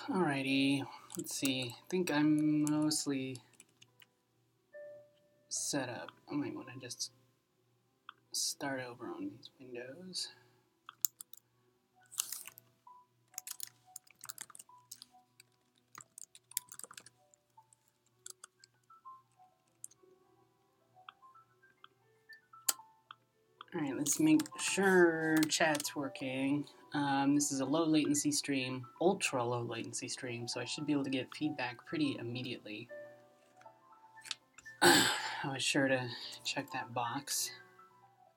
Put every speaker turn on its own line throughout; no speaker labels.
Alrighty, let's see. I think I'm mostly set up. I might want to just start over on these windows. Alright, let's make sure chat's working. This is a low latency stream, ultra low latency stream, so I should be able to get feedback pretty immediately. I was sure to check that box.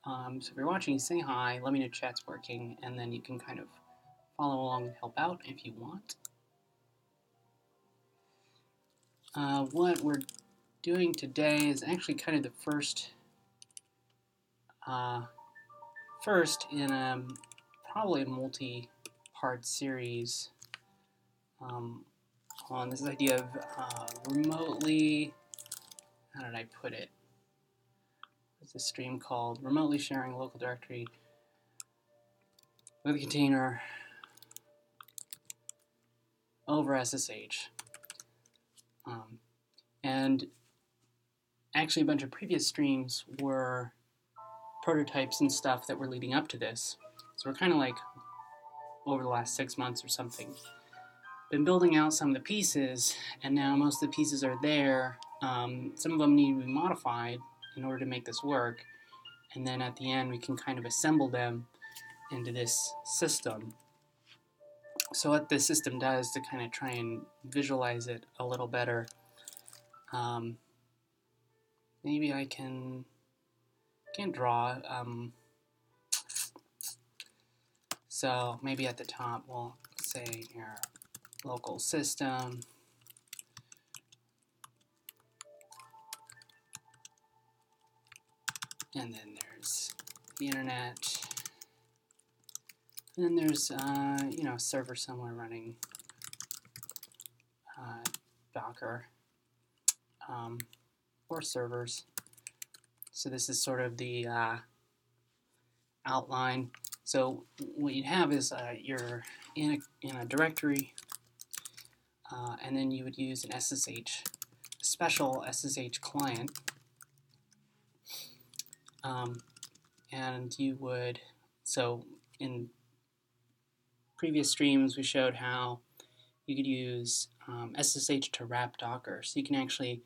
So if you're watching, say hi, let me know chat's working, and then you can kind of follow along and help out if you want. What we're doing today is actually kind of the first in a probably a multi-part series on this idea of remotely, how did I put it? There's a stream called Remotely Sharing a Local Directory with a Container over SSH. And actually a bunch of previous streams were prototypes and stuff that were leading up to this. So we're kind of like, over the last 6 months or something, been building out some of the pieces, and now most of the pieces are there. Some of them need to be modified in order to make this work, and then at the end we can kind of assemble them into this system. So what this system does to kind of try and visualize it a little better, maybe I can't draw. So maybe at the top we'll say your local system, and then there's the internet, and then there's a server somewhere running Docker or servers. So this is sort of the outline. So what you'd have is you're in a directory, and then you would use an SSH, a special SSH client, and you would, so in previous streams we showed how you could use SSH to wrap Docker. So you can actually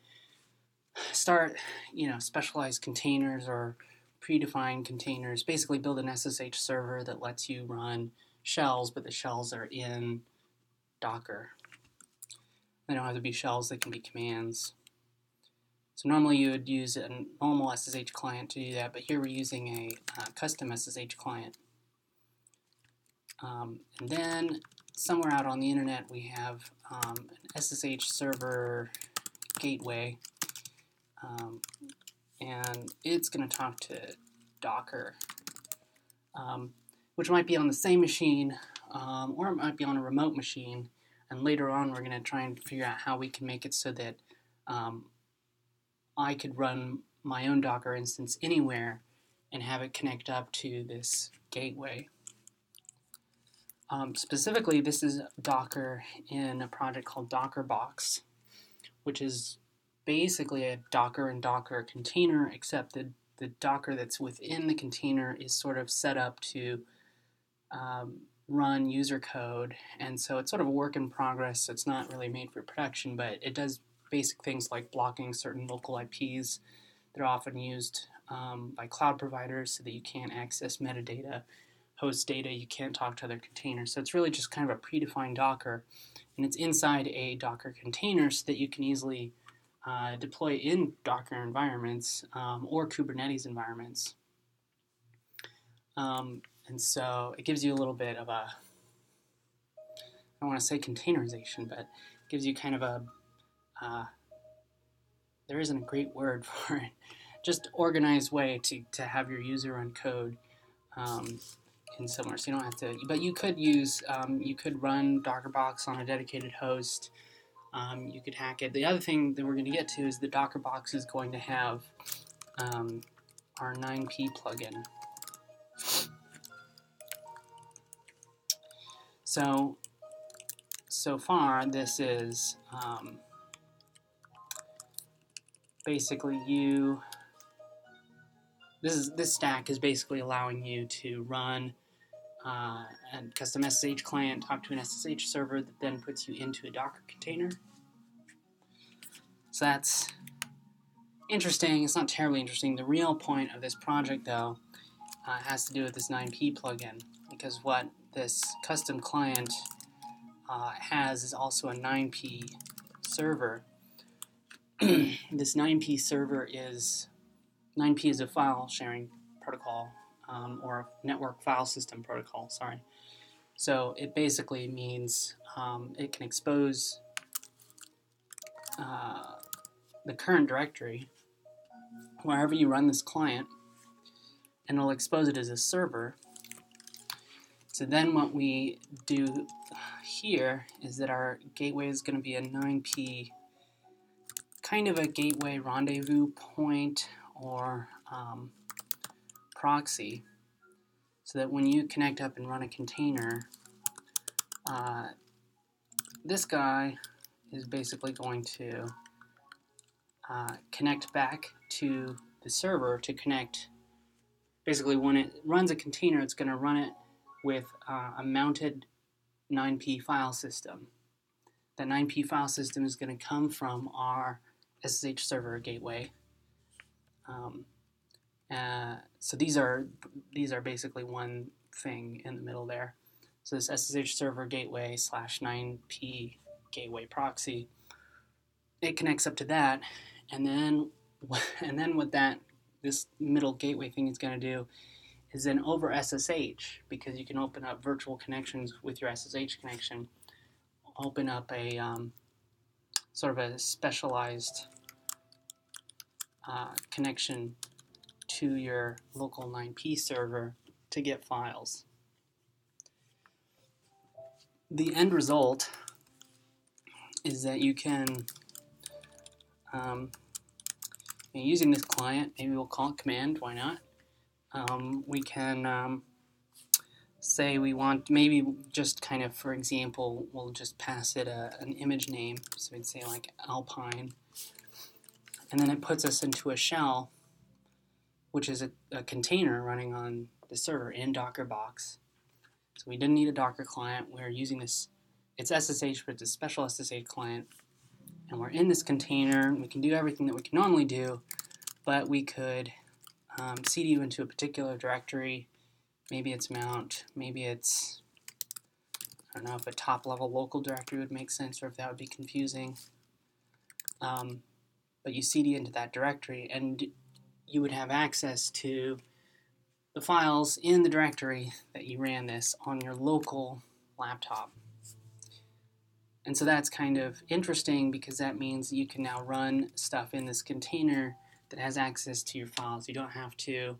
start, specialized containers or predefined containers, basically build an SSH server that lets you run shells, but the shells are in Docker. They don't have to be shells, they can be commands. So normally you would use a normal SSH client to do that, but here we're using a custom SSH client. And then somewhere out on the internet we have an SSH server gateway, and it's going to talk to Docker, which might be on the same machine, or it might be on a remote machine. And later on we're going to try and figure out how we can make it so that I could run my own Docker instance anywhere and have it connect up to this gateway. Specifically, this is Docker in a project called Dockerbox, which is basically a Docker and Docker container, except the Docker that's within the container is sort of set up to run user code, and so it's sort of a work in progress, so it's not really made for production, but it does basic things like blocking certain local IPs that are often used by cloud providers so that you can't access metadata, host data, you can't talk to other containers. So it's really just kind of a predefined Docker, and it's inside a Docker container so that you can easily deploy in Docker environments or Kubernetes environments. And so it gives you a little bit of a, I don't want to say containerization, but it gives you kind of a, there isn't a great word for it, just organized way to have your user run code in somewhere. So you don't have to, but you could use, you could run Dockerbox on a dedicated host. You could hack it. The other thing that we're going to get to is the Dockerbox is going to have our 9p plugin. So so far, this is basically this stack is basically allowing you to run a custom SSH client, talk to an SSH server that then puts you into a Docker container. So that's interesting. It's not terribly interesting. The real point of this project, though, has to do with this 9p plugin, because what this custom client has is also a 9p server. This 9p server is 9p is a file sharing protocol, or network file system protocol, sorry. So it basically means it can expose the current directory wherever you run this client, and it'll expose it as a server. So then what we do here is that our gateway is going to be a 9p, kind of a gateway rendezvous point or proxy, so that when you connect up and run a container, this guy is basically going to connect back to the server to connect. Basically, when it runs a container, it's going to run it with a mounted 9p file system. That 9p file system is going to come from our SSH server gateway. So these are basically one thing in the middle there. So this SSH server gateway / 9p gateway proxy, it connects up to that, and then what this middle gateway thing is going to do is then over SSH, because you can open up virtual connections with your SSH connection, open up a sort of a specialized connection to your local 9p server to get files. The end result is that you can, using this client, maybe we'll call it command, why not? We can say we want, maybe just kind of, for example, we'll just pass it an image name. So we'd say like Alpine. And then it puts us into a shell, which is a container running on the server in Docker box. So we didn't need a Docker client. We're using this, it's SSH, but it's a special SSH client. And we're in this container. We can do everything that we can normally do, but we could cd into a particular directory. Maybe it's mount, maybe it's, I don't know if a top level local directory would make sense or if that would be confusing. But you cd into that directory and you would have access to the files in the directory that you ran this on your local laptop. And so that's kind of interesting, because that means you can now run stuff in this container that has access to your files. You don't have to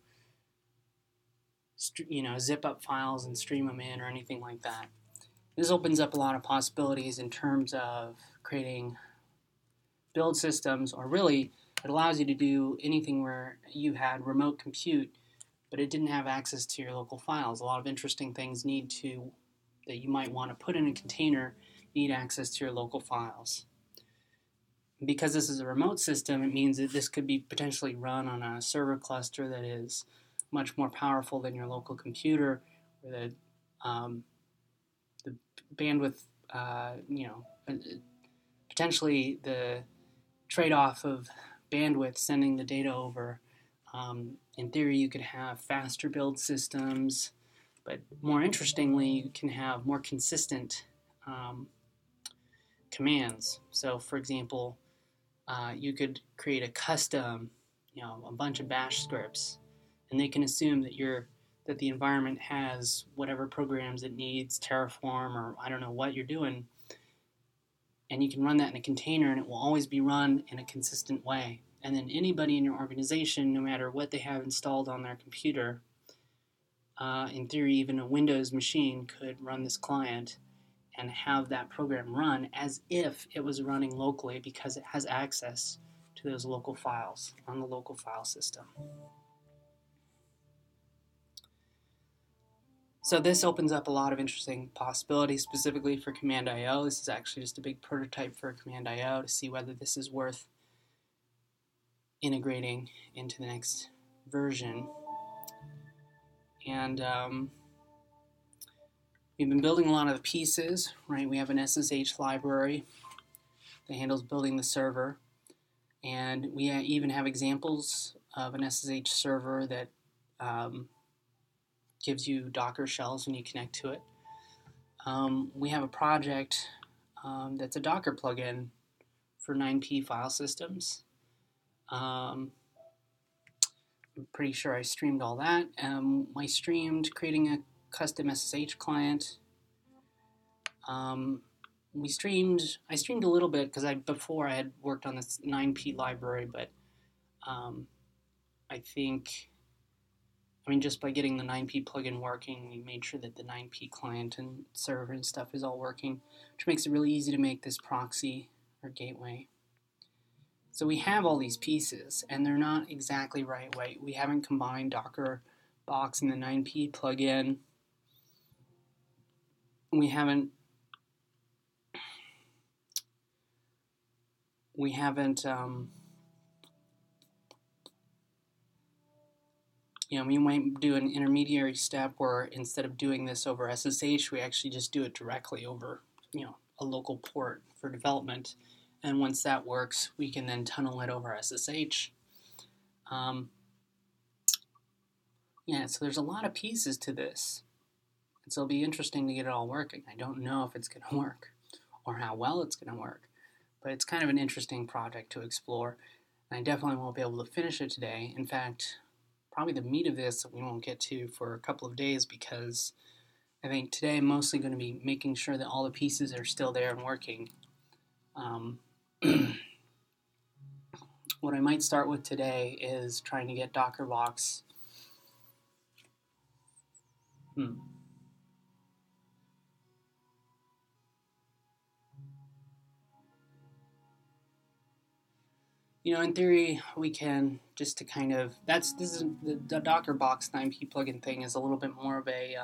zip up files and stream them in or anything like that. This opens up a lot of possibilities in terms of creating build systems, or really it allows you to do anything where you had remote compute but it didn't have access to your local files. A lot of interesting things that you might want to put in a container need access to your local files. Because this is a remote system, it means that this could be potentially run on a server cluster that is much more powerful than your local computer, where the bandwidth, potentially the trade-off of bandwidth sending the data over. In theory, you could have faster build systems, but more interestingly, you can have more consistent commands. So, for example, you could create a custom, a bunch of bash scripts, and they can assume that the environment has whatever programs it needs, Terraform, or I don't know what you're doing, and you can run that in a container, and it will always be run in a consistent way. And then anybody in your organization, no matter what they have installed on their computer, in theory, even a Windows machine could run this client and have that program run as if it was running locally, because it has access to those local files on the local file system. So this opens up a lot of interesting possibilities specifically for Command IO. This is actually just a big prototype for Command IO to see whether this is worth integrating into the next version. And we've been building a lot of the pieces, right? We have an SSH library that handles building the server. And we even have examples of an SSH server that gives you Docker shells when you connect to it. We have a project that's a Docker plugin for 9p file systems. I'm pretty sure I streamed all that. I streamed creating a custom SSH client. I streamed a little bit because before I had worked on this 9p library, but just by getting the 9p plugin working, we made sure that the 9p client and server and stuff is all working, which makes it really easy to make this proxy or gateway. So we have all these pieces, and they're not exactly right way. We haven't combined Docker box and the 9p plugin. We haven't we might do an intermediary step where instead of doing this over SSH, we actually just do it directly over, a local port for development. And once that works, we can then tunnel it over SSH. So there's a lot of pieces to this. And so it'll be interesting to get it all working. I don't know if it's going to work or how well it's going to work, but it's kind of an interesting project to explore. And I definitely won't be able to finish it today. In fact, probably the meat of this we won't get to for a couple of days, because I think today I'm mostly going to be making sure that all the pieces are still there and working. What I might start with today is trying to get Dockerbox. In theory, we can just to kind of this is the Dockerbox 9p plugin thing is a little bit more of a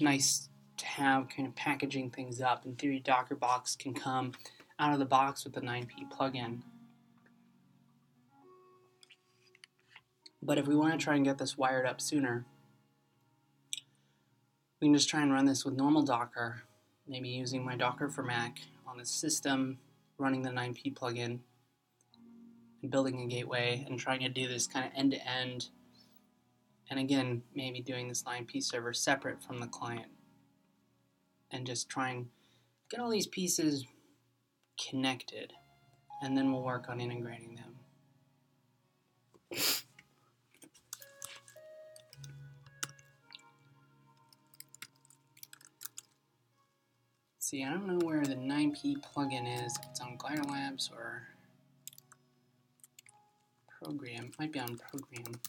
nice to have kind of packaging things up. In theory, Dockerbox can come out of the box with the 9p plugin. But if we want to try and get this wired up sooner, we can just try and run this with normal Docker, maybe using my Docker for Mac on the system, running the 9p plugin, and building a gateway, and trying to do this kind of end-to-end. And again, maybe doing this 9p server separate from the client, and just try and get all these pieces connected, and then we'll work on integrating them. See, I don't know where the 9p plugin is. If it's on Glider Labs or Program. Might be on Program.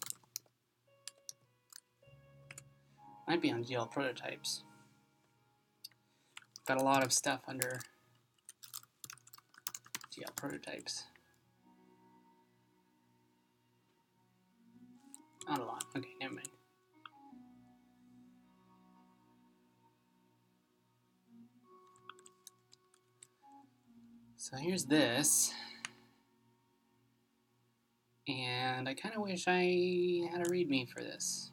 Might be on GL Prototypes. Got a lot of stuff under GL Prototypes. Not a lot. Okay, never mind. So here's this. And I kind of wish I had a README for this.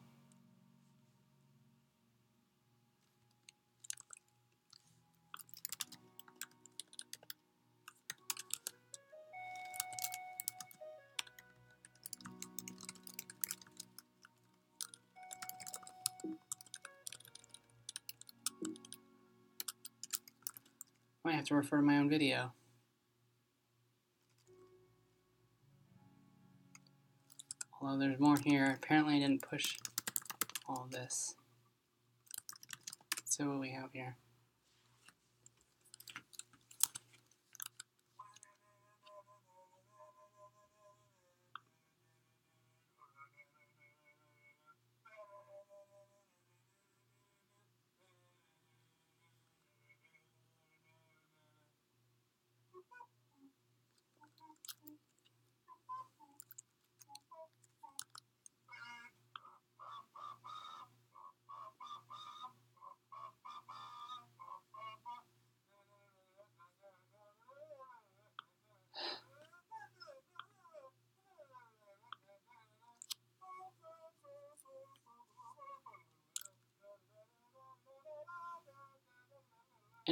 I might have to refer to my own video. Although there's more here. Apparently I didn't push all of this. Let's see what we have here.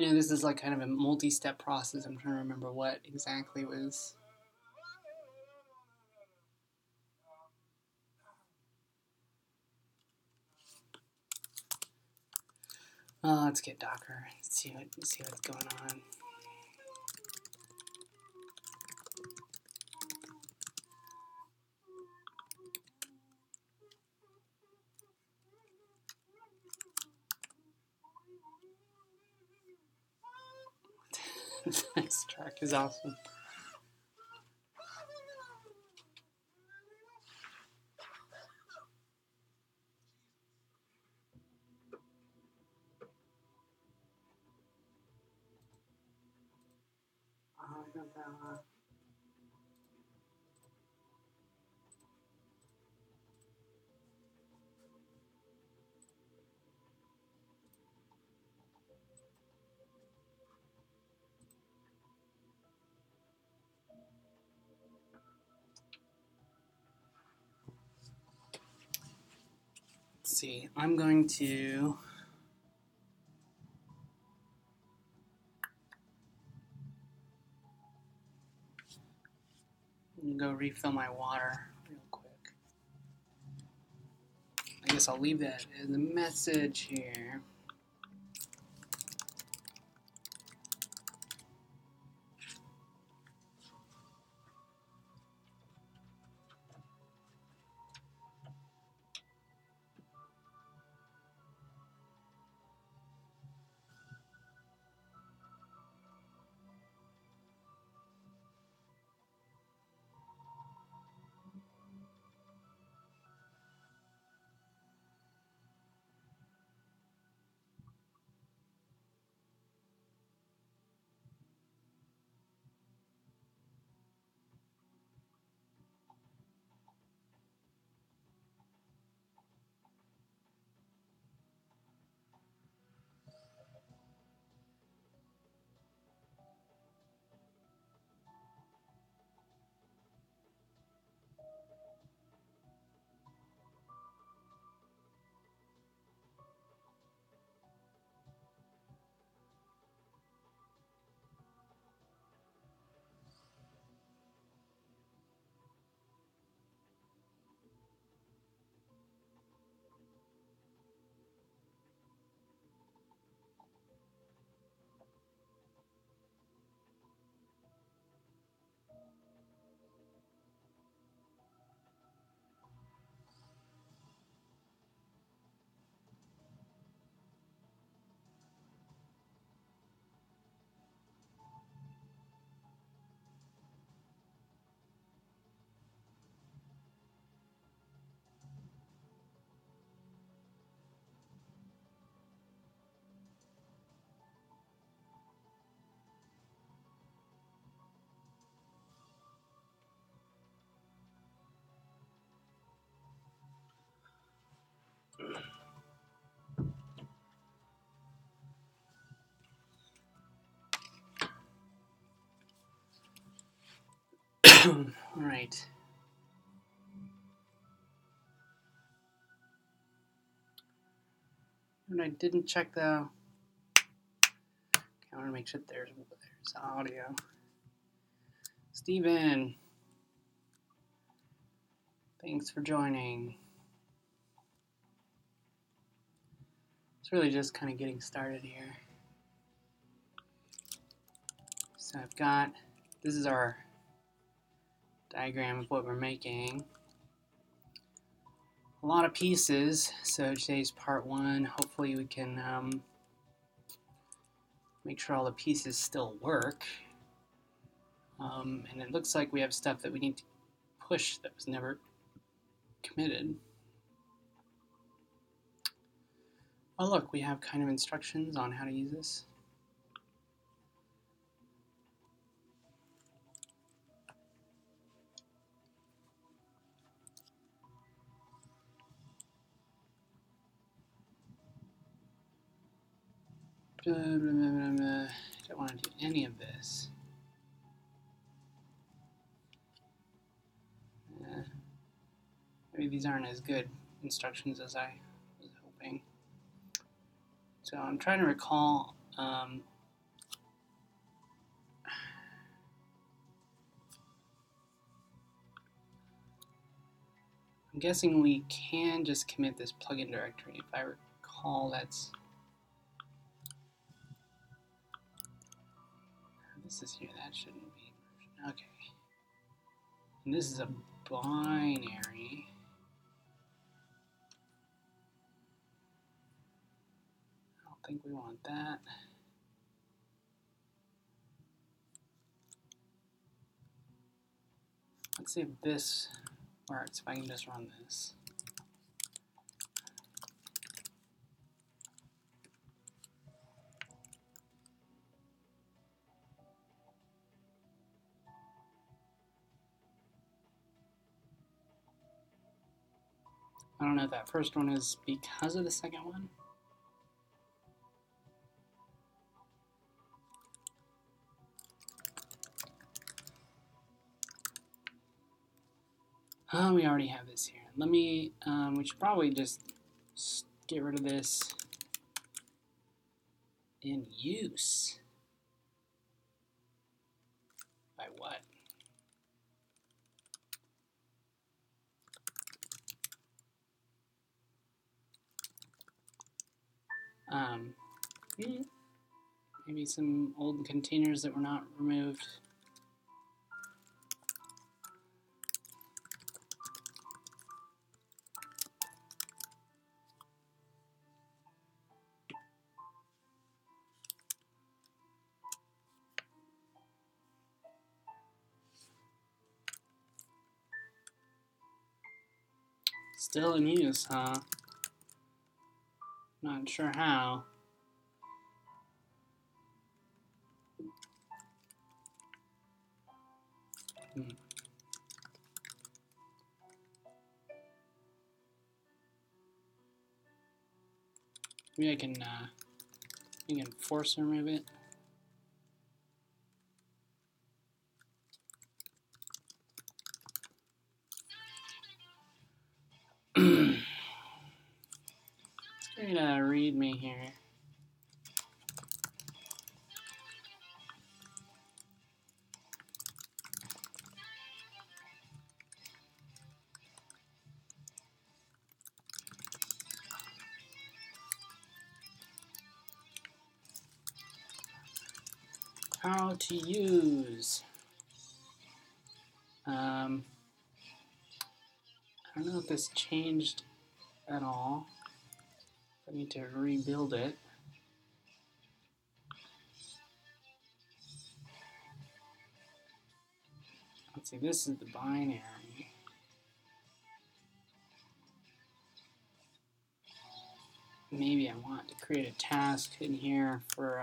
know this is like kind of a multi-step process. I'm trying to remember what exactly was. Let's get Docker. See what's going on. This track is awesome. Let's see. I'm going to go refill my water real quick. I guess I'll leave that as a message here. All right. And I didn't check the. Okay, I want to make sure there's audio. Steven, thanks for joining. It's really just kind of getting started here. So I've got, this is our diagram of what we're making. A lot of pieces, so today's part one. Hopefully we can make sure all the pieces still work. And it looks like we have stuff that we need to push that was never committed. Oh look, we have kind of instructions on how to use this. Blah, blah, blah, blah, blah. I don't want to do any of this. Maybe these aren't as good instructions as I was hoping. So I'm trying to recall I'm guessing we can just commit this plugin directory. If I recall, that's... This is here, that shouldn't be. Okay. And this is a binary. I don't think we want that. Let's see if this works, if I can just run this. I don't know if that first one is because of the second one. Oh, we already have this here. Let me, we should probably just get rid of this in use. By what? Maybe some old containers that were not removed. Still in use, huh? Not sure how. Maybe I can force remove it. Let's get a readme here. How to use. I don't know if this changed at all. I need to rebuild it. Let's see, this is the binary. Maybe I want to create a task in here for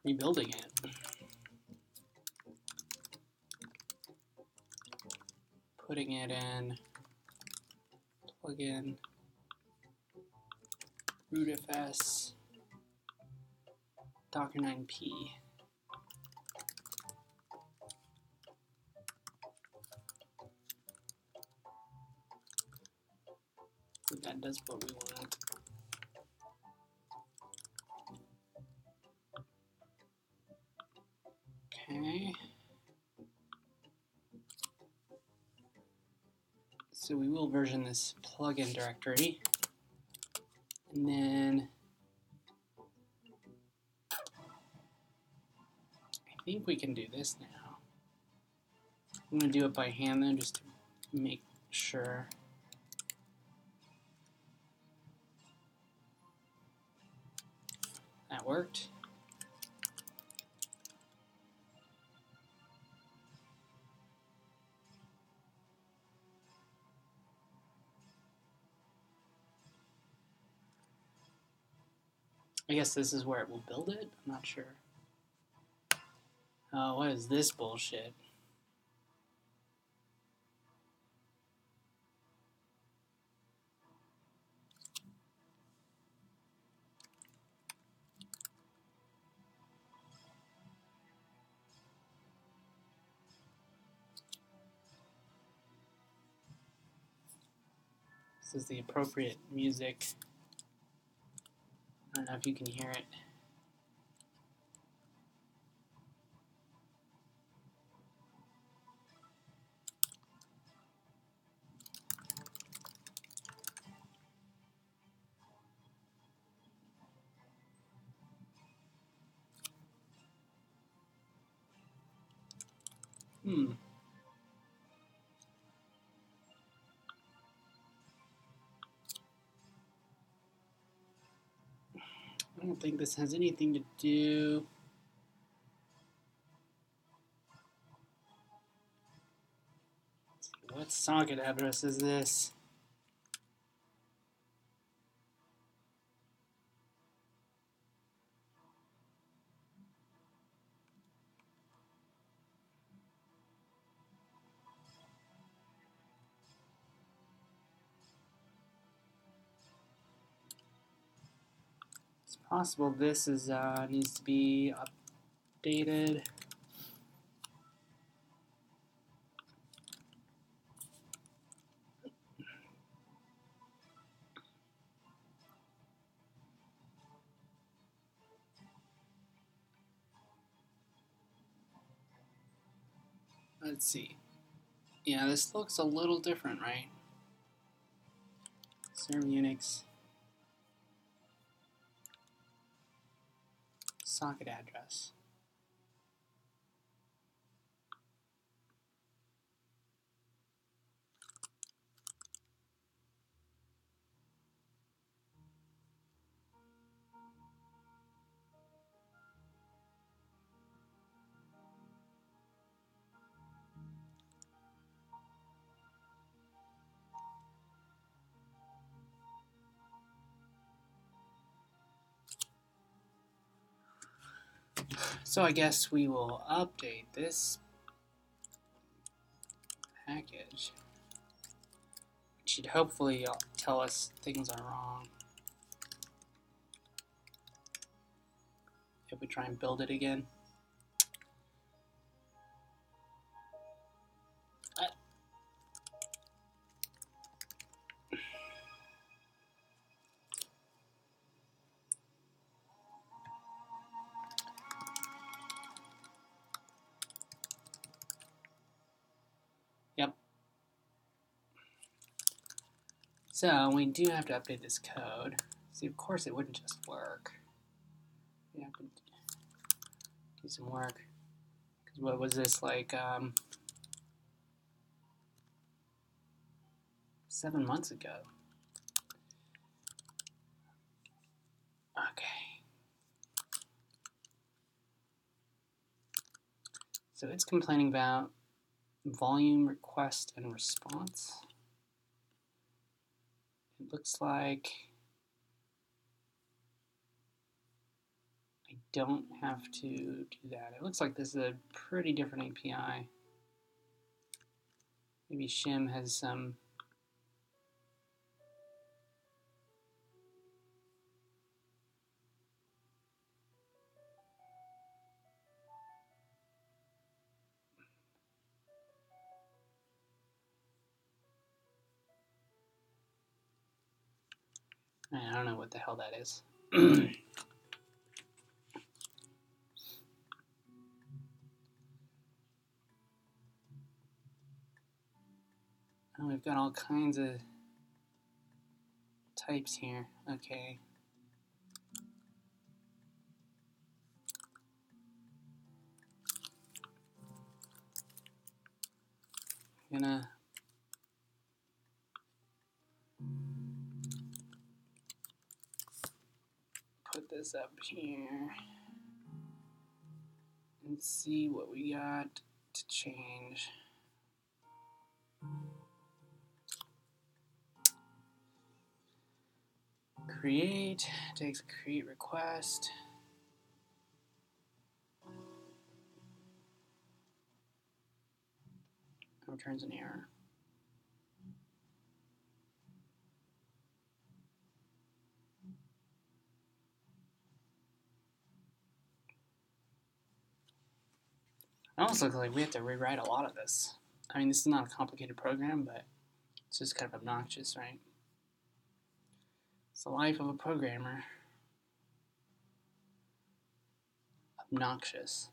rebuilding it. Putting it in plugin rootfs docker9p. I think that does what we want. Okay. So we will version this plugin directory. And then I think we can do this now. I'm going to do it by hand though, just to make sure. That worked. I guess this is where it will build it? I'm not sure. Oh, what is this bullshit? This is the appropriate music. I don't know if you can hear it. I don't think this has anything to do. What socket address is this? It's possible this is needs to be updated. Let's see. Yeah, this looks a little different, right? Serve Unix socket address. So I guess we will update this package, which should hopefully tell us things are wrong. If we try and build it again. Yep. So we do have to update this code. See, of course it wouldn't just work. We have to do some work. Because what was this, like 7 months ago? Okay. So it's complaining about volume request and response. It looks like I don't have to do that. It looks like this is a pretty different API. Maybe Shim has some I don't know what the hell that is. Oh, we've got all kinds of types here. Okay. I'm gonna put this up here and see what we got to change. Create takes a create request. Returns an error. It almost looks like we have to rewrite a lot of this. I mean, this is not a complicated program, but it's just kind of obnoxious, right? It's the life of a programmer. Obnoxious.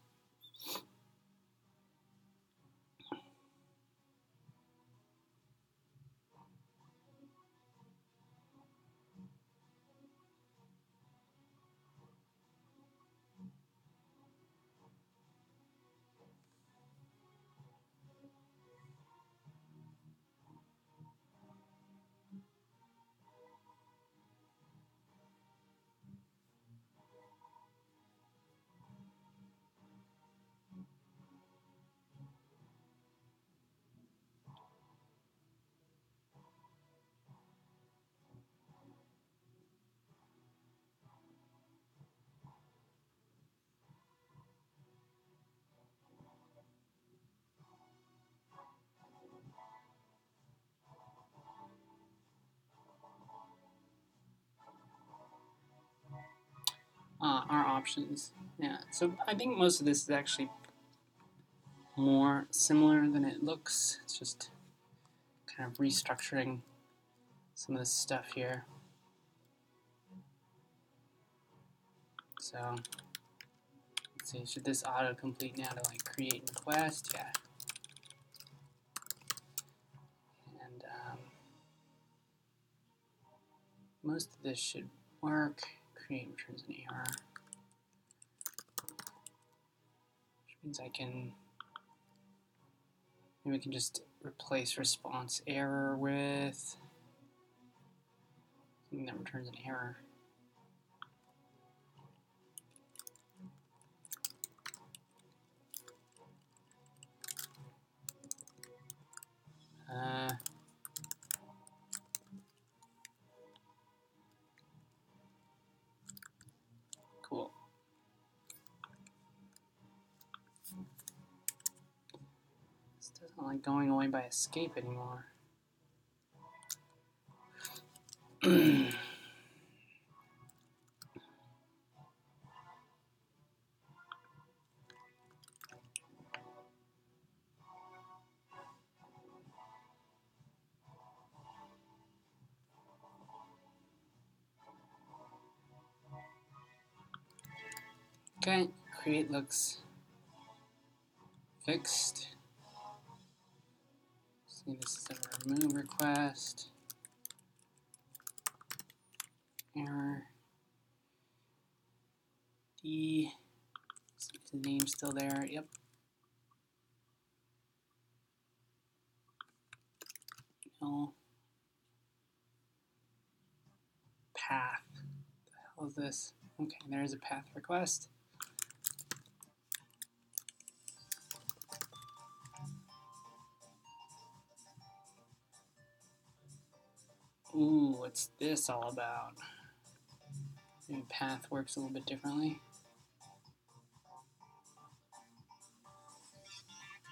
options. Yeah, so I think most of this is actually more similar than it looks. It's just kind of restructuring some of this stuff here. So let's see, should this autocomplete now to like create request? Yeah. And most of this should work. Create returns an error, which means I can, maybe we can just replace response error with something that returns an error. Cool. This doesn't like going away by escape anymore. Okay, create looks fixed. See, this is a remove request. Error. D. Is the name still there? Yep. No. Path. What the hell is this? Okay, there's a path request. Ooh, what's this all about? Maybe path works a little bit differently.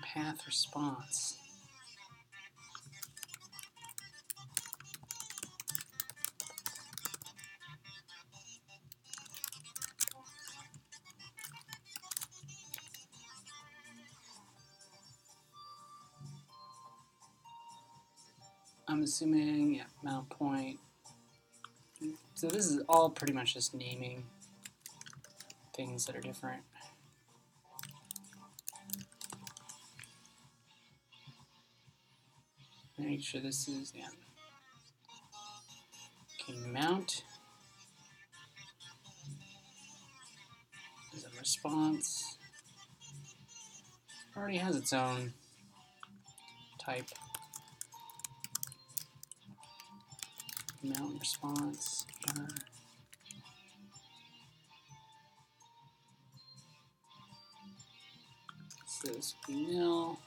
Path response. I'm assuming, yeah, mount point. So this is all pretty much just naming things that are different. Make sure this is, yeah. Okay, mount is a response. Already has its own type. Mount response error. So this would be nil.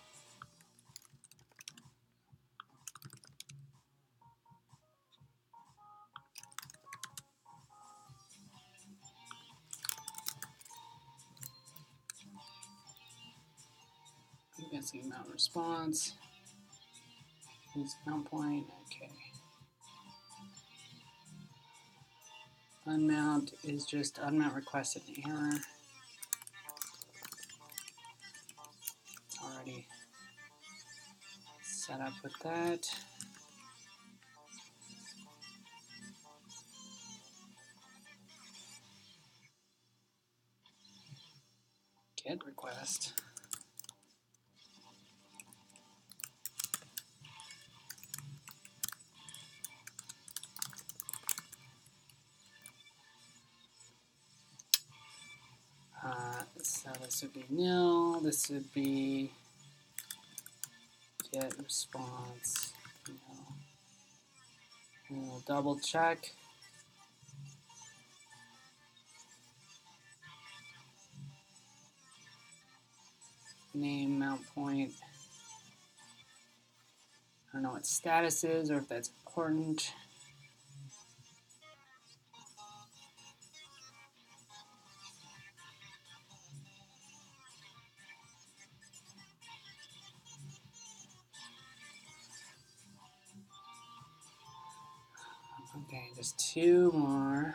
I'm guessing mount response is mount point. Okay. Unmount is just unmount requested an error. It's already set up with that. Get request. So this would be nil. This would be get response. Nil. And we'll double check. Name mount point. I don't know what status is or if that's important. Okay, just two more.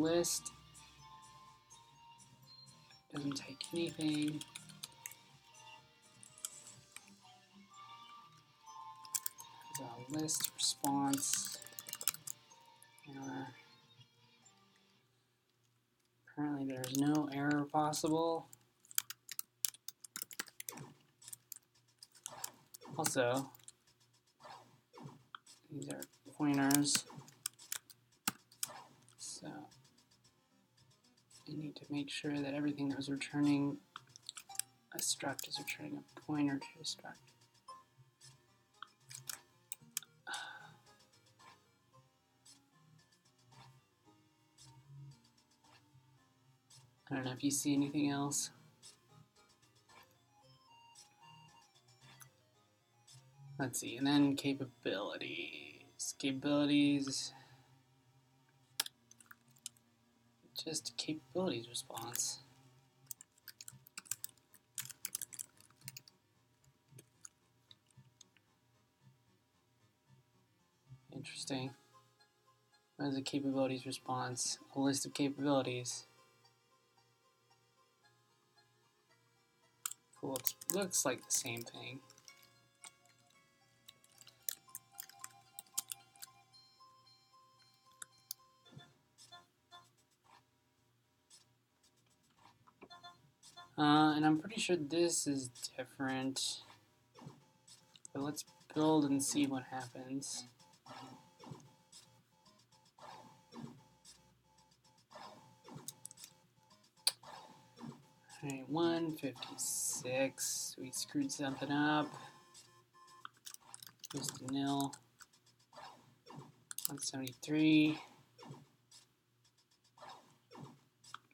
list doesn't take anything. There's a list response error. Apparently there's no error possible. Also, these are pointers, so you need to make sure that everything that was returning a struct is returning a pointer to a struct. I don't know if you see anything else. Let's see, and then capabilities. Capabilities, just capabilities response. Interesting. What is a capabilities response? A list of capabilities. Cool, it looks like the same thing. And I'm pretty sure this is different. But let's build and see what happens. Alright, 156. We screwed something up. Just a nil. 173.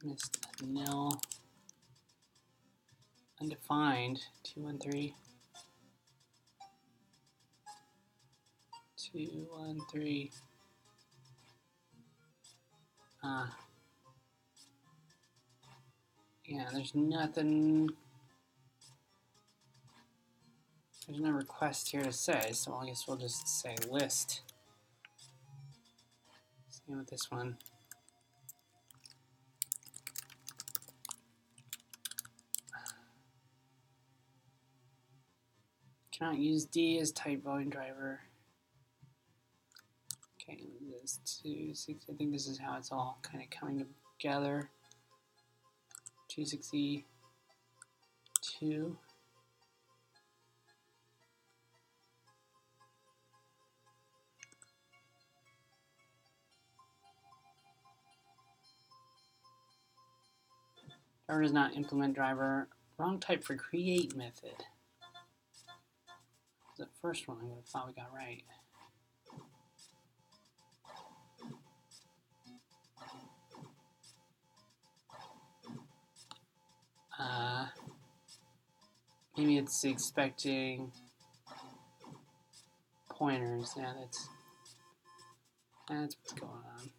Missed a nil. Undefined. 213. 213. Yeah, there's nothing. There's no request here to say, so I guess we'll just say list. Same with this one. Cannot use D as type volume driver. Okay, this 260. I think this is how it's all kind of coming together. 262. Driver does not implement driver. Wrong type for create method. The first one I would have thought we got right. Maybe it's expecting pointers. Yeah, that's what's going on.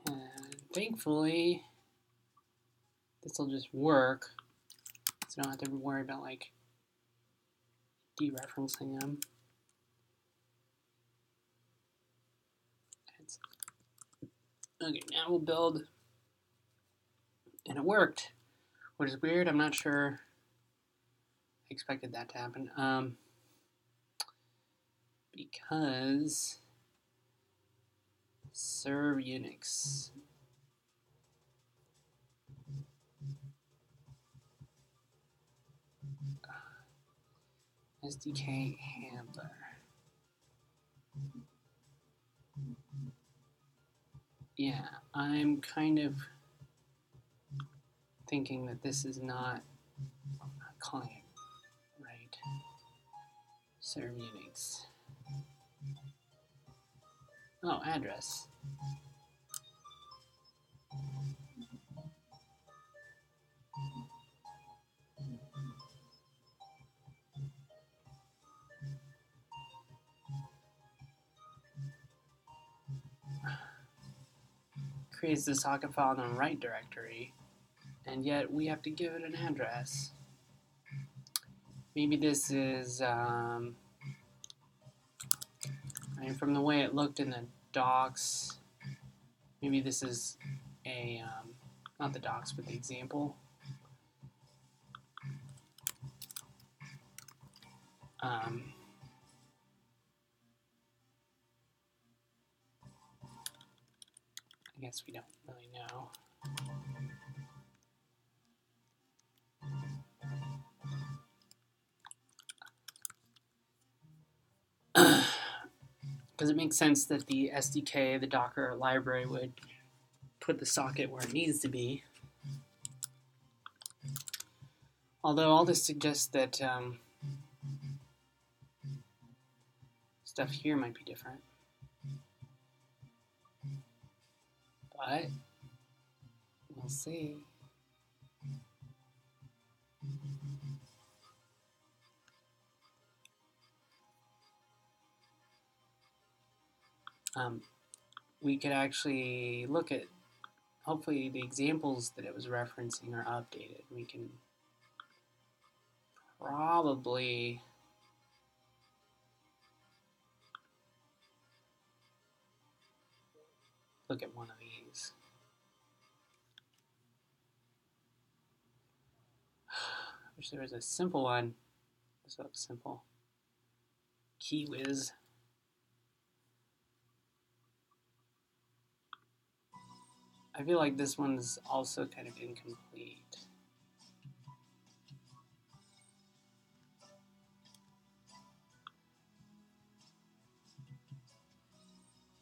And thankfully, this will just work, so I don't have to worry about like dereferencing them. Okay, now we'll build, and it worked, which is weird. I'm not sure I expected that to happen, because serve Unix. SDK handler. Yeah, I'm kind of thinking that this is not calling it right. Serve Unix. Oh, address. Creates the socket file in the right directory, and yet we have to give it an address. maybe this is, from the way it looked in the docs, maybe this is a, not the docs, but the example. I guess we don't really know. Because it makes sense that the SDK, the Docker library, would put the socket where it needs to be. Although all this suggests that stuff here might be different. But we'll see. We could actually look at, hopefully the examples that it was referencing are updated. We can probably look at one of these. I wish there was a simple one. This looks simple. Key whiz. I feel like this one's also kind of incomplete.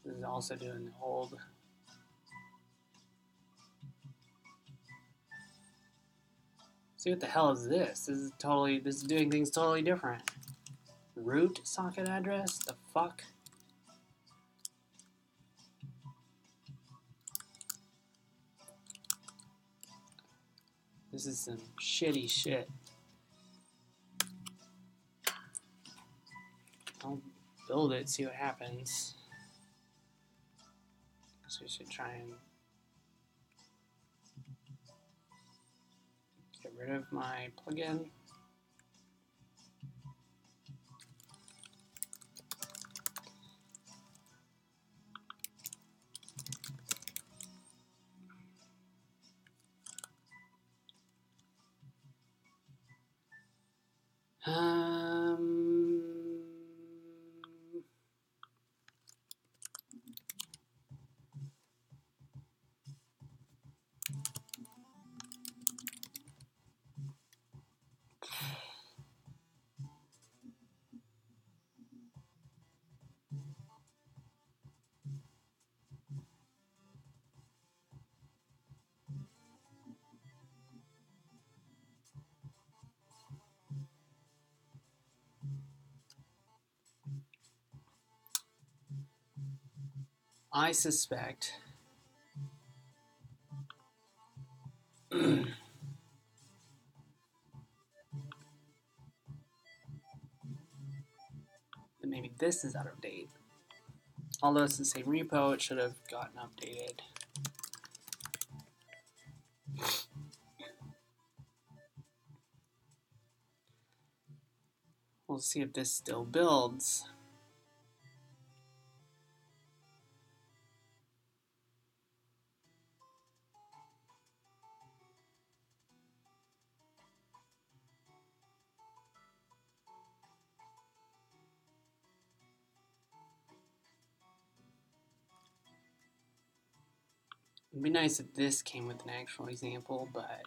This is also doing the old. See, what the hell is this? This is doing things totally different. Root socket address? The fuck? This is some shitty shit. I'll build it, see what happens. Guess we should try and get rid of my plugin. I suspect that maybe this is out of date. Although it's the same repo, it should have gotten updated. We'll see if this still builds. It'd be nice if this came with an actual example, but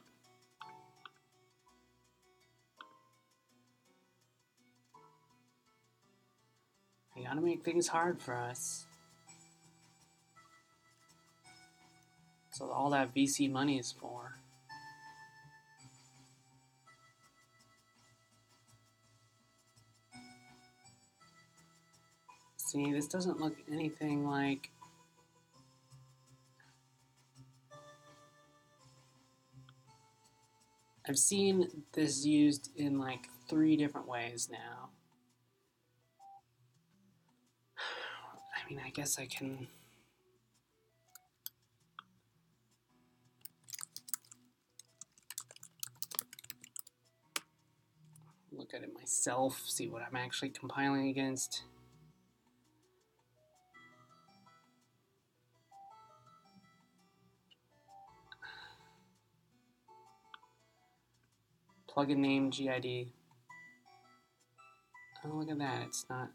they gotta make things hard for us. So all that VC money is for. See, this doesn't look anything like... I've seen this used in like 3 different ways now. I mean, I guess I can... look at it myself, see what I'm actually compiling against. Plugin name GID. Oh, look at that, it's not.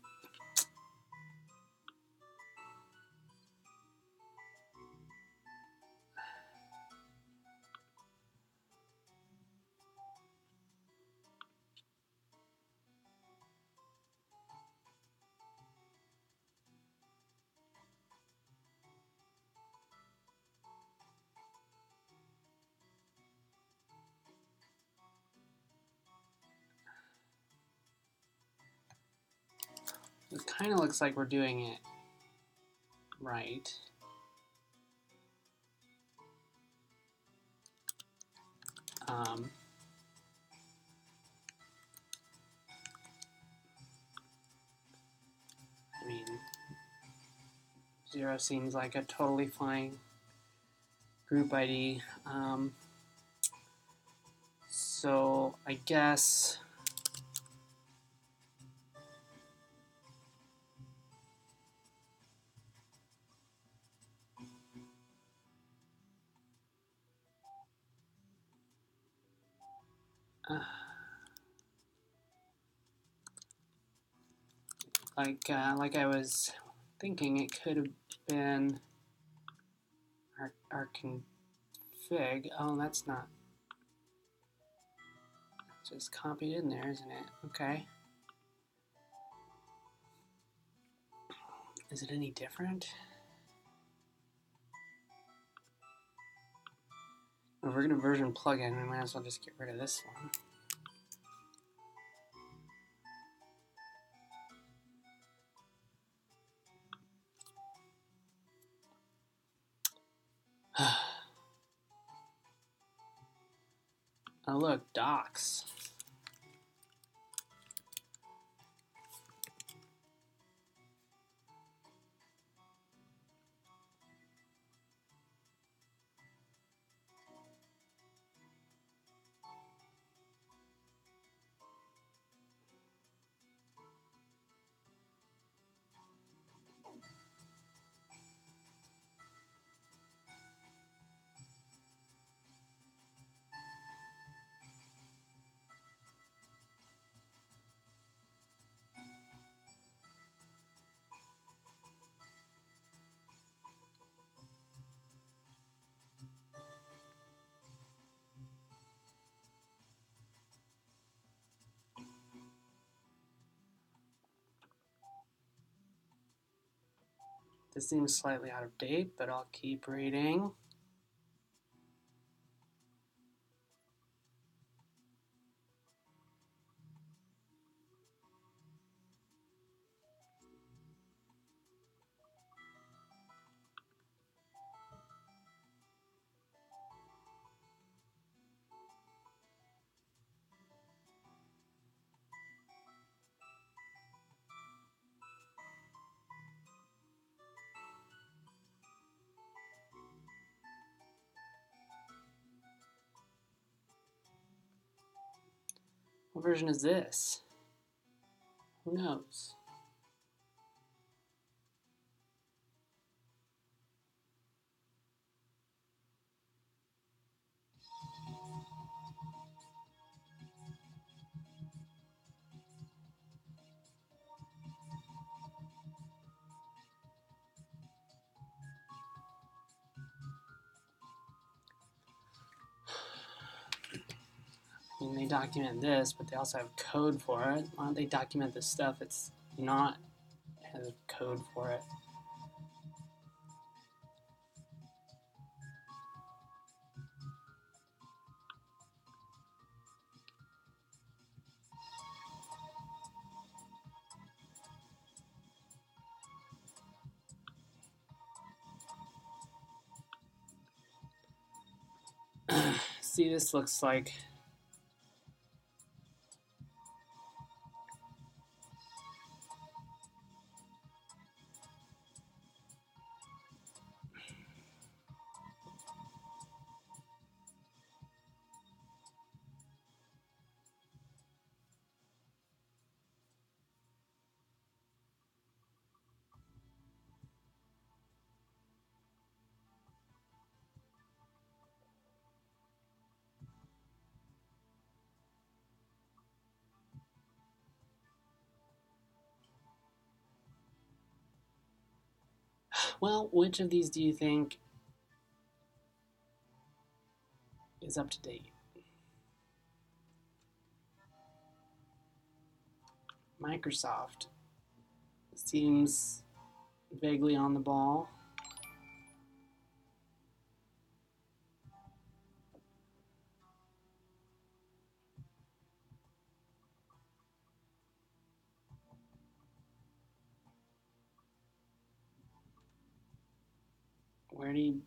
It kind of looks like we're doing it right. I mean, 0 seems like a totally fine group ID. So I guess like I was thinking, it could have been our config. Oh, that's not. It's just copied in there, isn't it? Okay. Is it any different? If we're going to version plugin, we might as well just get rid of this one. Oh look, docs. This seems slightly out of date, but I'll keep reading. What version is this? Who knows? I mean, they document this, but they also have code for it. Why don't they document the stuff it's not has code for it? See, this looks like Well, which of these do you think is up to date? Microsoft seems vaguely on the ball. Where do you...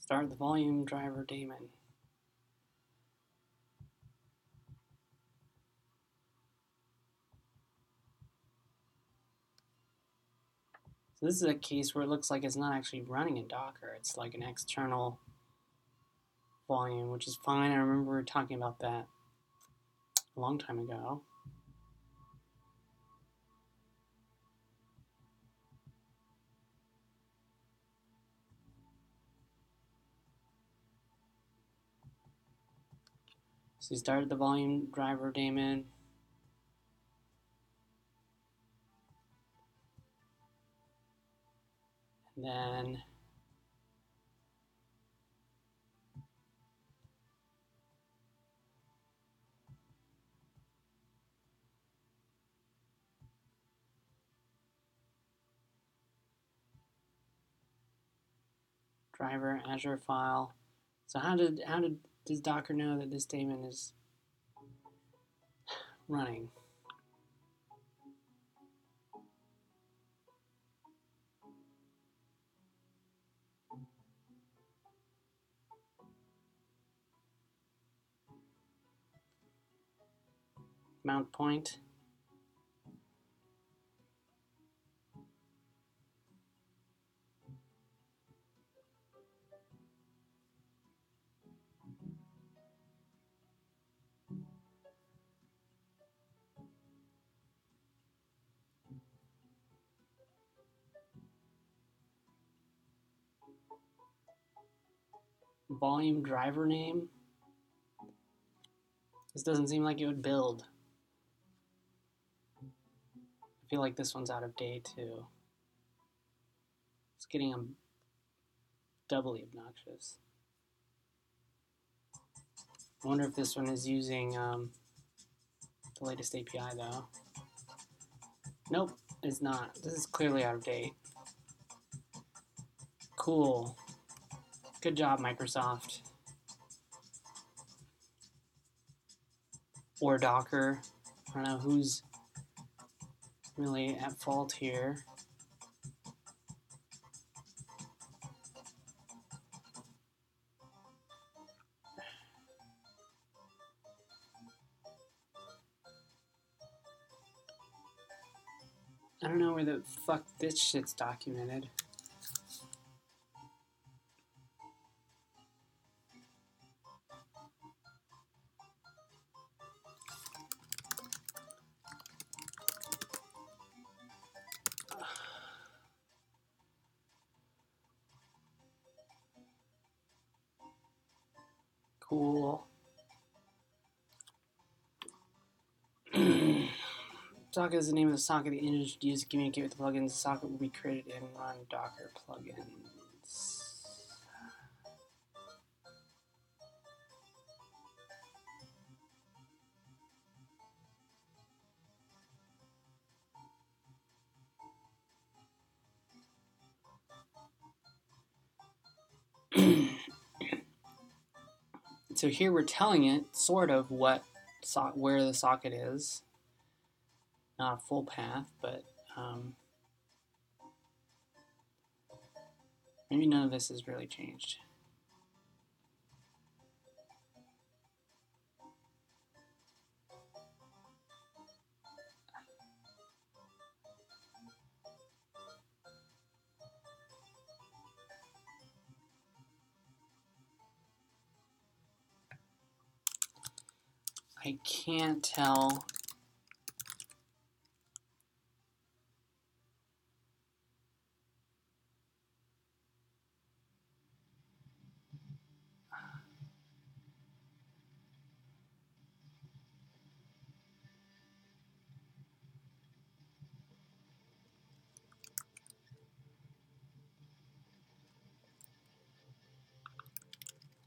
Start the volume driver daemon. So this is a case where it looks like it's not actually running in Docker. It's like an external volume, which is fine. I remember we were talking about that a long time ago. So you started the volume driver daemon. And then driver Azure file. So does Docker know that this daemon is running? Mount point. Volume driver name. This doesn't seem like it would build. I feel like this one's out of date too. It's getting doubly obnoxious. I wonder if this one is using the latest API though. Nope, it's not. This is clearly out of date. Cool. Good job, Microsoft. Or Docker. I don't know who's really at fault here. I don't know where the fuck this shit's documented. Cool. Socket is the name of the socket the engine should use to communicate with the plugins. The socket will be created and run Docker plugins. So here we're telling it sort of where the socket is. Not a full path, but maybe none of this has really changed. I can't tell.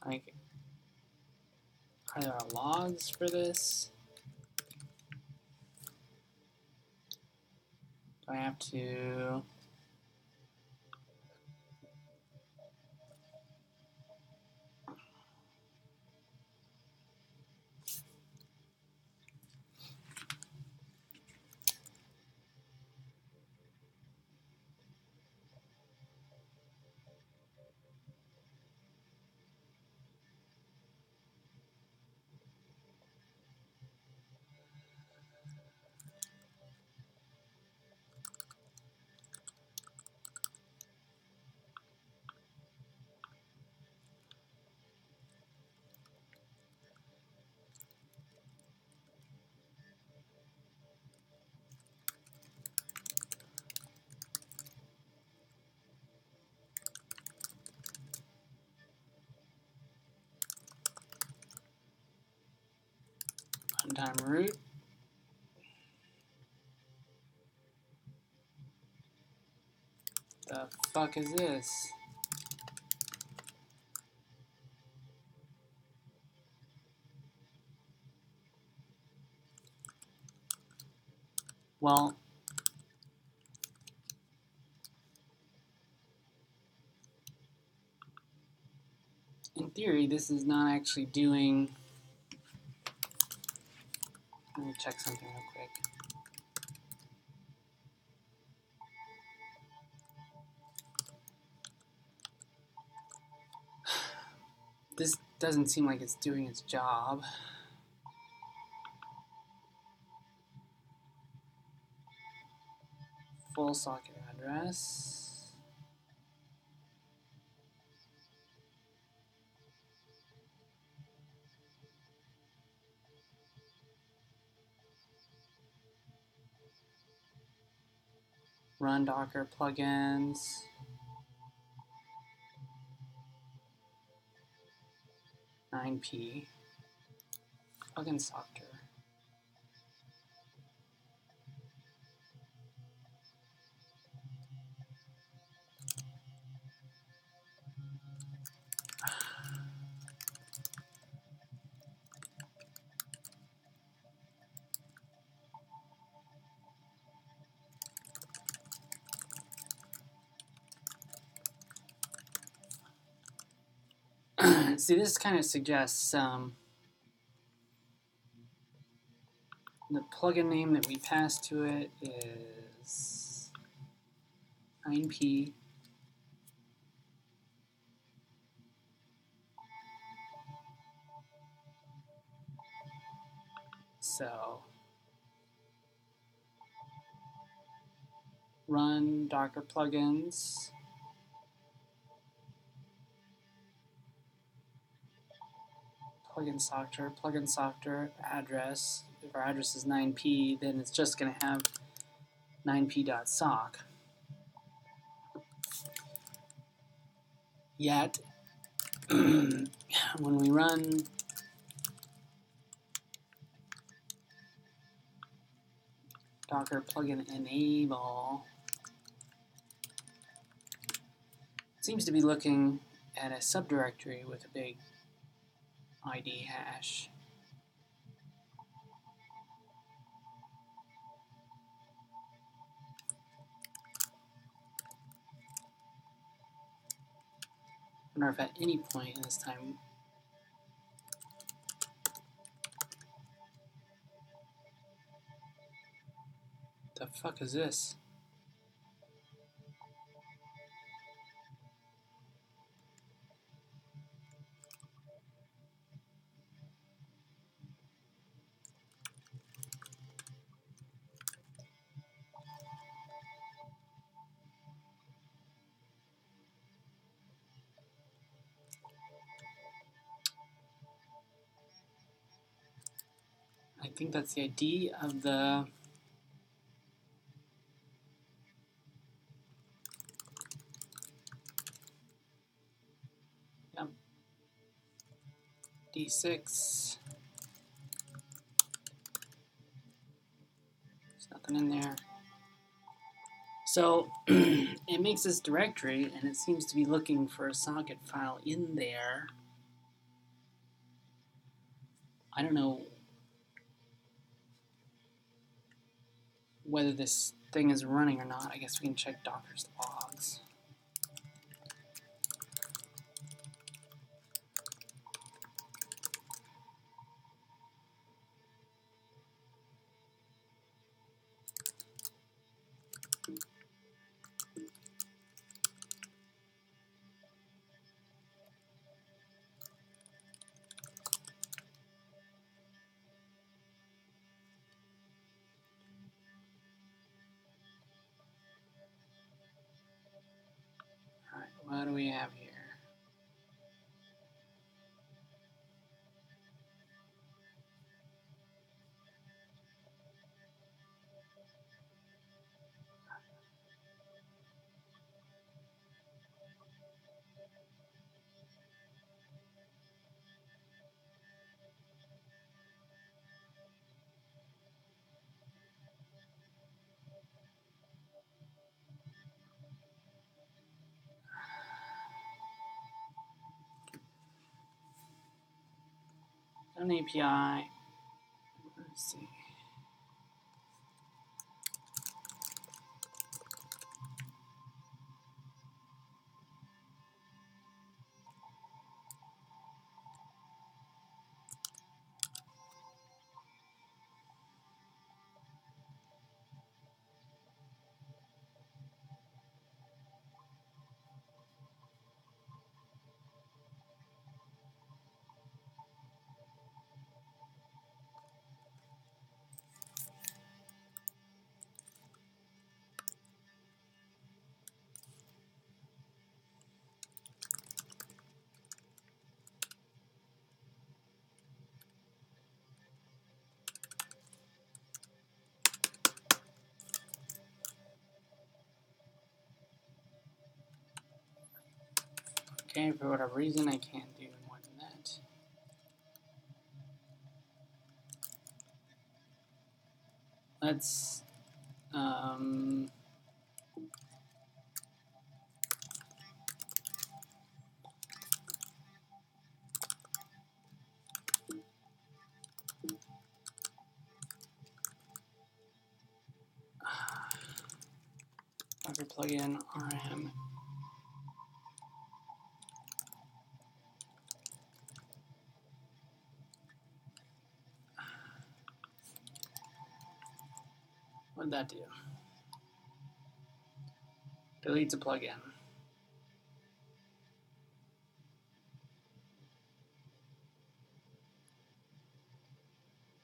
Like, are there logs for this? Do I have to? Runtime root. The fuck is this? Well, in theory, this is not actually doing. Let me check something real quick. This doesn't seem like it's doing its job. Full socket address. Run Docker plugins. (9p) plugin software. See, this kind of suggests the plugin name that we pass to it is 9p. So run Docker plugins. Plugin software address. If our address is 9p, then it's just going to have 9p.sock. Yet, when we run Docker plugin enable, it seems to be looking at a subdirectory with a big ID hash. I wonder if at any point in this time the fuck is this? I think that's the ID of the D6. There's nothing in there. So it makes this directory, and it seems to be looking for a socket file in there. I don't know whether this thing is running or not. I guess we can check Docker's logs. Alright, what do we have here? An API. Let's see. Okay, for whatever reason, I can't do more than that. Let's Docker plugin rm. What did that do? Deletes a plugin.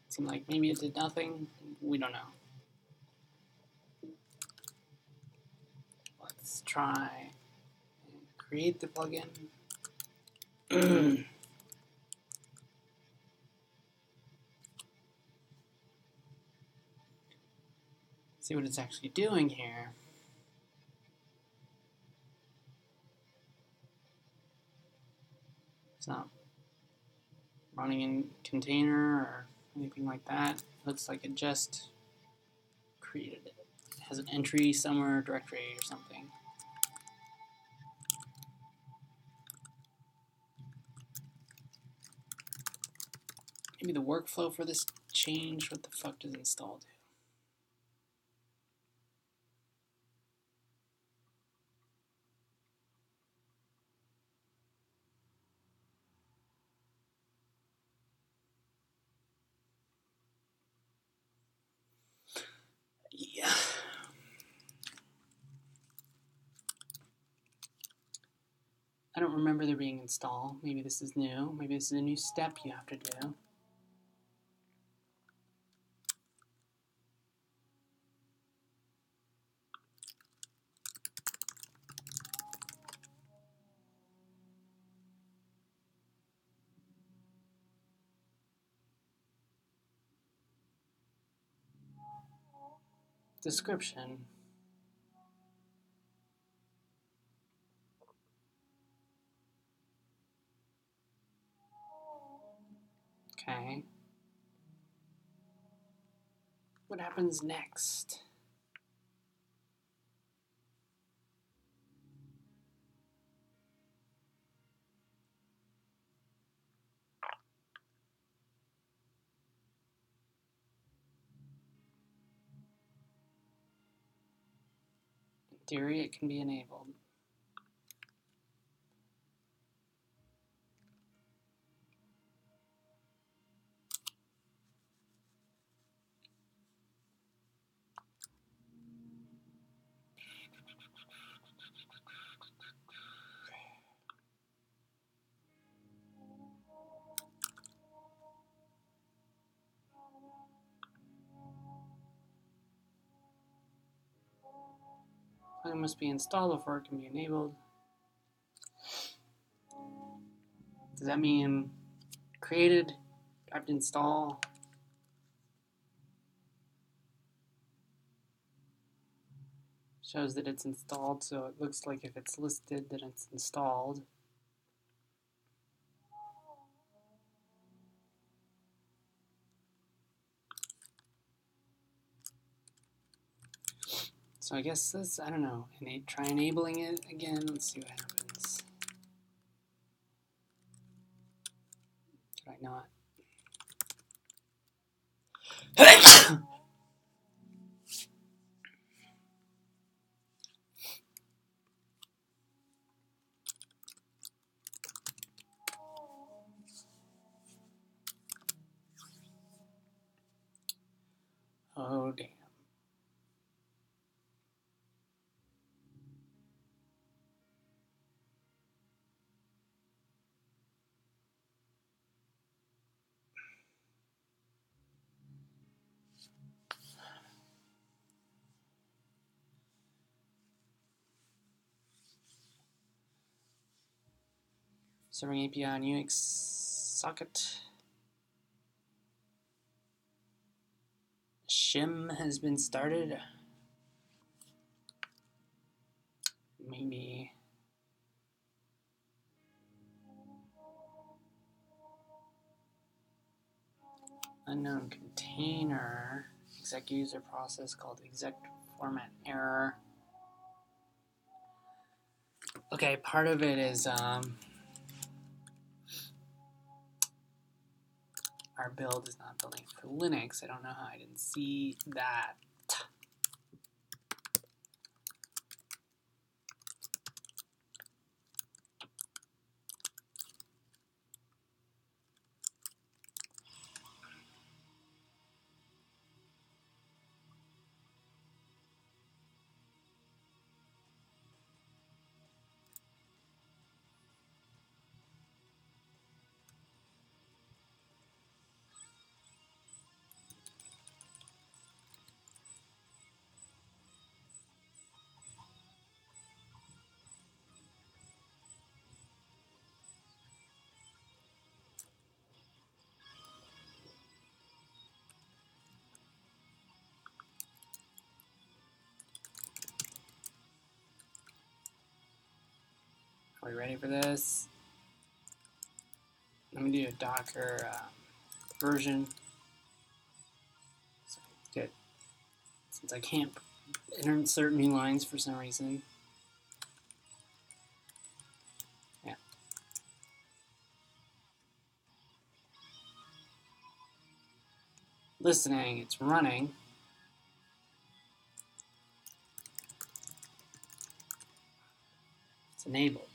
Seemed like maybe it did nothing. We don't know. Let's try and create the plugin. See what it's actually doing here. It's not running in container or anything like that. Looks like it just created it. It has an entry somewhere, directory or something. Maybe the workflow for this changed. What the fuck does install do? Yeah. I don't remember there being install. Maybe this is new. Maybe this is a new step you have to do. description. Okay. What happens next? In theory, it can be enabled. It must be installed before it can be enabled. Does that mean created, typed install? Shows that it's installed, so it looks like if it's listed that it's installed. So I guess this, I don't know, try enabling it again. Let's see what happens. Did I not? Oh, damn. Serving API on Unix socket. Shim has been started. Maybe. Unknown container. Exec user process called exec format error. Okay, part of it is our build is not building for Linux. I don't know how I didn't see that. Are we ready for this? Let me do a Docker version. So good. Since I can't insert new lines for some reason. Yeah. Listening, it's running. It's enabled.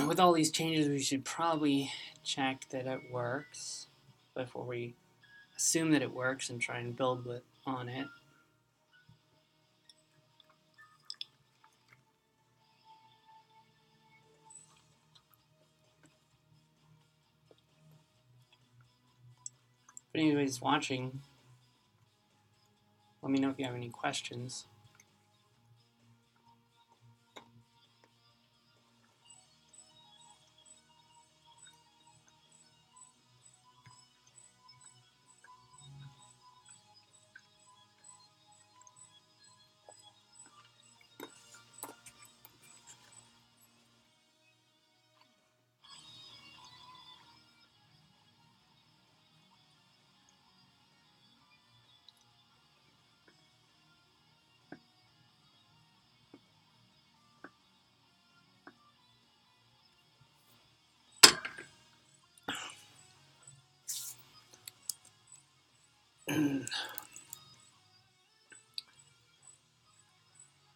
With all these changes, we should probably check that it works before we assume that it works and try and build on it. If anybody's watching, let me know if you have any questions.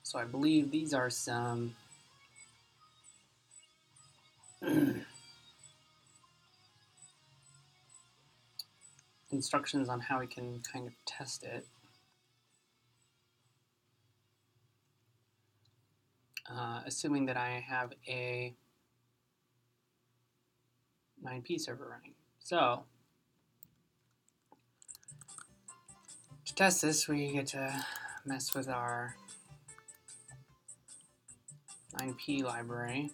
So I believe these are some instructions on how we can kind of test it. Assuming that I have a 9p server running. So to test this, we get to mess with our 9p library.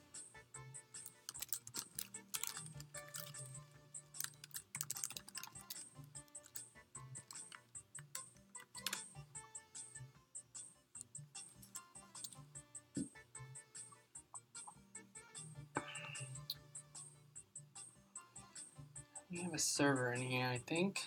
We have a server in here, I think.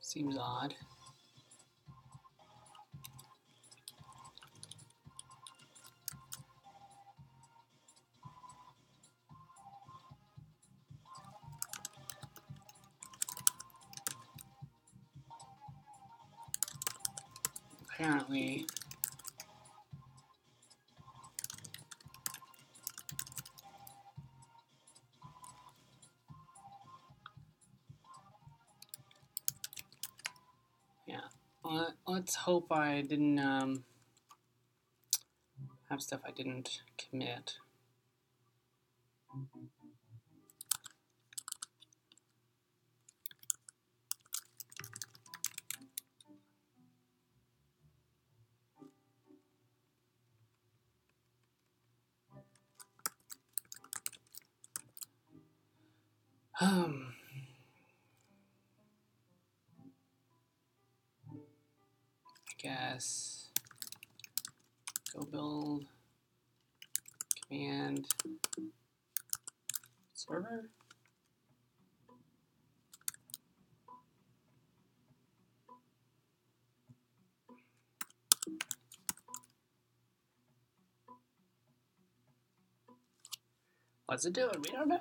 Seems odd. Apparently, yeah. Let's hope I didn't have stuff I didn't commit. I guess go build command server. What's it doing? We don't know.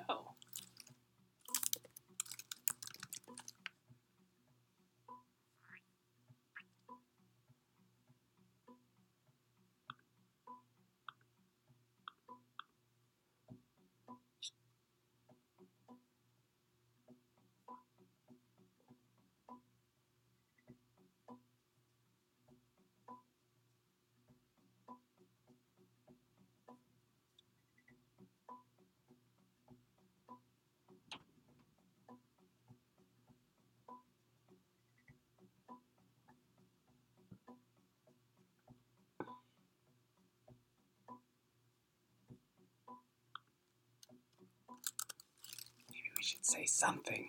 Maybe we should say something.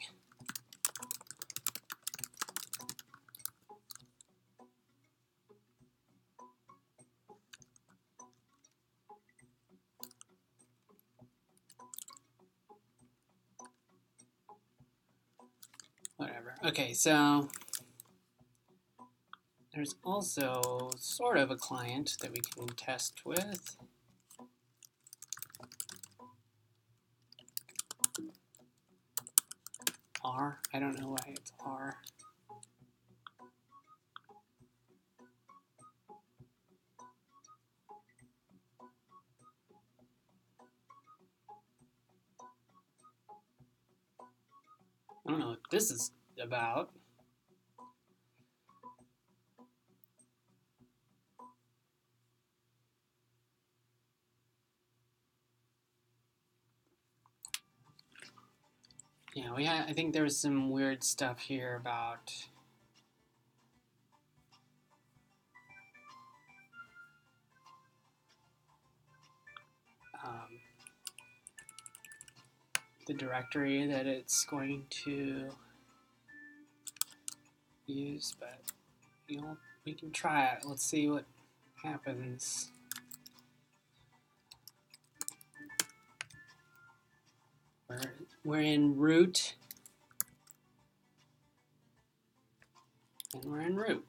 Whatever. Okay, so there's also sort of a client that we can test with. R. I don't know why it's R. I don't know what this is about. Yeah, I think there was some weird stuff here about the directory that it's going to use, but we can try it. Let's see what happens. We're in root, and we're in root.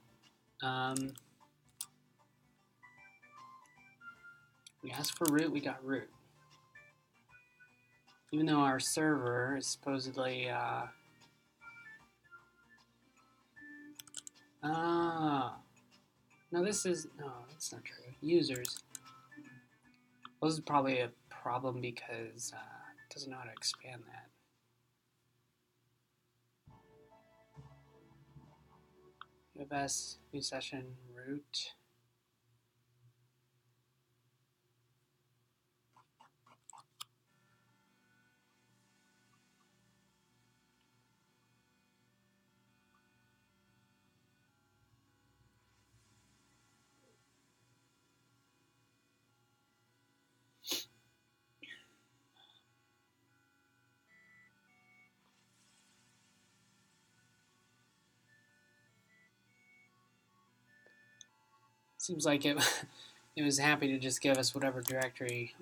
We asked for root, we got root. Even though our server is supposedly no, that's not true. Users. Well, this is probably a problem because it doesn't know how to expand that. UFS, new session, root. Seems like it was happy to just give us whatever directory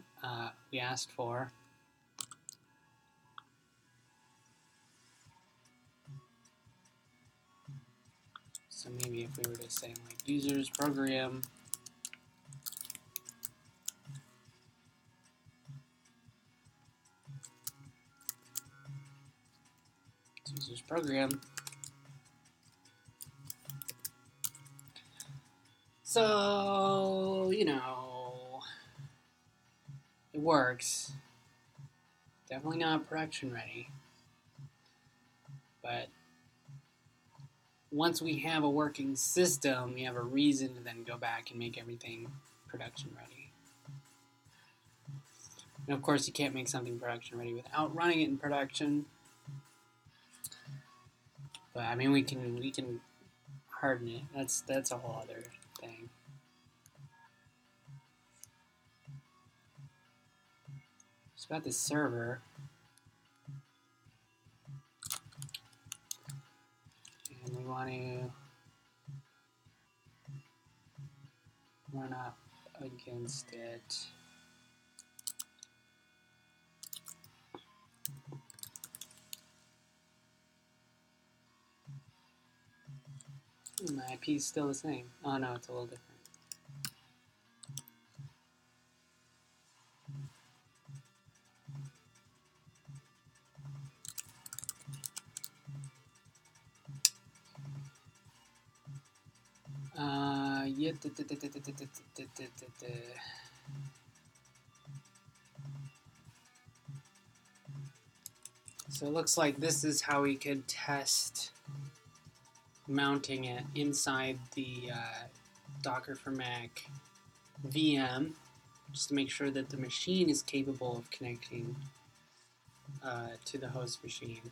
we asked for. So maybe if we were to say like users program users program. So, it works. Definitely not production ready. But once we have a working system, we have a reason to then go back and make everything production ready. And of course, you can't make something production ready without running it in production. But I mean, we can harden it. That's a whole other thing. So about this server, and we want to run up against it. My IP is still the same. Oh no, it's a little different. Yeah. So it looks like this is how we could test mounting it inside the Docker for Mac VM, just to make sure that the machine is capable of connecting to the host machine.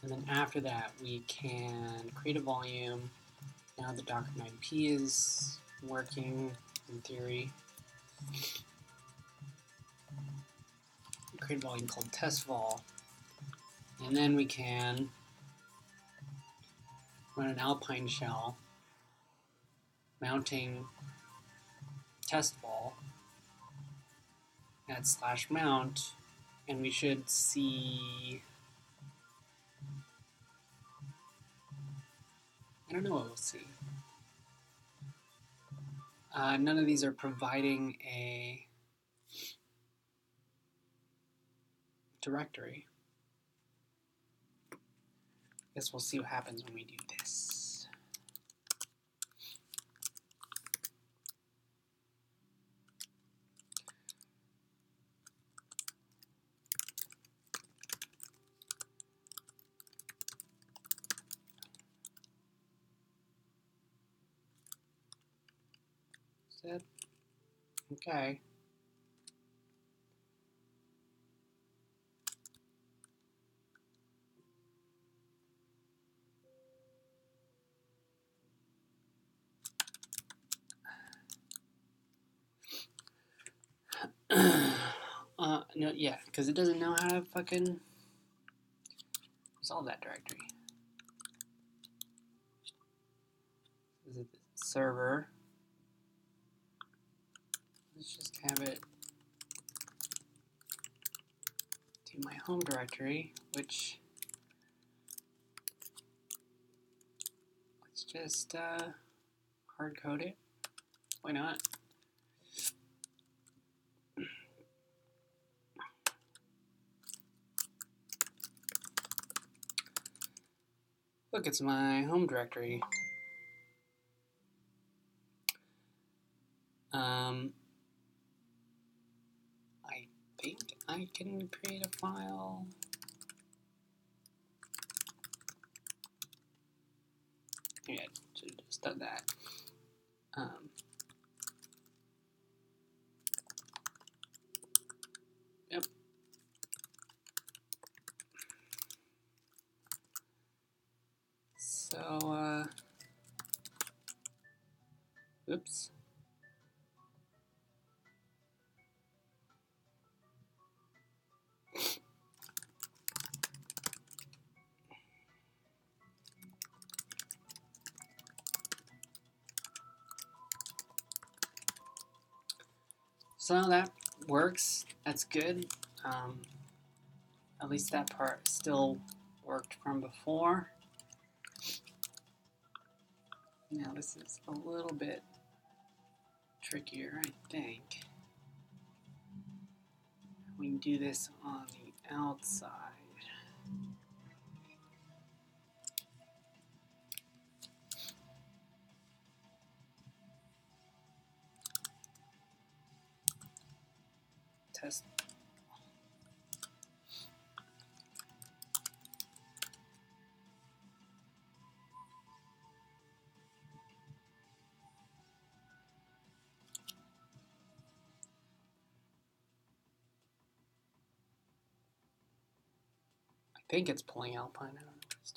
And then after that, we can create a volume. Now the Docker 9p is working in theory. Create a volume called test_vol. And then we can run an Alpine shell mounting test_vol at /mount, and we should see, I don't know what we'll see. None of these are providing a directory. Guess we'll see what happens when we do this. Set. Okay. No, yeah, because it doesn't know how to fucking resolve that directory. Is it the server? Let's just have it to my home directory, which let's just hard code it. Why not? Look, it's my home directory. I think I can create a file. Maybe I should have just done that. Yep. So, oops. So that works. That's good. At least that part still worked from before. Now this is a little bit trickier, I think. We can do this on the outside. Test. I think it's pulling Alpine. I don't know what it's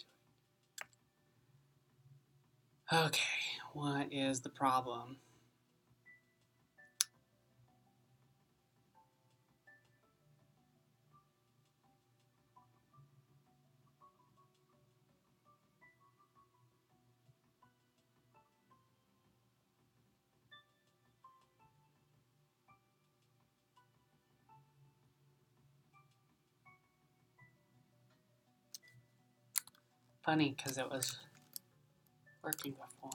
doing. Okay, what is the problem? Funny, because it was working before.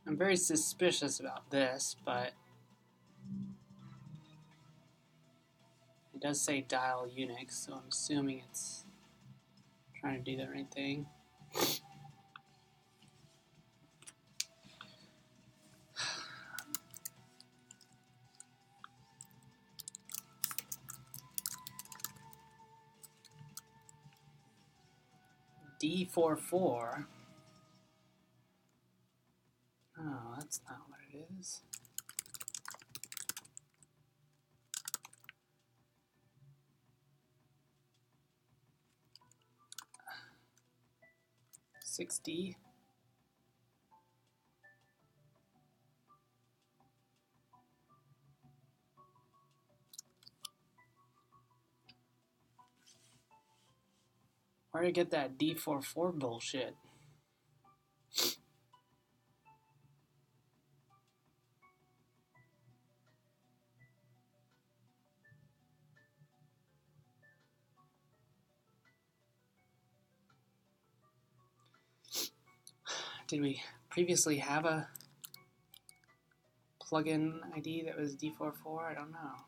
I'm very suspicious about this, but it does say dial Unix, so I'm assuming it's trying to do the right thing. D44. Oh, that's not what it is. $60. Where did I get that D44 bullshit? Did we previously have a plugin ID that was D44? I don't know.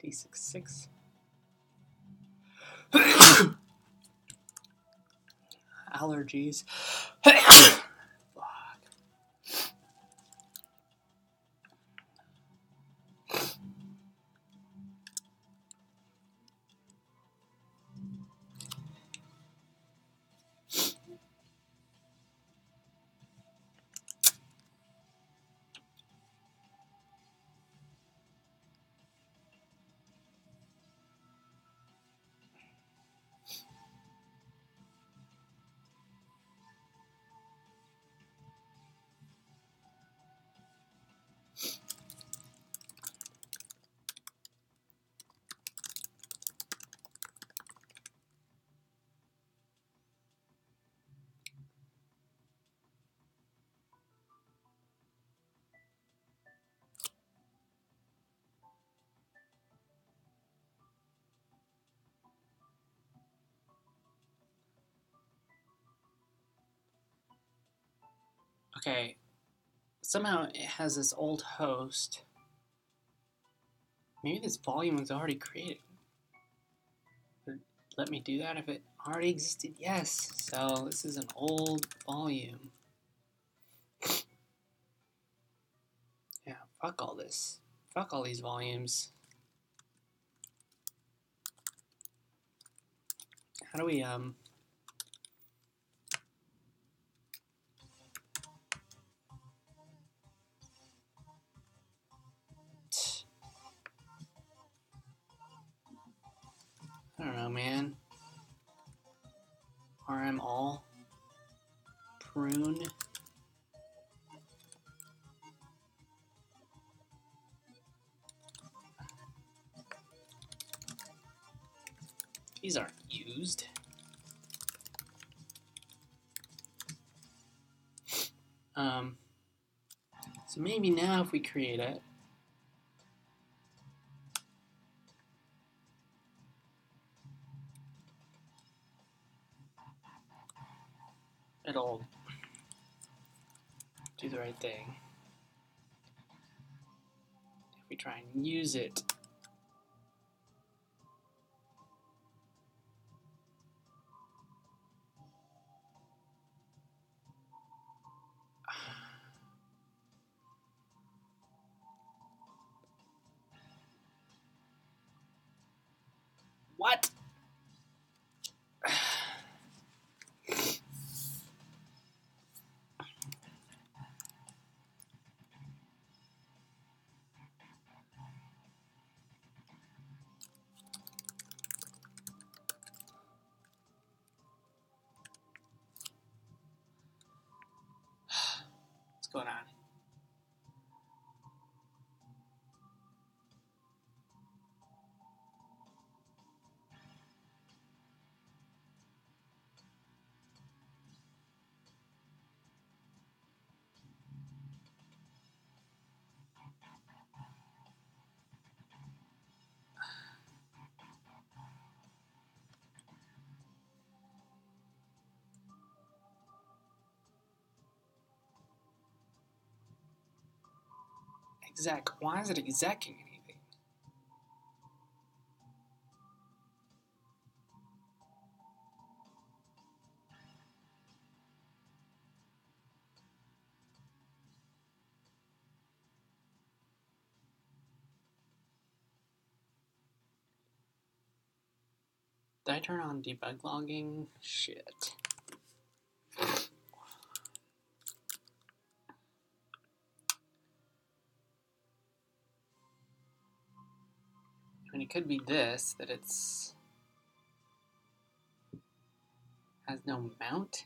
D66. Allergies. Okay, somehow it has this old host. Maybe this volume was already created. Let me do that if it already existed. Yes, so this is an old volume. Yeah, fuck all this. Fuck all these volumes. How do we, I don't know, man. RM all. Prune. These aren't used. So maybe now if we create it, it'll do the right thing. If we try and use it, what? What's going on? Exec. Why is it execing anything? Did I turn on debug logging? Shit. I mean, it could be this, that it's has no mount.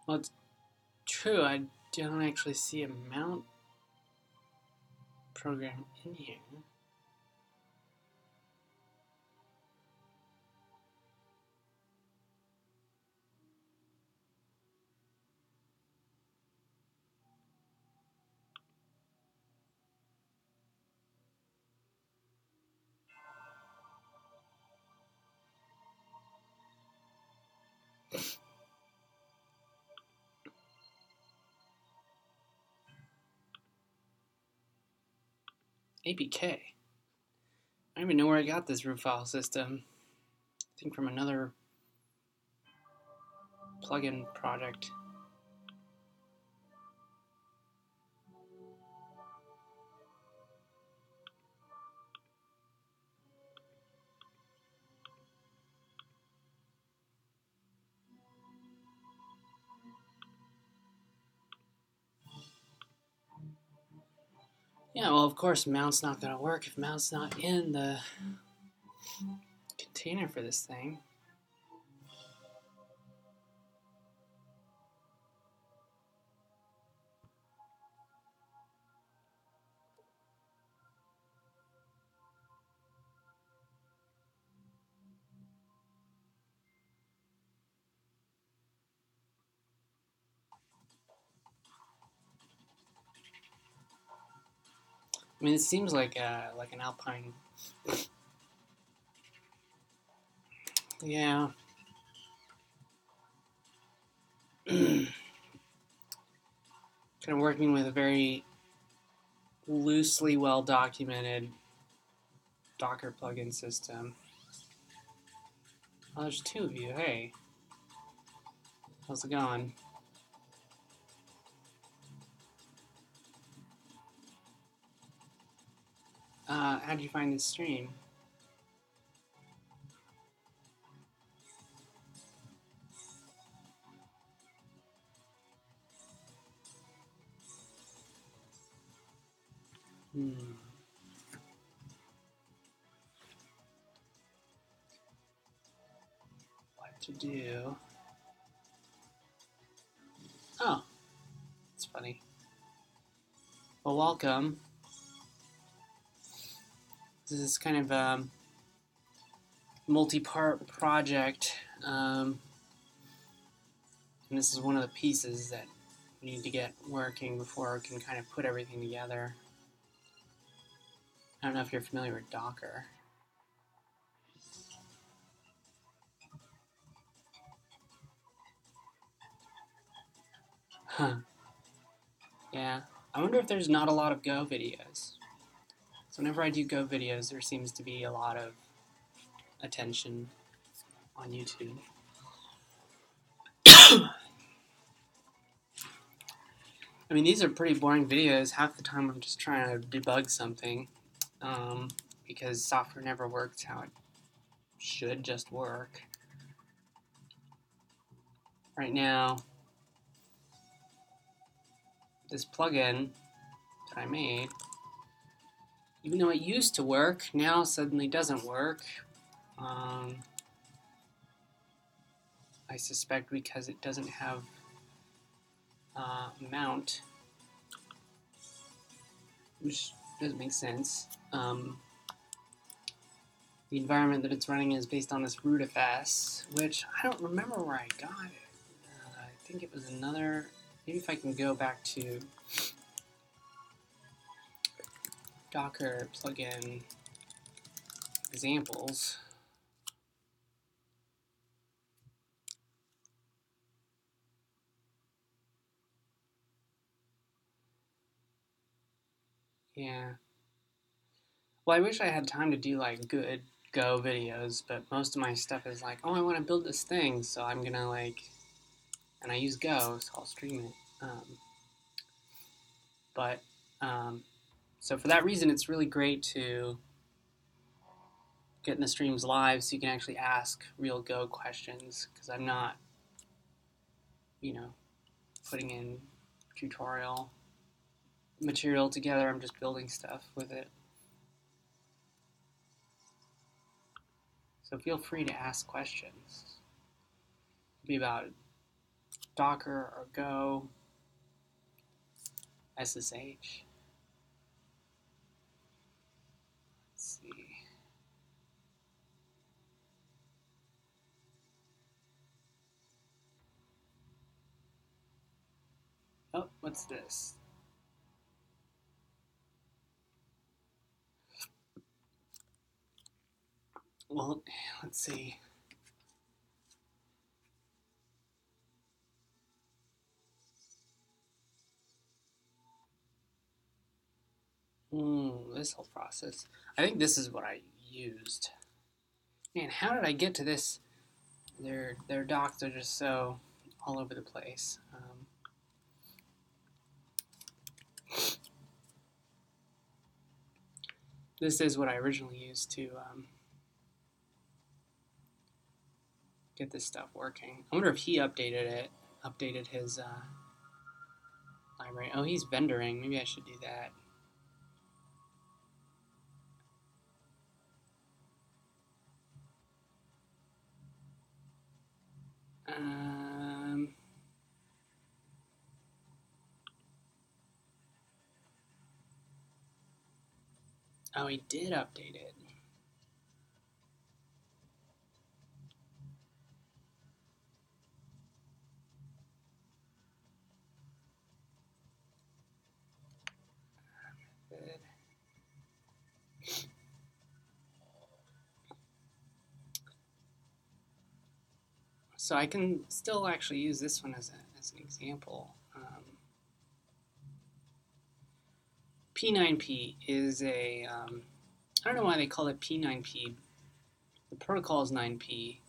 Well, it's true. I don't actually see a mount program in here. APK. I don't even know where I got this root file system. I think from another plugin project. Yeah, well, of course, mount's not going to work if mount's not in the container for this thing. I mean, it seems like an Alpine. Yeah. Kind of working with a very loosely well-documented Docker plugin system. Oh, there's two of you. Hey. How's it going? How'd you find this stream? What to do? Oh, that's funny. Well, welcome. This is kind of a multi-part project, and this is one of the pieces that we need to get working before we can kind of put everything together. I don't know if you're familiar with Docker. Huh. Yeah. I wonder if there's not a lot of Go videos. So whenever I do Go videos, there seems to be a lot of attention on YouTube. I mean, these are pretty boring videos. Half the time I'm just trying to debug something, because software never works how it should just work. Right now, this plugin that I made, even though it used to work, now suddenly doesn't work. I suspect because it doesn't have mount, which doesn't make sense. The environment that it's running is based on this rootfs, which I don't remember where I got it. I think it was another. Maybe if I can go back to Docker plugin examples. Yeah. Well, I wish I had time to do like good Go videos, but most of my stuff is like, oh, I want to build this thing, so I'm gonna like, and I use Go, so I'll stream it. So for that reason, it's really great to get in the streams live so you can actually ask real Go questions, because I'm not, putting in tutorial material together. I'm just building stuff with it. So feel free to ask questions. It'll be about Docker or Go, SSH. Let's see. Oh, what's this? Well, let's see. This whole process. I think this is what I used. Man, how did I get to this? Their docs are just so all over the place. This is what I originally used to get this stuff working. I wonder if he updated his library. Oh, he's vendoring. Maybe I should do that. Oh, he did update it. Good. So I can still actually use this one as an example. P9P is a, I don't know why they call it P9P. The protocol is 9P. It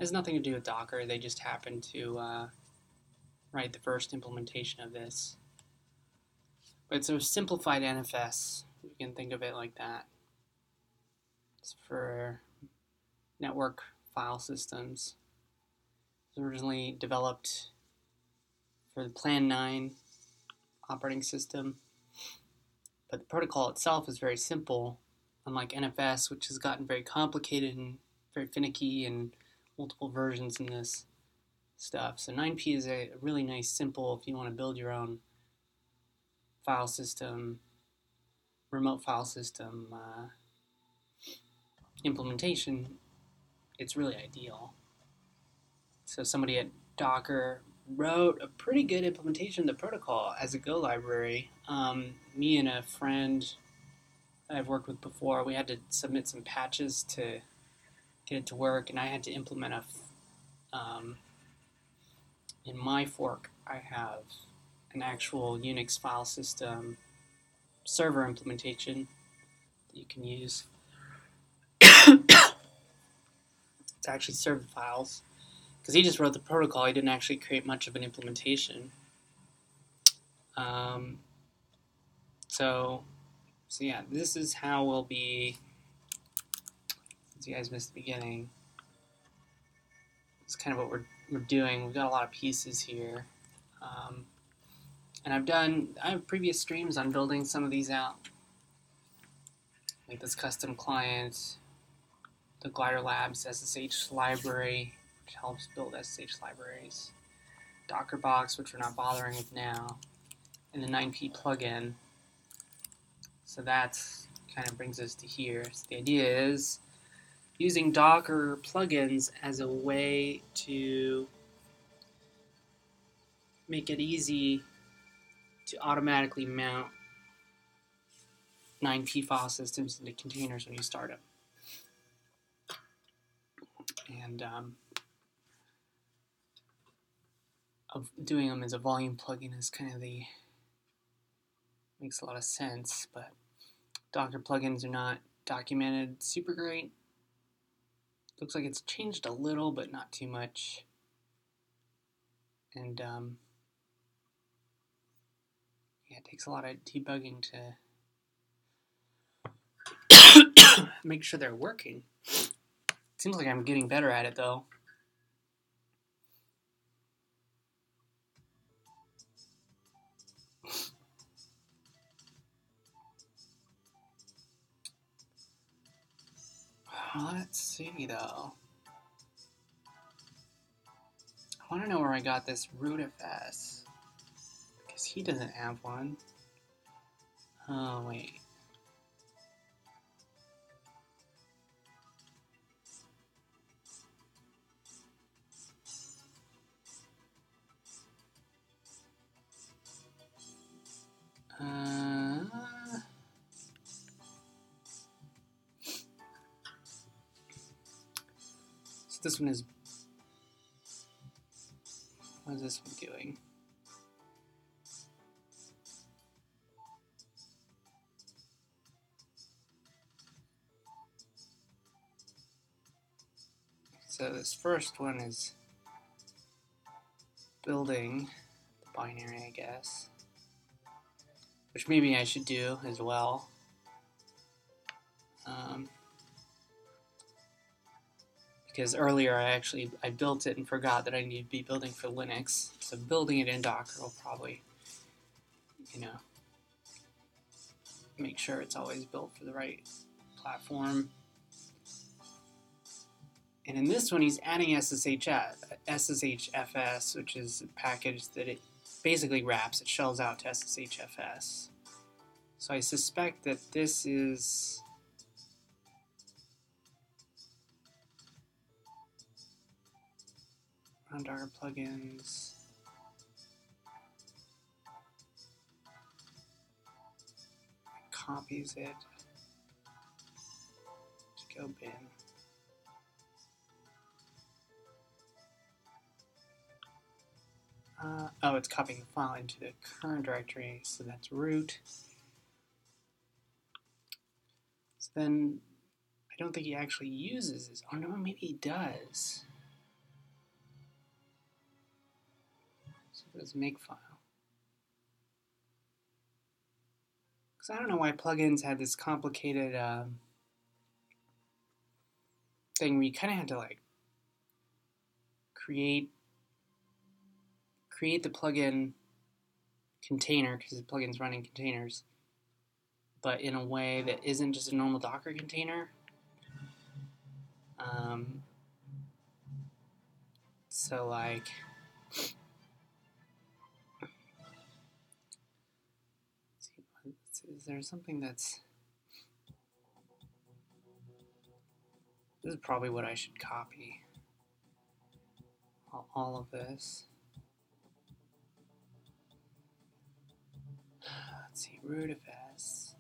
has nothing to do with Docker. They just happened to write the first implementation of this. But it's a simplified NFS. You can think of it like that. It's for network file systems. It was originally developed for the Plan 9 operating system. But the protocol itself is very simple, unlike NFS, which has gotten very complicated and very finicky and multiple versions in this stuff. So 9P is a really nice, simple, if you want to build your own file system, remote file system implementation, it's really ideal. So somebody at Docker wrote a pretty good implementation of the protocol as a Go library. Me and a friend I've worked with before, we had to submit some patches to get it to work, and I had to implement in my fork, I have an actual Unix file system server implementation that you can use to actually serve the files. Because he just wrote the protocol, he didn't actually create much of an implementation. So yeah, this is how we'll be, since you guys missed the beginning, it's kind of what we're doing. We've got a lot of pieces here. And I have previous streams on building some of these out. Like this custom client, the Glider Labs SSH library, which helps build SSH libraries, Docker Box, which we're not bothering with now, and the 9P plugin. So that kind of brings us to here. So the idea is using Docker plugins as a way to make it easy to automatically mount 9P file systems into containers when you start them. And of doing them as a volume plugin is kind of makes a lot of sense, but Docker plugins are not documented super great. Looks like it's changed a little, but not too much. And yeah, it takes a lot of debugging to make sure they're working. Seems like I'm getting better at it, though. Let's see, though. I want to know where I got this rootfs, because he doesn't have one. Oh, wait. So this one is... What is this one doing? So this first one is building the binary, I guess, which maybe I should do as well. Because earlier I built it and forgot that I need to be building for Linux. So building it in Docker will probably, make sure it's always built for the right platform. And in this one, he's adding SSHFS, which is a package that it basically wraps. It shells out to SSHFS. So I suspect that this is run Docker plugins. It copies it. Just go bin. Oh, it's copying the file into the current directory, so that's root. So then I don't think he actually uses this. Oh no, maybe he does. So there's makefile. Because I don't know why plugins had this complicated thing where you kind of had to like create the plugin container, because the plugin's running containers, but in a way that isn't just a normal Docker container. So like, is there something that's, this is probably what I should copy, all of this. Let's see, rootfs,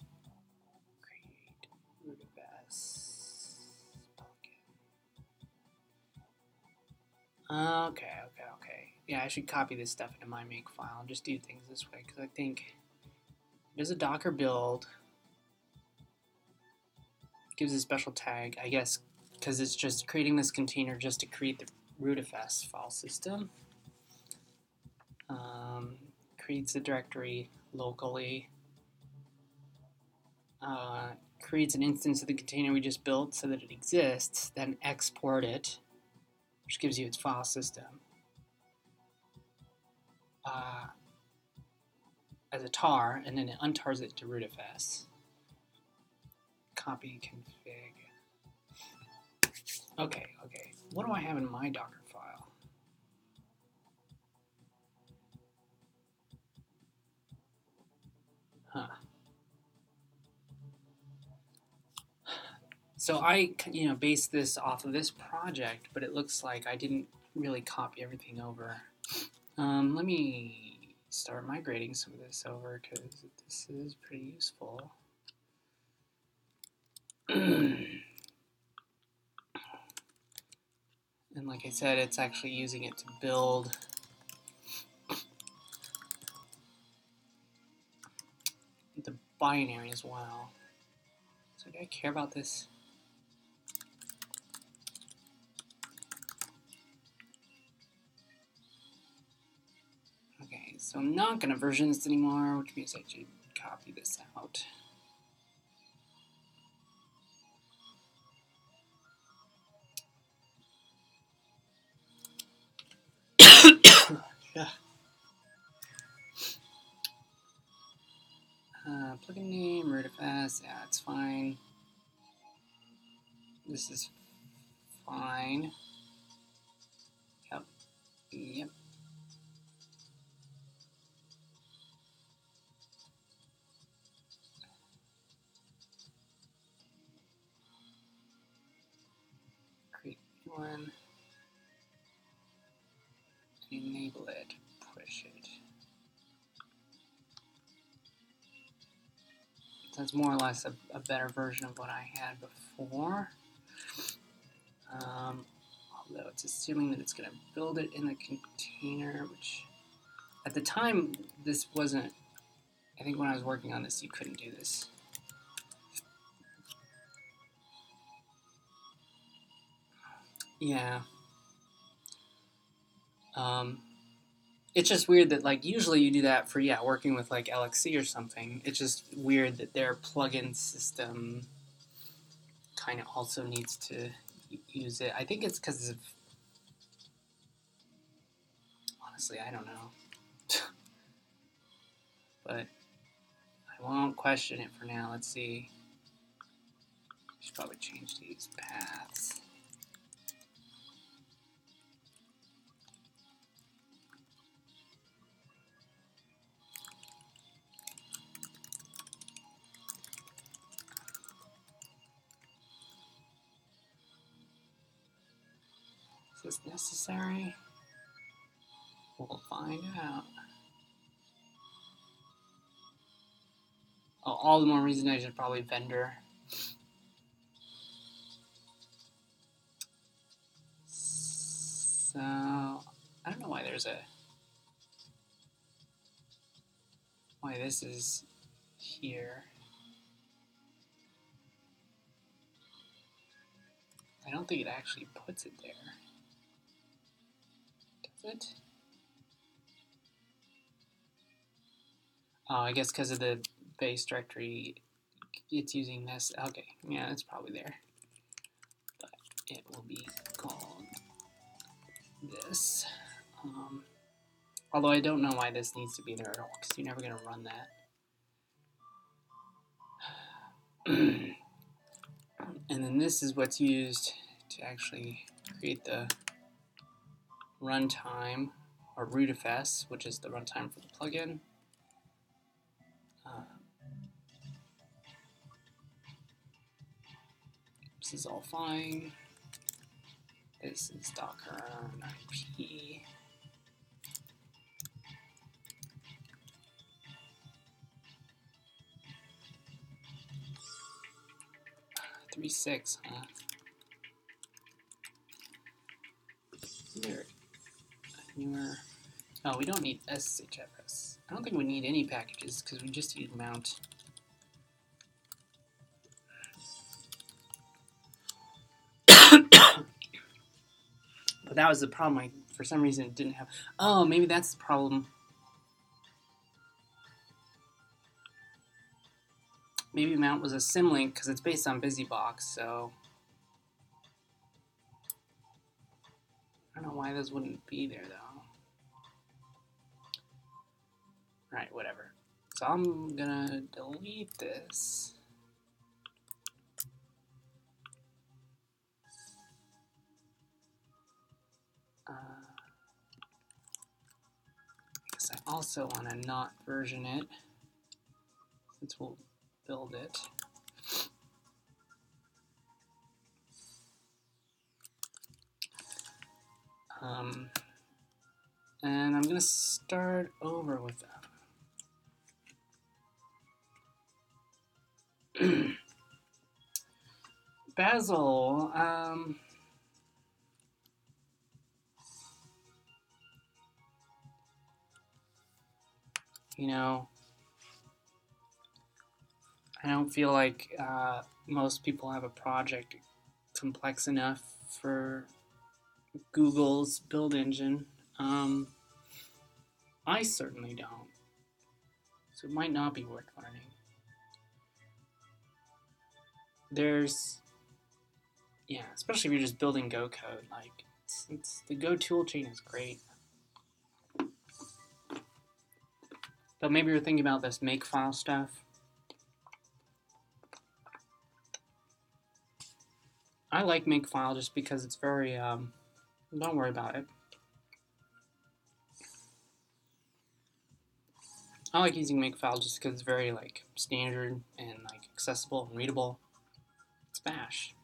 create rootfs plugin. Okay. Yeah, I should copy this stuff into my makefile and just do things this way, because I think there's a Docker build, gives a special tag, I guess, because it's just creating this container just to create the rootfs file system. Creates a directory locally, creates an instance of the container we just built so that it exists, then export it, which gives you its file system, as a tar, and then it untars it to rootfs. Copy config. Okay. What do I have in my Docker file? So I, based this off of this project, but it looks like I didn't really copy everything over. Let me start migrating some of this over, because this is pretty useful. And like I said, it's actually using it to build the binary as well. So do I care about this? Okay, so I'm not going to version this anymore, which means I should copy this out. Yeah. Plugin name, rootfs, yeah, it's fine. This is fine. Yep. Create one. Enable it. Push it. That's more or less a better version of what I had before. Although it's assuming that it's going to build it in the container, which at the time this wasn't. I think when I was working on this, you couldn't do this. Yeah. It's just weird that, like, usually you do that for, working with, like, LXC or something. It's just weird that their plugin system kind of also needs to use it. I think it's because of... Honestly, I don't know. But I won't question it for now. Let's see. I should probably change these paths. Is this necessary? We'll find out. Oh, all the more reason I should probably vendor. So, I don't know why why this is here. I don't think it actually puts it there. Does it? Oh, I guess because of the base directory, it's using this. Okay, yeah, it's probably there. But it will be called this. Although I don't know why this needs to be there at all, because you're never going to run that. And then this is what's used to actually create the runtime, or rootfs, which is the runtime for the plugin. This is all fine. This is Docker IP. 3.6, huh? Weird. Newer. Oh, we don't need SSH. I don't think we need any packages because we just use mount. But that was the problem. For some reason, it didn't have. Oh, maybe that's the problem. Maybe mount was a symlink because it's based on BusyBox, so I don't know why those wouldn't be there though. Alright, whatever. So I'm gonna delete this. Because I also want to not version it, since we'll build it. And I'm going to start over with that. Basil, you know, I don't feel like most people have a project complex enough for Google's build engine. I certainly don't. So it might not be worth learning. There's, especially if you're just building Go code, like, the Go toolchain is great. But maybe you're thinking about this makefile stuff. I like makefile just because it's very, don't worry about it. I like using makefile just because it's very, like, standard and, like, accessible and readable. It's Bash.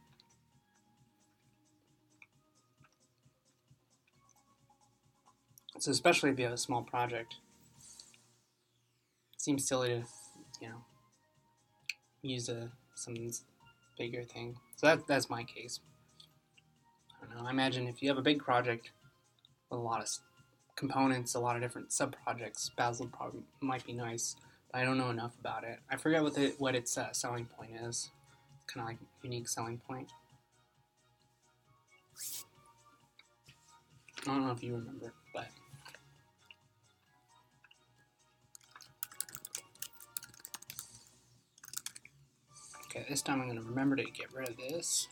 So especially if you have a small project, it seems silly to, use some bigger thing. So that's my case. I don't know. I imagine if you have a big project with a lot of components, a lot of different sub-projects, Basil probably might be nice, but I don't know enough about it. I forget what its selling point is. It's kind of like a unique selling point. I don't know if you remember, but okay, this time I'm going to remember to get rid of this.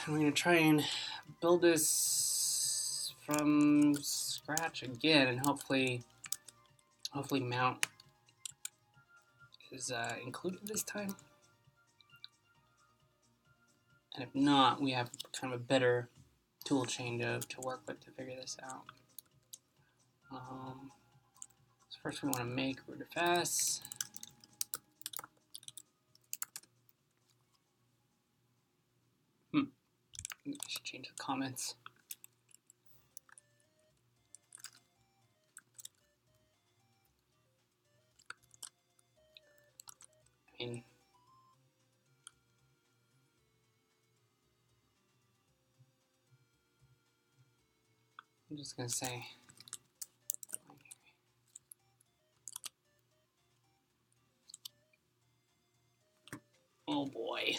I'm going to try and build this from scratch again, and hopefully mount is included this time. And if not, we have kind of a better tool chain to work with to figure this out. So first we want to make rootfs. I should change the comments. I mean, I'm just going to say oh boy.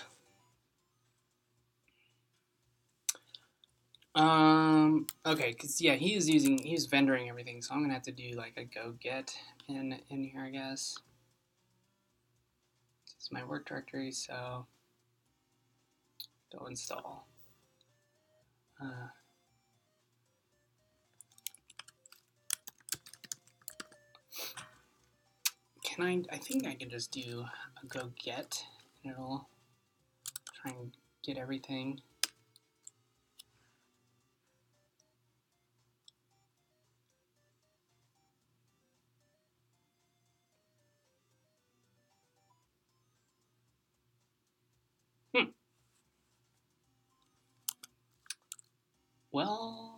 Okay, because yeah, he's vendoring everything, so I'm gonna have to do like a go get in here, I guess. This is my work directory, so go install. I think I can just do a go get, and it'll try and get everything. Well,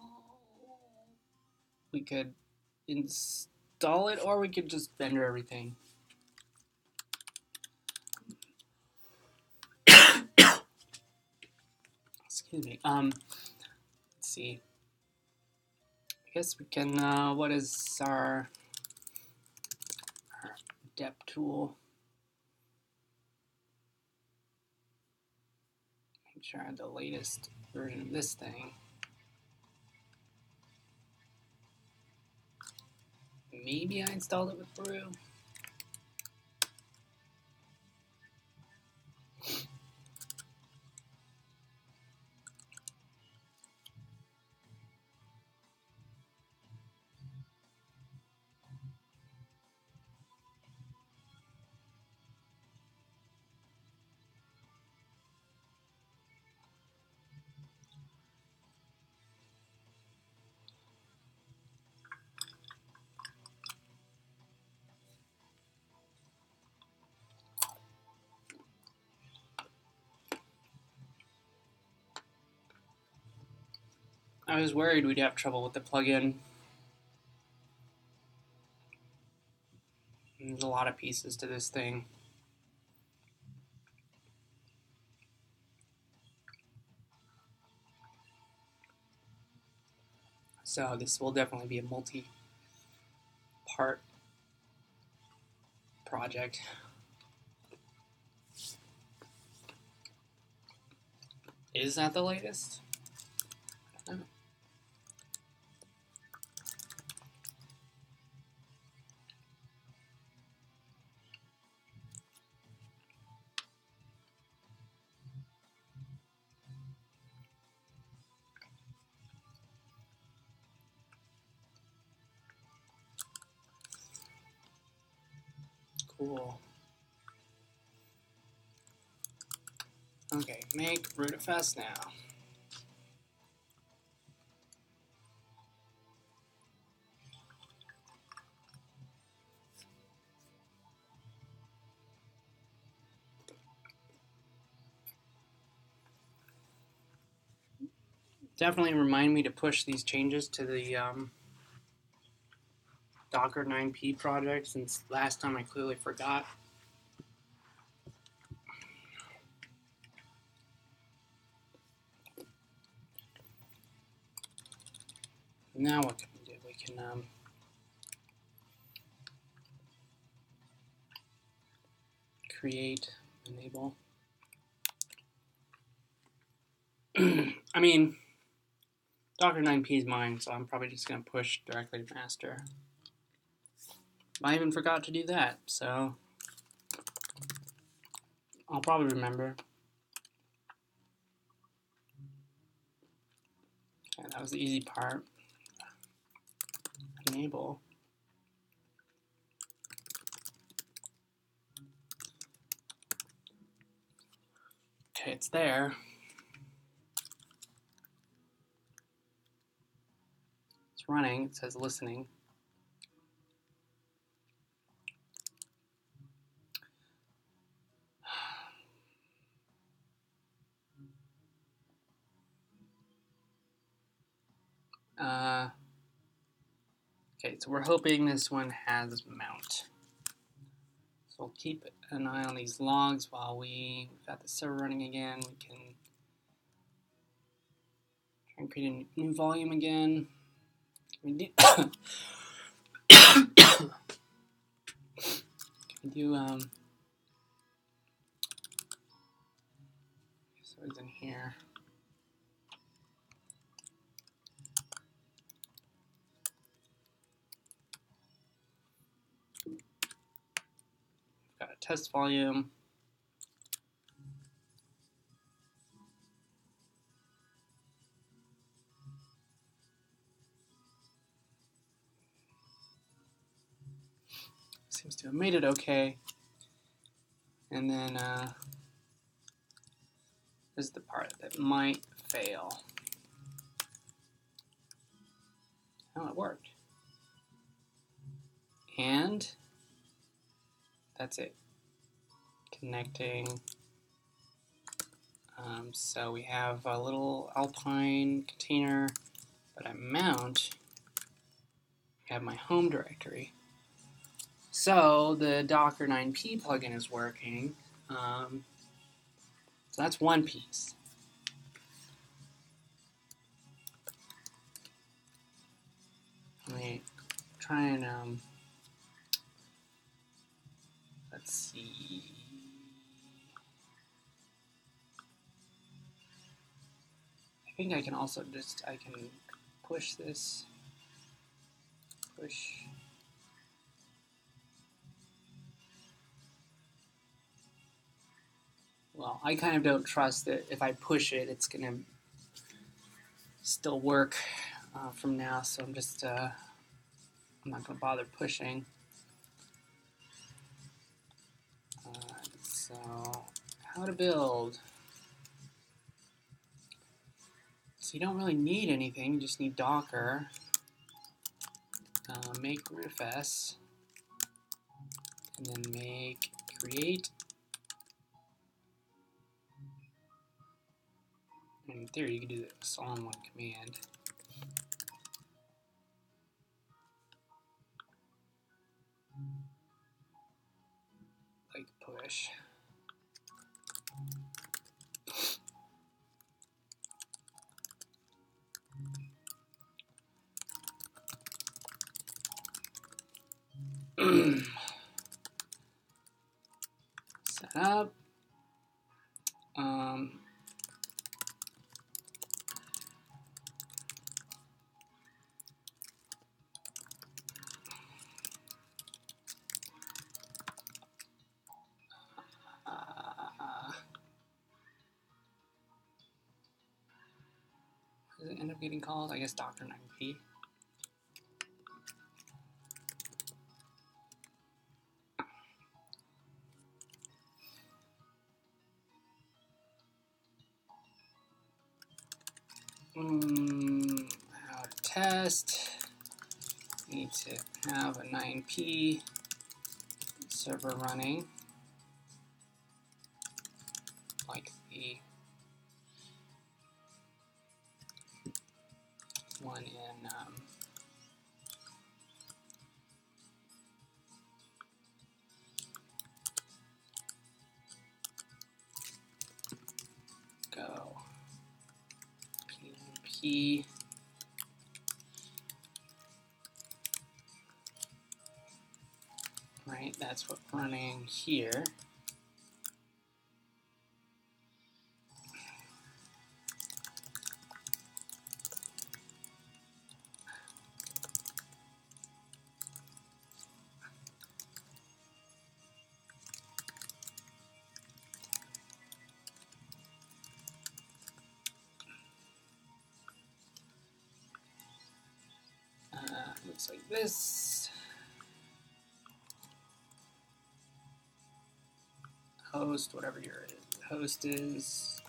we could install it, or we could just vendor everything. Excuse me. Let's see. I guess we can. What is our dep tool? Make sure I have the latest version of this thing. Maybe I installed it with brew. I was worried we'd have trouble with the plugin. There's a lot of pieces to this thing. So this will definitely be a multi-part project. Is that the latest? I don't know. Cool. Okay, make rootfs now. Definitely remind me to push these changes to the Docker 9p project, since last time I clearly forgot. Now what can we do? We can create enable. I mean, Docker 9p is mine, so I'm probably just going to push directly to master. I even forgot to do that, so I'll probably remember. Okay, that was the easy part. Enable. Okay, it's there. It's running. It says listening. Okay, so we're hoping this one has mount. So we'll keep an eye on these logs while we've got the server running again. We can try and create a new volume again. Can we do so it's in here. Got a test volume. Seems to have made it okay. And then this is the part that might fail. Oh, it worked. And that's it. Connecting. So we have a little Alpine container, but at mount, I have my home directory. So the Docker 9p plugin is working. So that's one piece. Let me try and let's see. I think I can also I can push this. Push. Well, I kind of don't trust that if I push it, it's going to still work from now, so I'm just, I'm not going to bother pushing. So, how to build. So you don't really need anything, you just need Docker. Make rootfs, and then make create. In theory, you could do this all in one command. Like push. Set up. What does it end up getting called? I guess Docker 9p. How to test. Need to have a 9p server running, like the one in Go. PNP. Right, that's what's running here. looks like this. Host, whatever your host is.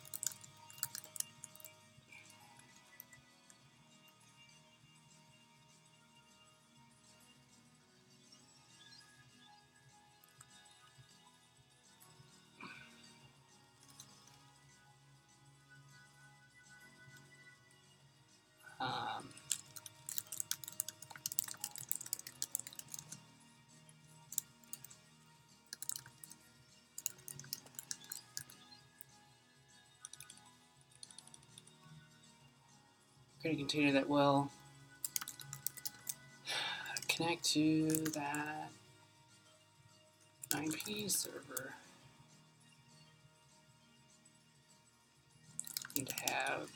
Create a container that will connect to that 9P server and have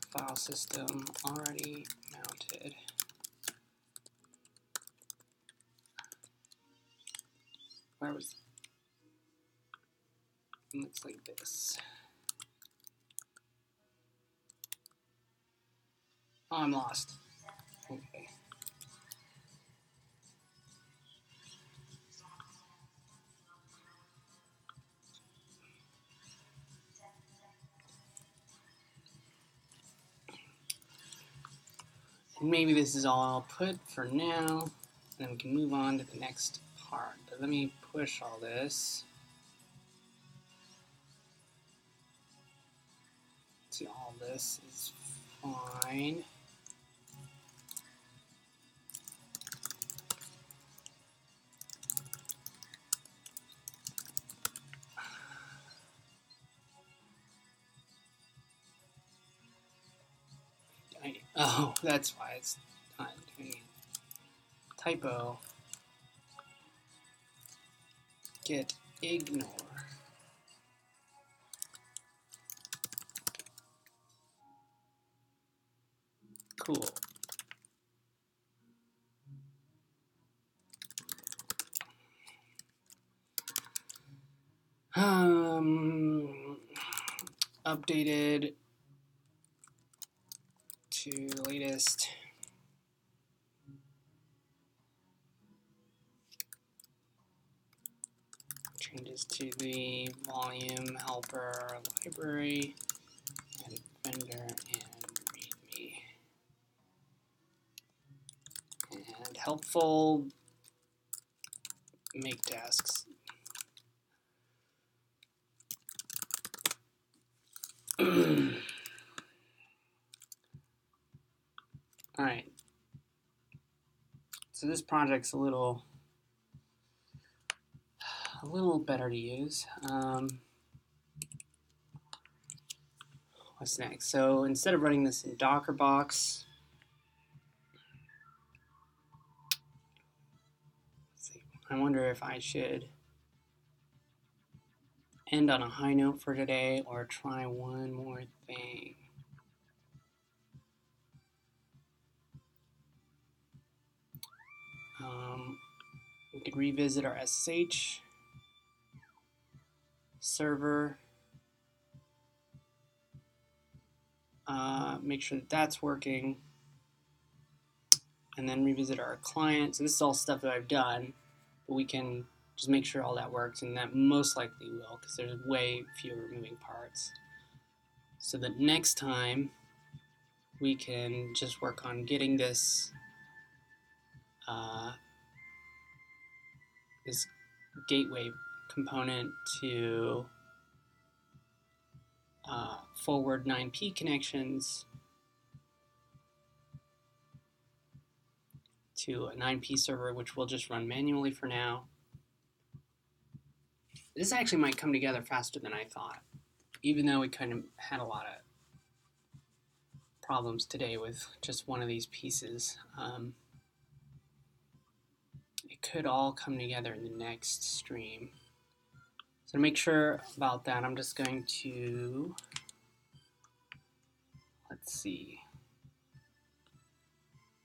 file system already mounted. Where was it? Looks like this. Oh, I'm lost. Okay. And maybe this is all I'll put for now, and then we can move on to the next part. But let me push all this. See, all this is fine. Oh, that's why it's not doing it. Typo. Get ignore. Cool. Updated to latest. Changes to the volume helper library and vendor and readme. And helpful make tasks. Alright. So this project's a little better to use. What's next? So instead of running this in Dockerbox, let's see, I wonder if I should end on a high note for today or try one more thing. We could revisit our SSH server, make sure that that's working, and then revisit our client. So this is all stuff that I've done, but we can just make sure all that works, and that most likely will, because there's way fewer moving parts. So that next time we can just work on getting this this gateway component to forward 9P connections to a 9P server, which we'll just run manually for now. This actually might come together faster than I thought, even though we kind of had a lot of problems today with just one of these pieces. It could all come together in the next stream. So to make sure about that, I'm just going to, let's see,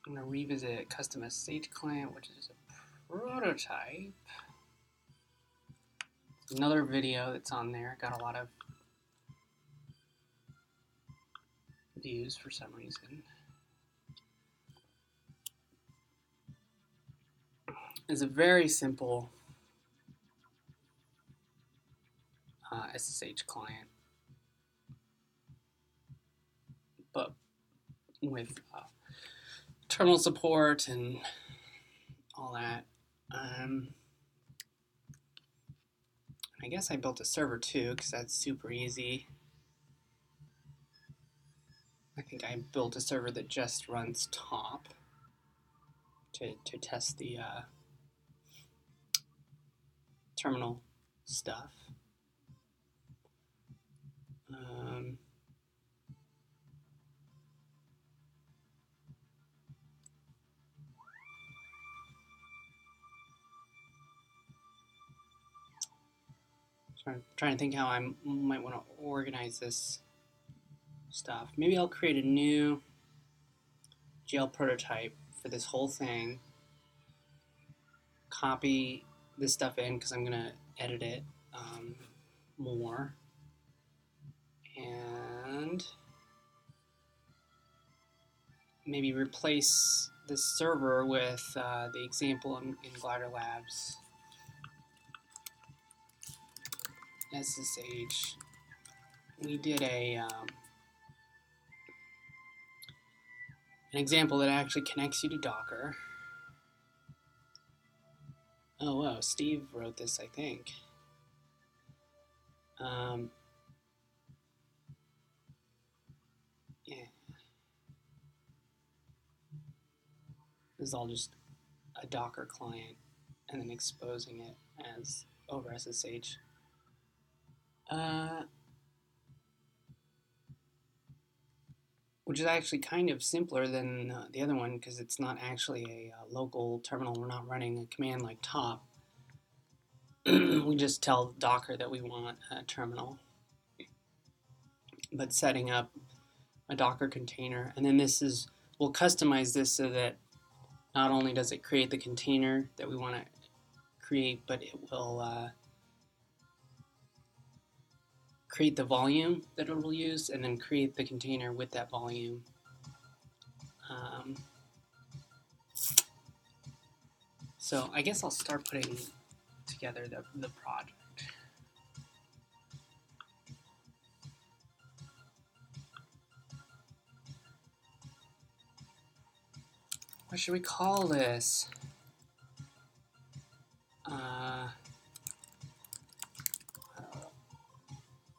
I'm going to revisit custom SSH client, which is a prototype. Another video that's on there, got a lot of views for some reason. is a very simple SSH client, but with terminal support and all that. I guess I built a server too, because that's super easy. I think I built a server that just runs top to test the terminal stuff. So I'm trying to think how I might want to organize this stuff. Maybe I'll create a new GL prototype for this whole thing. Copy this stuff in because I'm going to edit it more. And maybe replace this server with the example in Glider Labs. SSH. We did an example that actually connects you to Docker. Oh, wow, Steve wrote this, I think. Yeah. This is all just a Docker client and then exposing it as over SSH. Which is actually kind of simpler than the other one because it's not actually a local terminal. We're not running a command like top. We just tell Docker that we want a terminal. But setting up a Docker container, and then we'll customize this so that not only does it create the container that we want to create, but it will create the volume that it will use, and then create the container with that volume. So I guess I'll start putting together the project. What should we call this?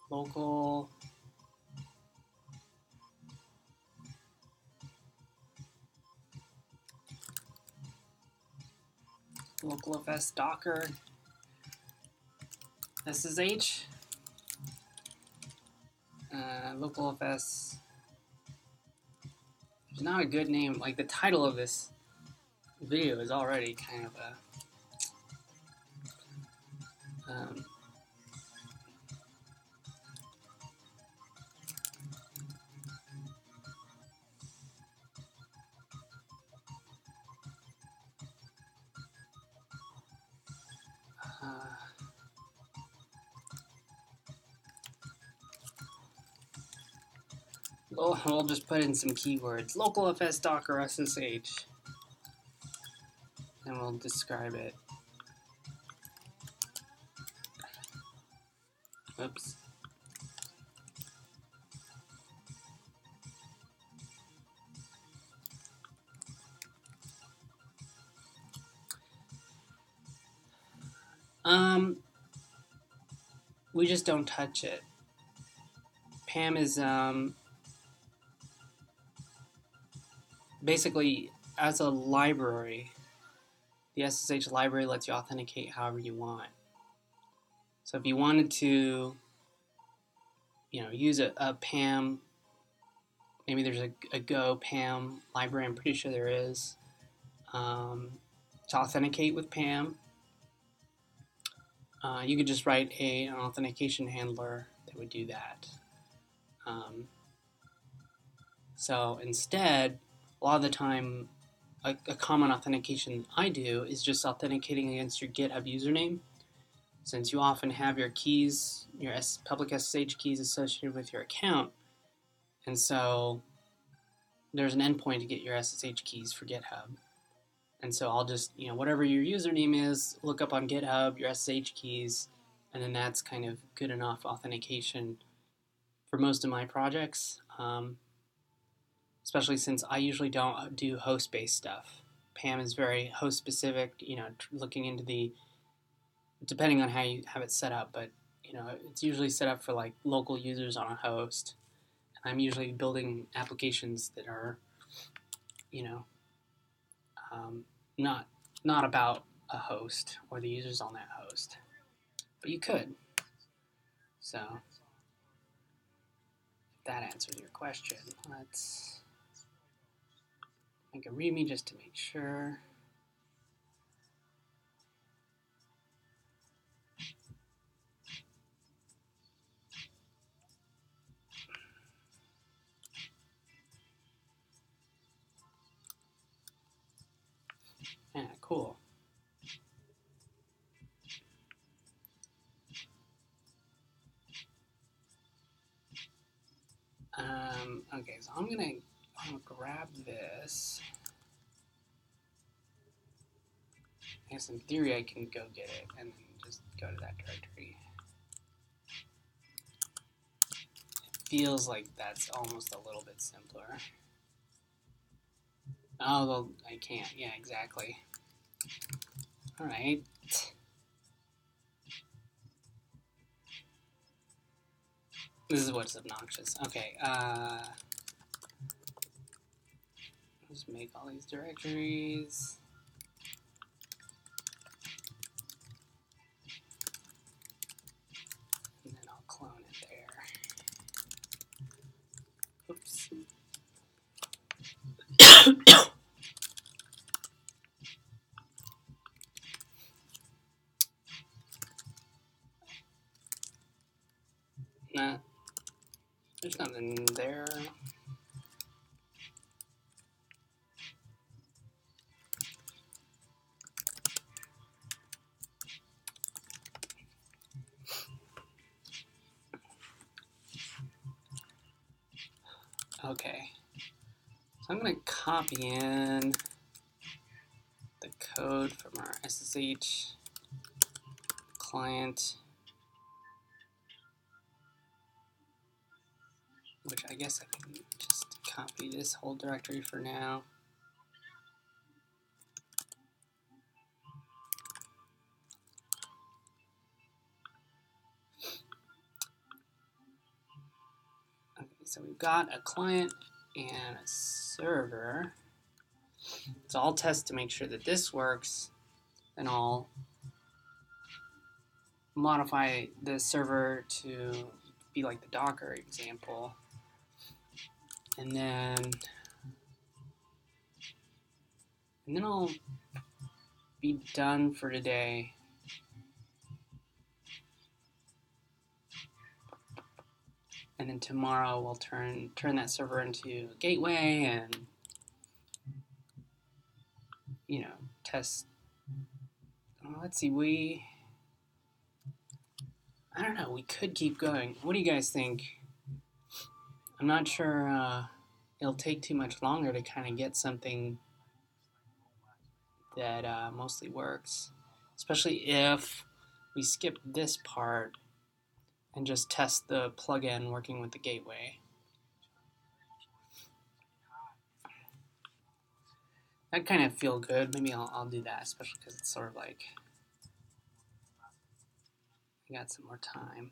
Local localfs Docker SSH localfs. It's not a good name. Like the title of this video is already kind of a we'll just put in some keywords. Localfs Docker SSH. And we'll describe it. Oops. We just don't touch it. PAM is basically, as a library, the SSH library lets you authenticate however you want. So if you wanted to, use a PAM, maybe there's a Go PAM library, I'm pretty sure there is, to authenticate with PAM, you could just write an authentication handler that would do that. So instead, a lot of the time, a common authentication I do is just authenticating against your GitHub username, since you often have your keys, your public SSH keys associated with your account, and so there's an endpoint to get your SSH keys for GitHub. And so I'll just, whatever your username is, look up on GitHub your SSH keys, and then that's kind of good enough authentication for most of my projects, especially since I usually don't do host-based stuff. PAM is very host-specific, looking into depending on how you have it set up, but, it's usually set up for, like, local users on a host. And I'm usually building applications that are, not about a host or the users on that host. But you could. So, if that answers your question, let's make a README just to make sure. Yeah, cool. Okay, so I'm gonna grab this. I guess in theory I can go get it and then just go to that directory. It feels like that's almost a little bit simpler. Oh, well, I can't. Yeah, exactly. All right. This is what's obnoxious. Okay, just make all these directories. And then I'll clone it there. Oops. Nah, there's nothing there. Okay, so I'm going to copy in the code from our SSH client, which I guess I can just copy this whole directory for now. Okay, so we've got a client and a server. So I'll test to make sure that this works, and I'll modify the server to be like the Docker example. And then I'll be done for today. And then tomorrow we'll turn that server into a gateway and test. Let's see, I don't know, we could keep going. What do you guys think? I'm not sure it'll take too much longer to kind of get something that mostly works, especially if we skip this part and just test the plugin working with the gateway. That kind of feel good. Maybe I'll do that, especially because it's sort of like I got some more time.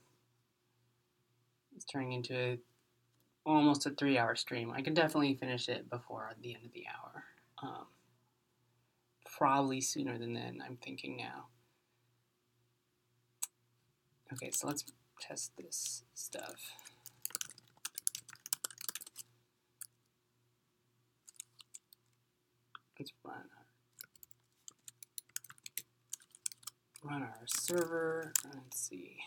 It's turning into almost a 3-hour stream. I can definitely finish it before the end of the hour. Probably sooner than then, I'm thinking now. Okay, so let's test this stuff. Let's run our server. Let's see.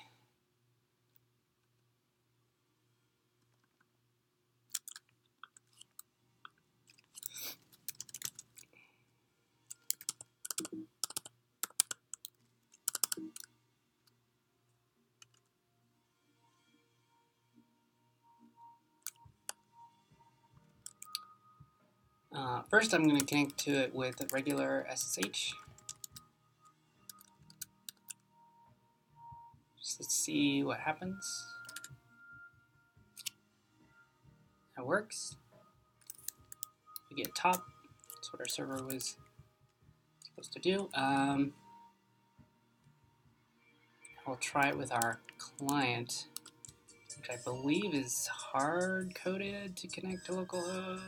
first I'm going to connect to it with a regular SSH. Just let's see what happens. That works. We get top. That's what our server was supposed to do. We'll try it with our client, which I believe is hard-coded to connect to localhost.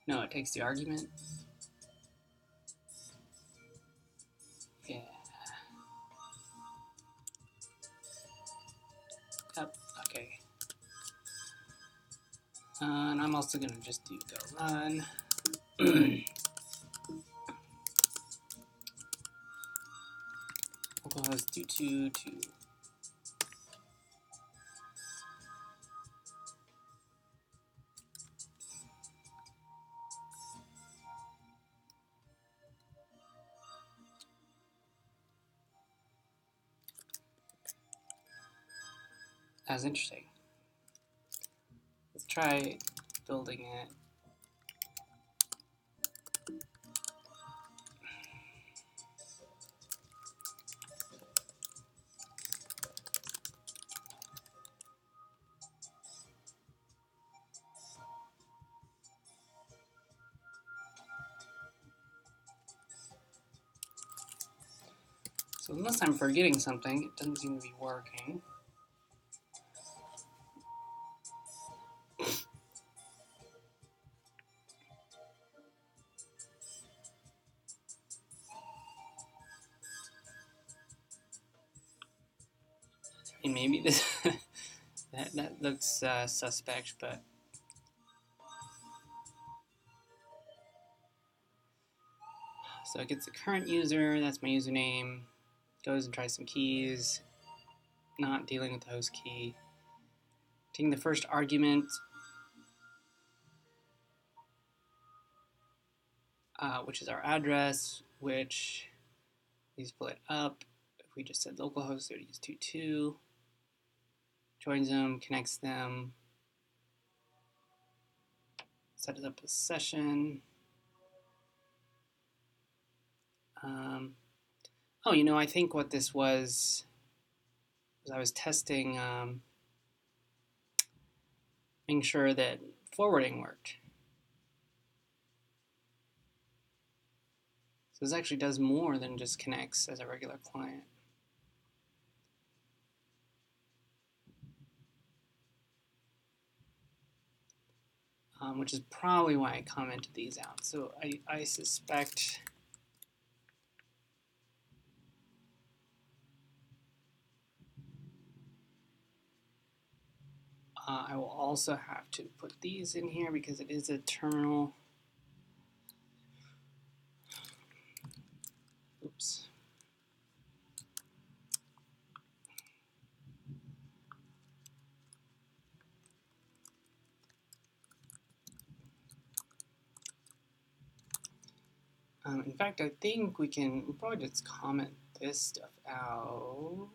No, it takes the argument. Yeah. Yep, okay. And I'm also going to just do go run. Localhost 222. That's interesting. Let's try building it. So unless I'm forgetting something, it doesn't seem to be working. I mean, maybe this that looks suspect, but so it gets the current user. That's my username. Goes and tries some keys. Not dealing with the host key. Taking the first argument, which is our address, which we split up. If we just said localhost 3022, joins them, connects them, sets up a session. Oh, you know, I think what this was I was testing, making sure that forwarding worked. So this actually does more than just connects as a regular client. Which is probably why I commented these out. So I suspect I will also have to put these in here because it is a terminal. Oops. In fact, I think we can probably just comment this stuff out.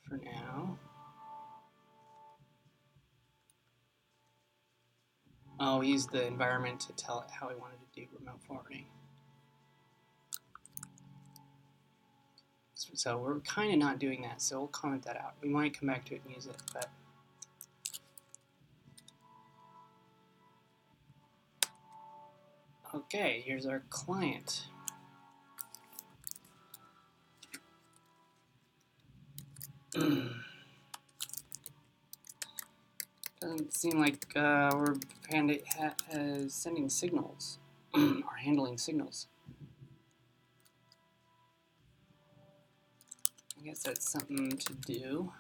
For now. I'll use the environment to tell it how we wanted to do remote forwarding. So we're kind of not doing that, so we'll comment that out. We might come back to it and use it, but okay, here's our client. Doesn't seem like we're sending signals or handling signals. I guess that's something to do.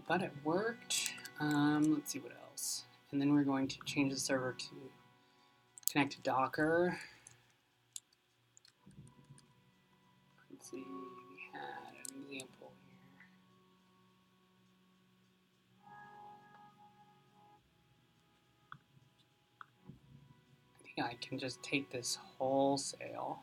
But it worked. Let's see what else. And then we're going to change the server to connect to Docker. Let's see, we had an example here. I can just take this wholesale.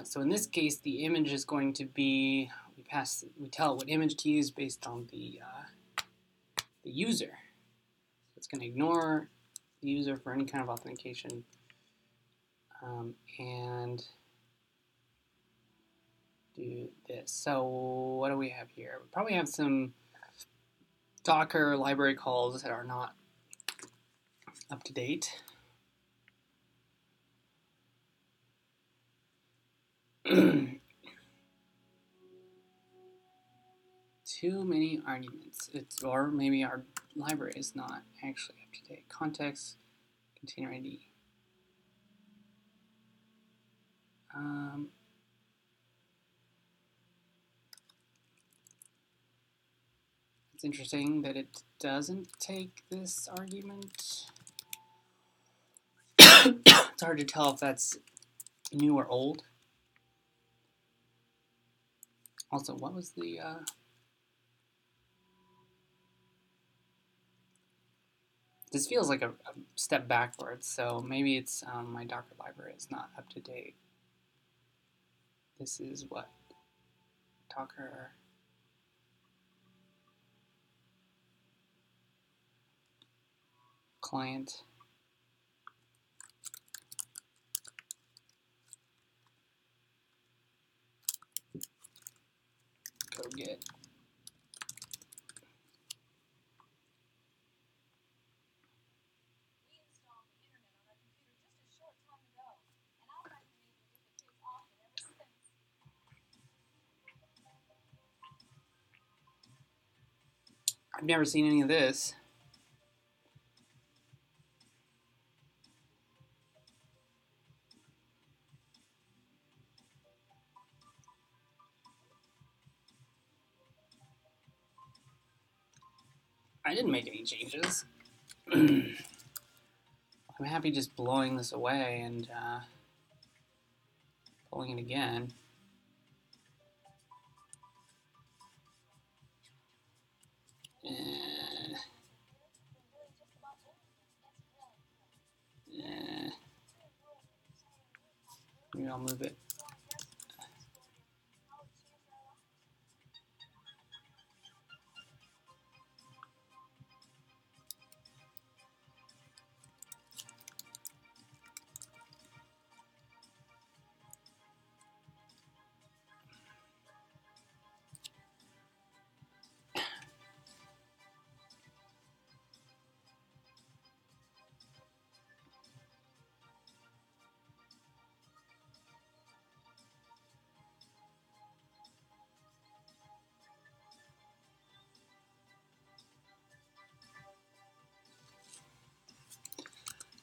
So in this case, the image is going to be, we tell it what image to use based on the user. So it's going to ignore the user for any kind of authentication. And do this. So what do we have here? We probably have some Docker library calls that are not up to date. Too many arguments. Or maybe our library is not actually up to date. Context, container ID. It's interesting that it doesn't take this argument. It's hard to tell if that's new or old. Also, what was the... This feels like a step backwards, so maybe it's my Docker library is not up to date. This is what? Docker... client. Go get. I've never seen any of this. I didn't make any changes. I'm happy just blowing this away and pulling it again. Maybe I'll move it.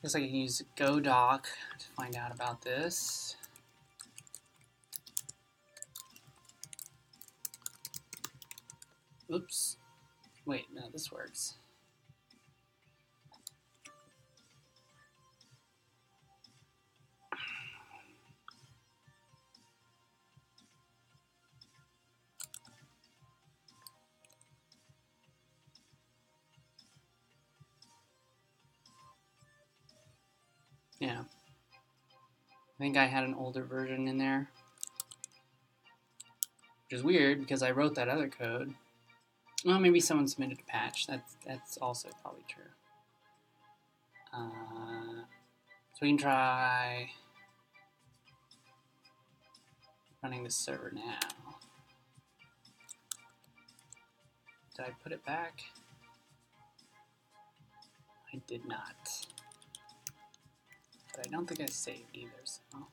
I guess I can use GoDoc to find out about this. Oops. Wait, no, this works. Yeah. I think I had an older version in there. Which is weird because I wrote that other code. Well, maybe someone submitted a patch. That's also probably true. So we can try running this server now. Did I put it back? I did not. But I don't think I saved either, so.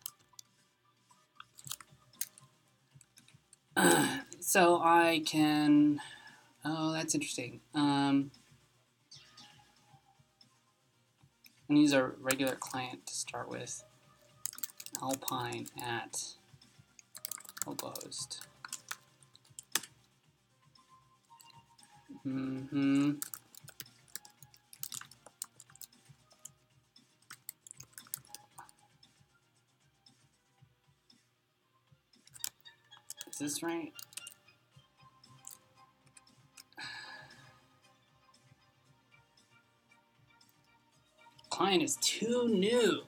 So I can, oh, that's interesting. I'm gonna use our regular client to start with. Alpine at localhost. Is this right? Client is too new.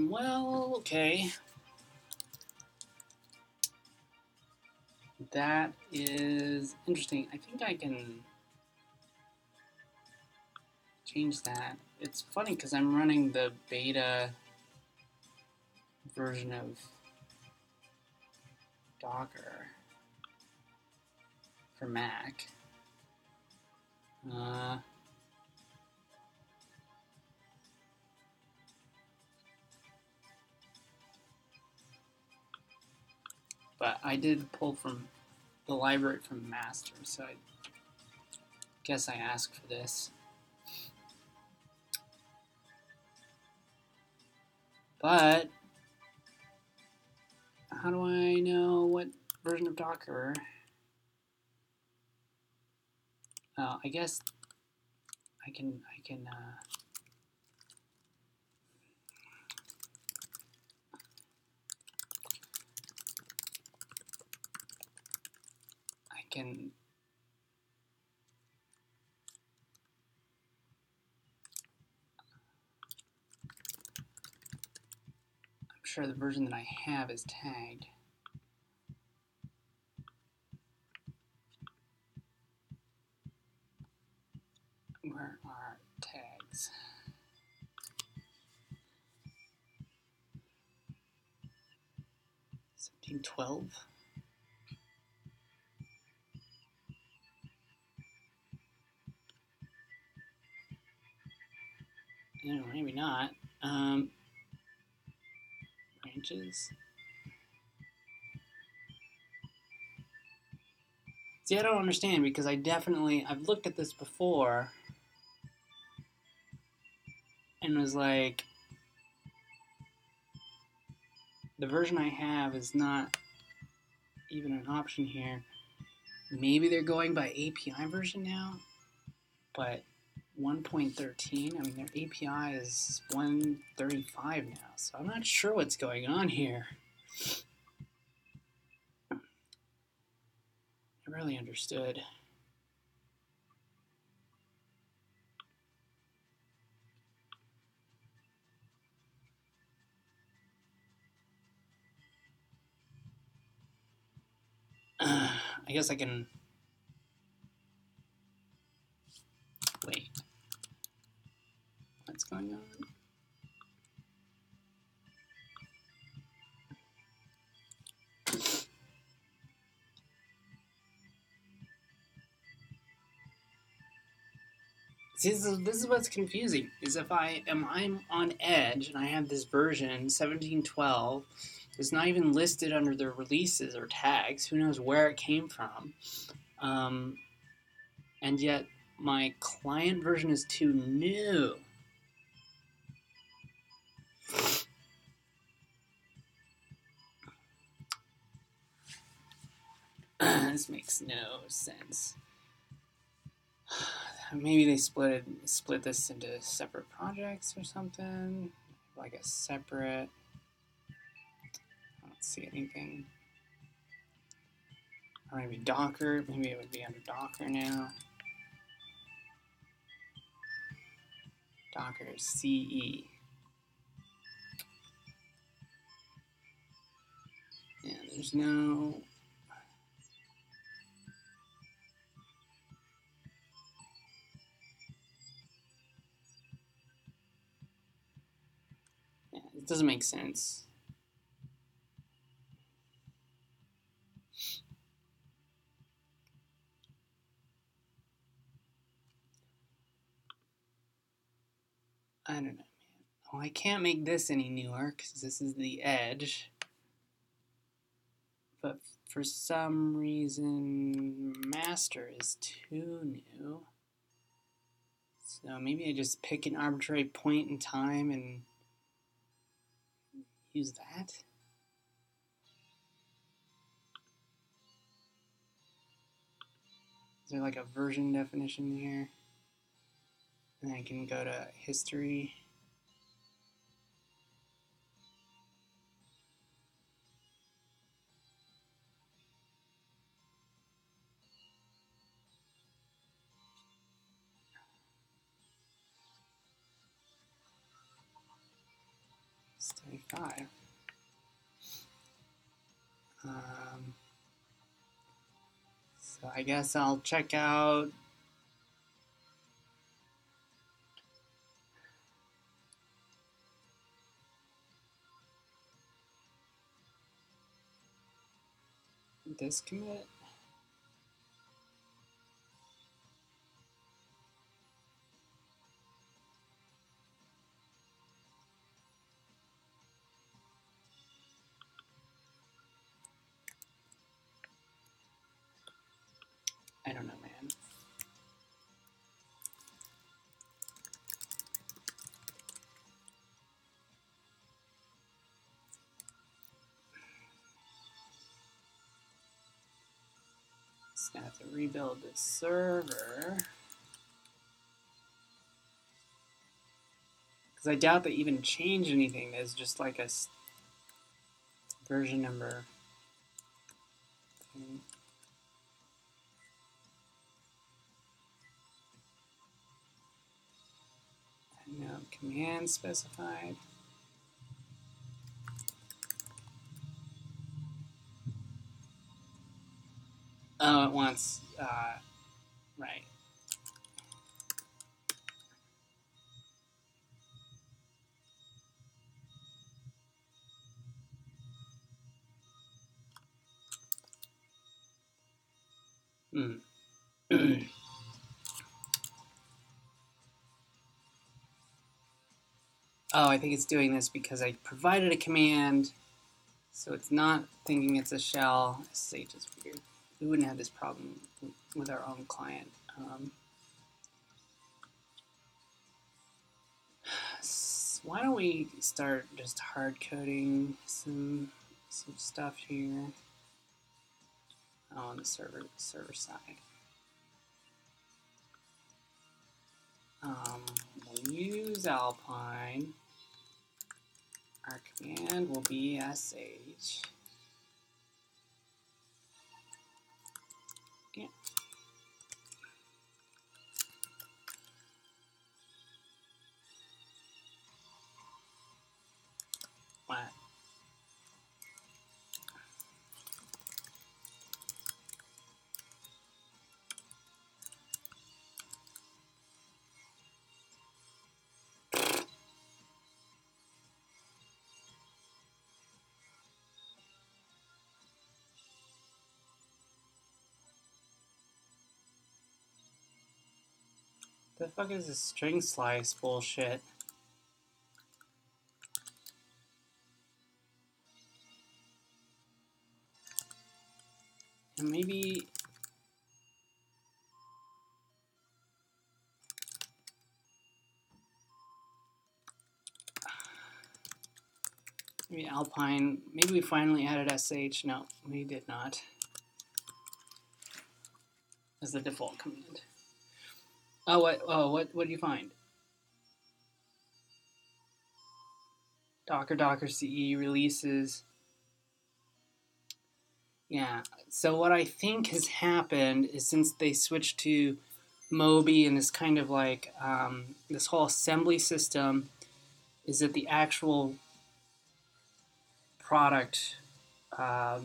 Well, okay. That is interesting. I think I can change that. It's funny because I'm running the beta version of Docker for Mac. But I did pull from the library from master, so I guess I asked for this. But how do I know what version of Docker? I guess I can I'm sure the version that I have is tagged. Where are tags? $17.12. No, maybe not. Branches. See, I don't understand because I've looked at this before and was like, the version I have is not even an option here. Maybe they're going by API version now, but 1.13, I mean, their API is 135 now, so I'm not sure what's going on here. I really understood. I guess I can wait. What's going on? See, this is what's confusing. Is if I'm on Edge and I have this version 17.12, it's not even listed under the releases or tags. Who knows where it came from? And yet my client version is too new. This makes no sense. Maybe they split this into separate projects or something, like a separate. I don't see anything. Or maybe Docker. Maybe it would be under Docker now. Docker CE. Yeah, there's no. Yeah, it doesn't make sense. I don't know, man. Well, I can't make this any newer because this is the Edge. But for some reason, master is too new. So maybe I just pick an arbitrary point in time and use that. Is there like a version definition here? And I can go to history. Study 5. So I guess I'll check out this commit. I don't know, man. Just gonna have to rebuild the server. Because I doubt they even change anything. There's just like a version number thing. No command specified. Oh, it wants, right. Oh, I think it's doing this because I provided a command, so it's not thinking it's a shell. SSH is weird. We wouldn't have this problem with our own client. Why don't we start just hard coding some stuff here on the server side. We'll use Alpine. Our command will be sh. Yeah. What? The fuck is this string slice bullshit? And maybe Alpine. Maybe we finally added sh. No, we did not. As the default command. Oh, what? Oh, what do you find? Docker CE releases. Yeah. So what I think has happened is since they switched to Moby and this kind of like this whole assembly system, is that the actual product, the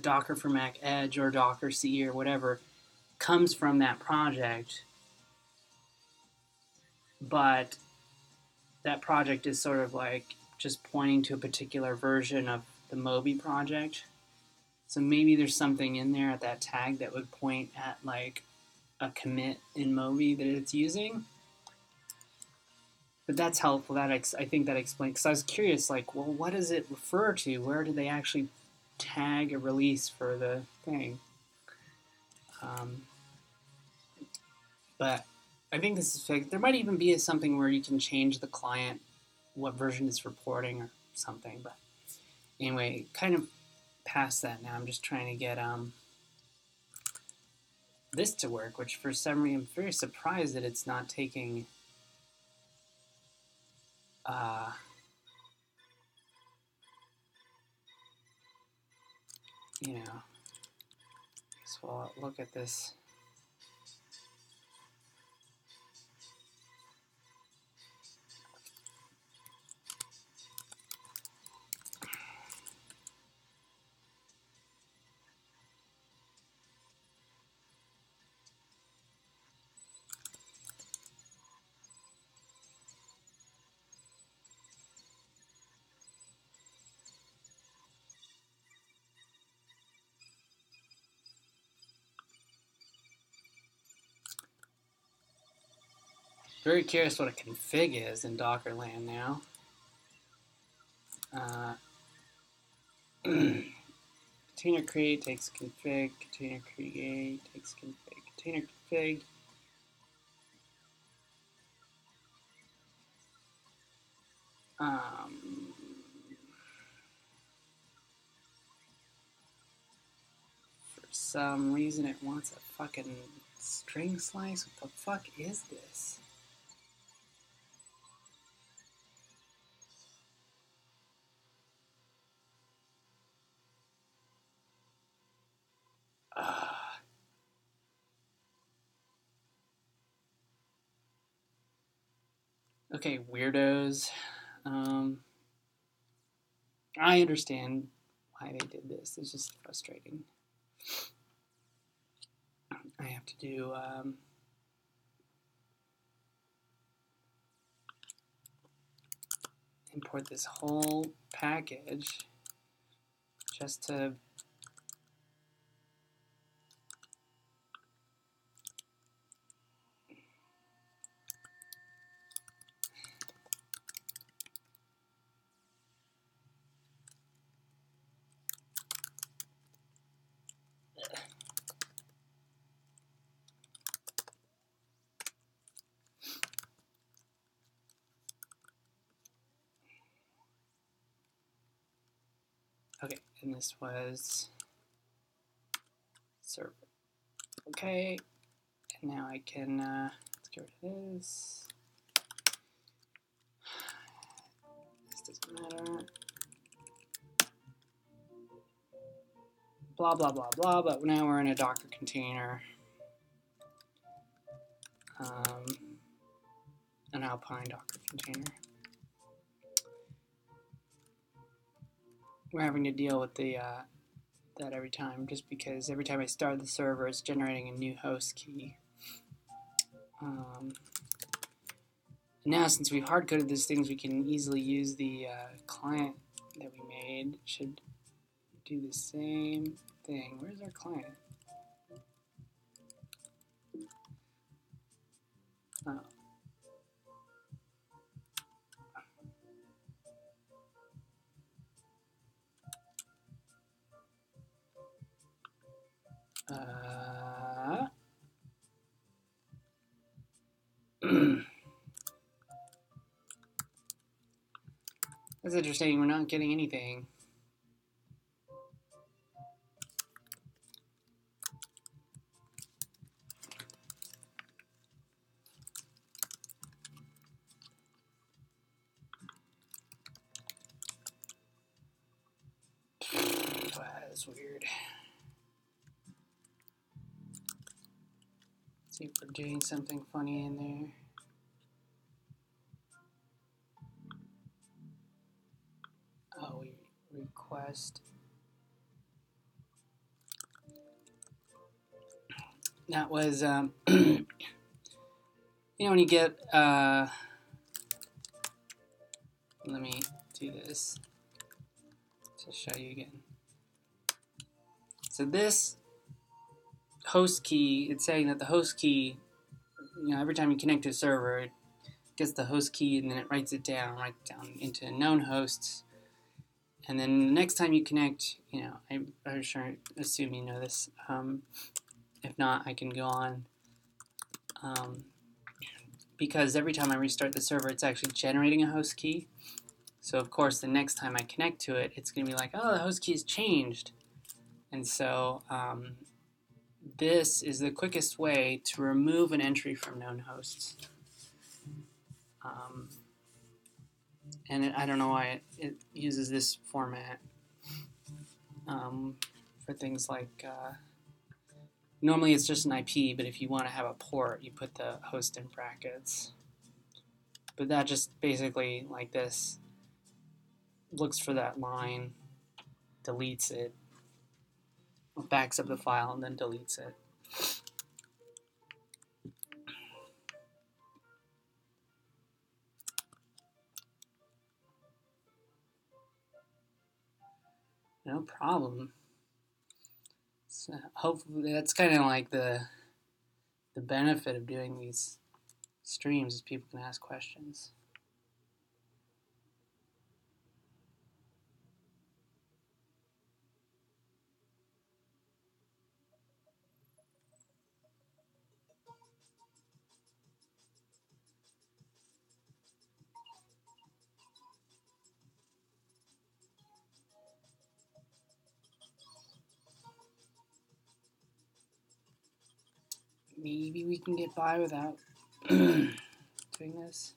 Docker for Mac Edge or Docker CE or whatever, comes from that project, but that project is sort of like just pointing to a particular version of the Moby project. So maybe there's something in there at that tag that would point at like a commit in Moby that it's using. But that's helpful. I think that explains, because I was curious, like, well, what does it refer to? Where do they actually tag a release for the thing? But I think this is fixed. There might even be something where you can change the client, what version it's reporting or something. But anyway, kind of past that now. I'm just trying to get this to work, which for some reason I'm very surprised that it's not taking you know, so we'll look at this. Very curious what a config is in Docker land now. Container create takes config, container create takes config, container config. For some reason it wants a fucking string slice. What the fuck is this? Okay, weirdos. I understand why they did this. It's just frustrating. I have to do import this whole package just to okay, and this was server. Okay, and now I can let's get rid of this. This doesn't matter. Blah blah blah blah. But now we're in a Docker container. An Alpine Docker container. We're having to deal with the that every time, just because every time I start the server, it's generating a new host key. Now, since we've hard-coded these things, we can easily use the client that we made. It should do the same thing. Where's our client? Oh. That's interesting. We're not getting anything. That's weird. Let's see if we're doing something funny in there. Oh, we request. That was, you know, when you get, let me do this to show you again. So this host key, it's saying that the host key, you know, every time you connect to a server, it gets the host key and then it writes it down into known hosts. And then the next time you connect, you know, I'm sure, assume you know this. If not, I can go on. Because every time I restart the server, it's actually generating a host key. So of course, the next time I connect to it, it's going to be like, oh, the host key has changed. And so this is the quickest way to remove an entry from known hosts. And I don't know why it uses this format for things like, normally it's just an IP, but if you want to have a port, you put the host in brackets. But that just basically, like this, looks for that line, deletes it, backs up the file, and then deletes it. No problem. So hopefully that's kind of like the benefit of doing these streams is people can ask questions. Maybe we can get by without doing this.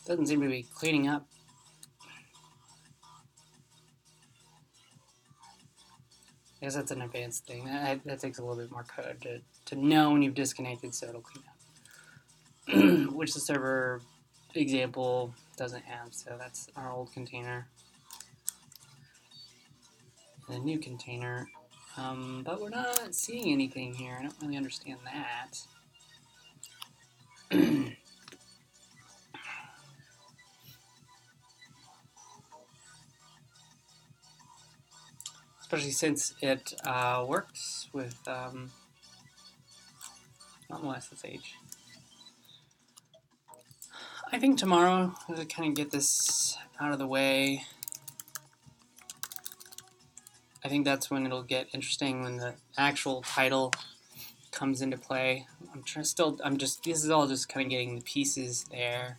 Doesn't seem to be cleaning up. I guess that's an advanced thing. That takes a little bit more code to know when you've disconnected, so it'll clean up. Which the server example doesn't have, so that's our old container. And a new container. But we're not seeing anything here. I don't really understand that. Especially since it works with normal SSH. I think tomorrow, to kind of get this out of the way, I think that's when it'll get interesting, when the actual title comes into play. This is all just kind of getting the pieces there.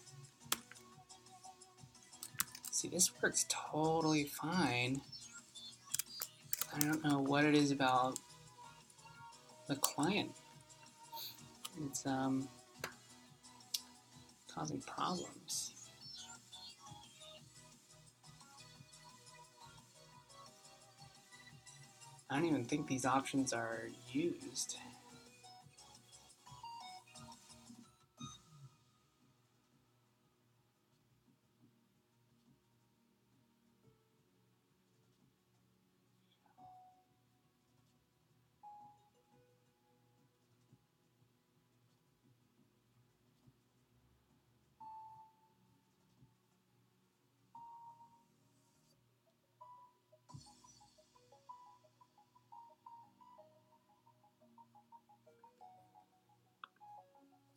See, this works totally fine. I don't know what it is about the client. It's causing problems. I don't even think these options are used.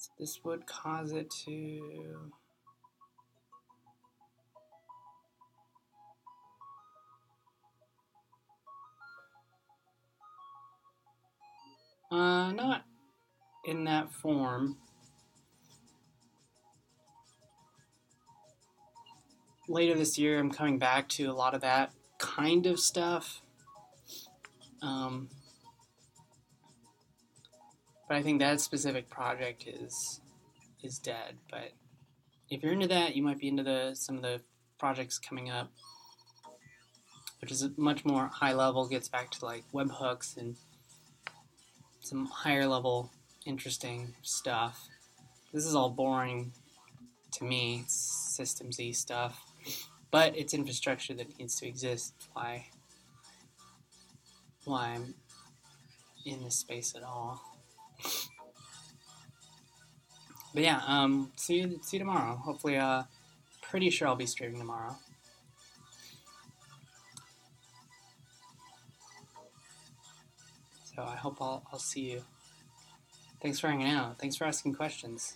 So this would cause it to... not in that form. Later this year, I'm coming back to a lot of that kind of stuff. But I think that specific project is dead. But if you're into that, you might be into some of the projects coming up, which is much more high level, gets back to like webhooks and some higher level interesting stuff. This is all boring to me. It's systemsy stuff, but it's infrastructure that needs to exist. Why I'm in this space at all. But yeah, see you tomorrow. Hopefully, pretty sure I'll be streaming tomorrow. So I hope I'll see you. Thanks for hanging out. Thanks for asking questions.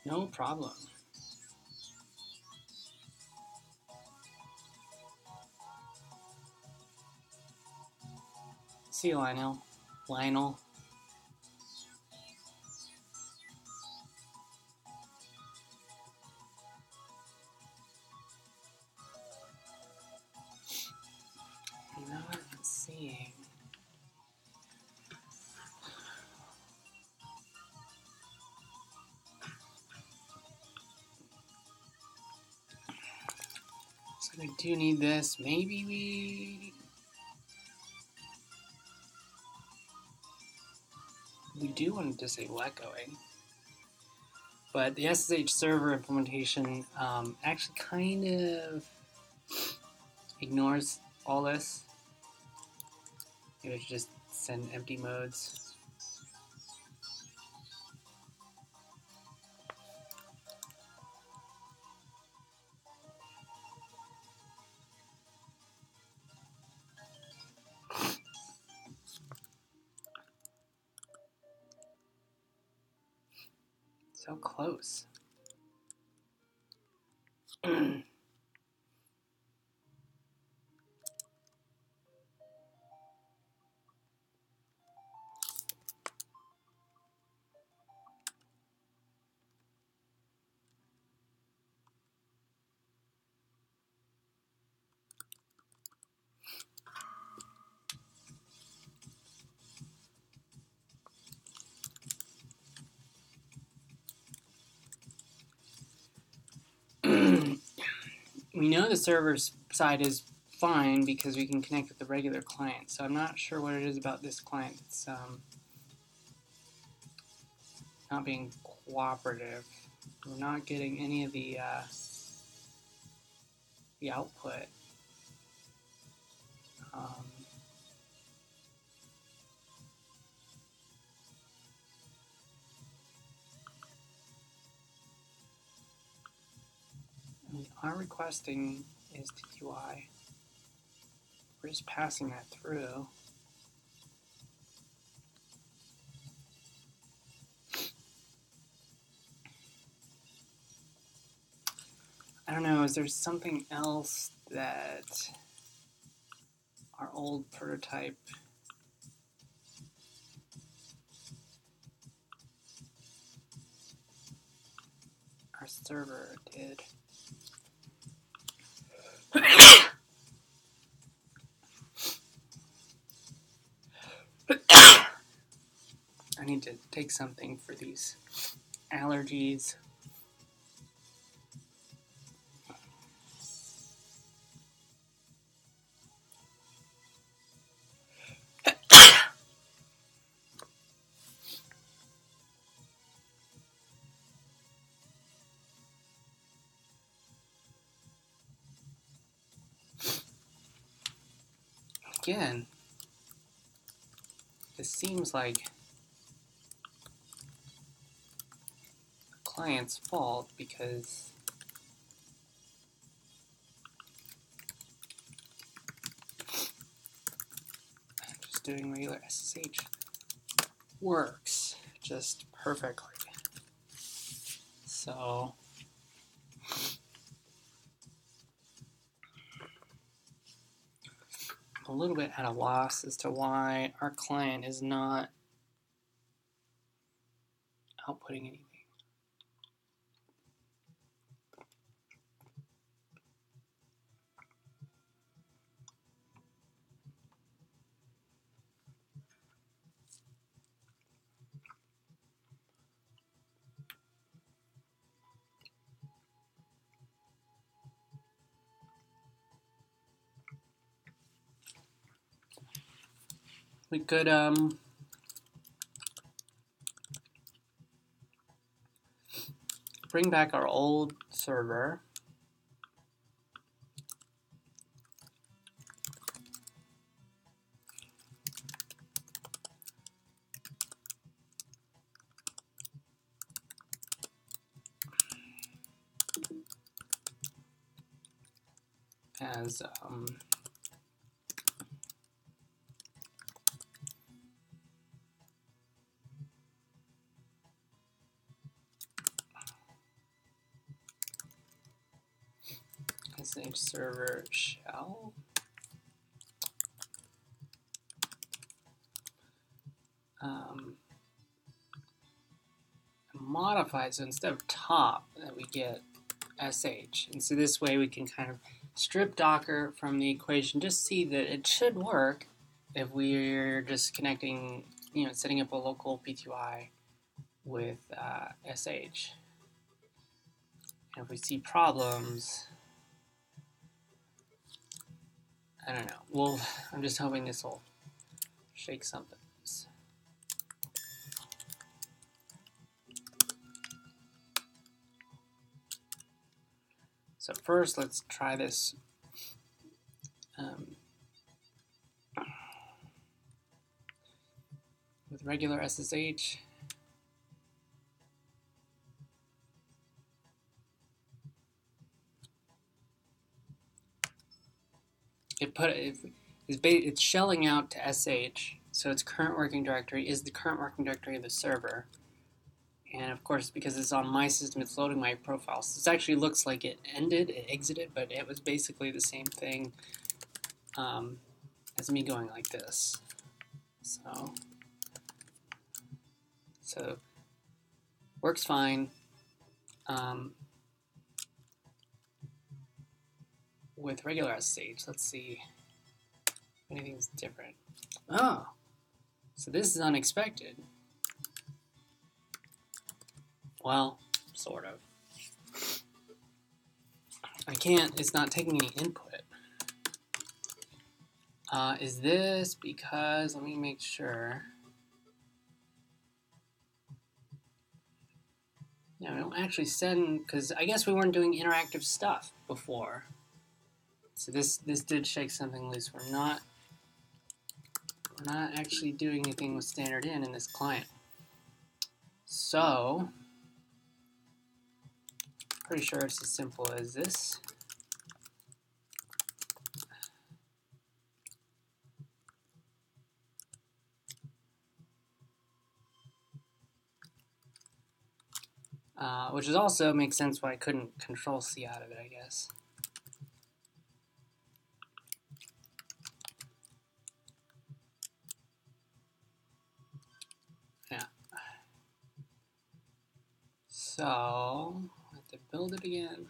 No problem. See you, Lionel. Lionel. You know what I'm seeing? So we do need this. Maybe we do want to disable echoing. But the SSH server implementation actually kind of ignores all this. Maybe I should just send empty modes. So close. We know the server side is fine because we can connect with the regular client. So I'm not sure what it is about this client that's not being cooperative. We're not getting any of the output. We are requesting is TQI. We're just passing that through. I don't know, is there something else that our old prototype our server did? I need to take something for these allergies. Again, this seems like the client's fault because just doing regular SSH works just perfectly. So I'm a little bit at a loss as to why our client is not outputting anything. We could bring back our old server. As SSH server shell. Modify, so instead of top, we get SH. And so this way we can kind of strip Docker from the equation, just see that it should work if we're just connecting, setting up a local PTY with SH. And if we see problems, I don't know. Well, I'm just hoping this will shake something. So first, let's try this with regular SSH. It's shelling out to SH, so its current working directory is the current working directory of the server. And of course, because it's on my system, it's loading my profile. So this actually looks like it exited, but it was basically the same thing as me going like this. So works fine. With regular SSH, let's see if anything's different. Oh, so this is unexpected. Well, sort of. It's not taking any input. Is this because, let me make sure. Yeah, we don't actually send, because I guess we weren't doing interactive stuff before. So this did shake something loose. We're not actually doing anything with standard in this client. So, pretty sure it's as simple as this. Which is also makes sense why I couldn't control C out of it, I guess. Yeah. So, I have to build it again.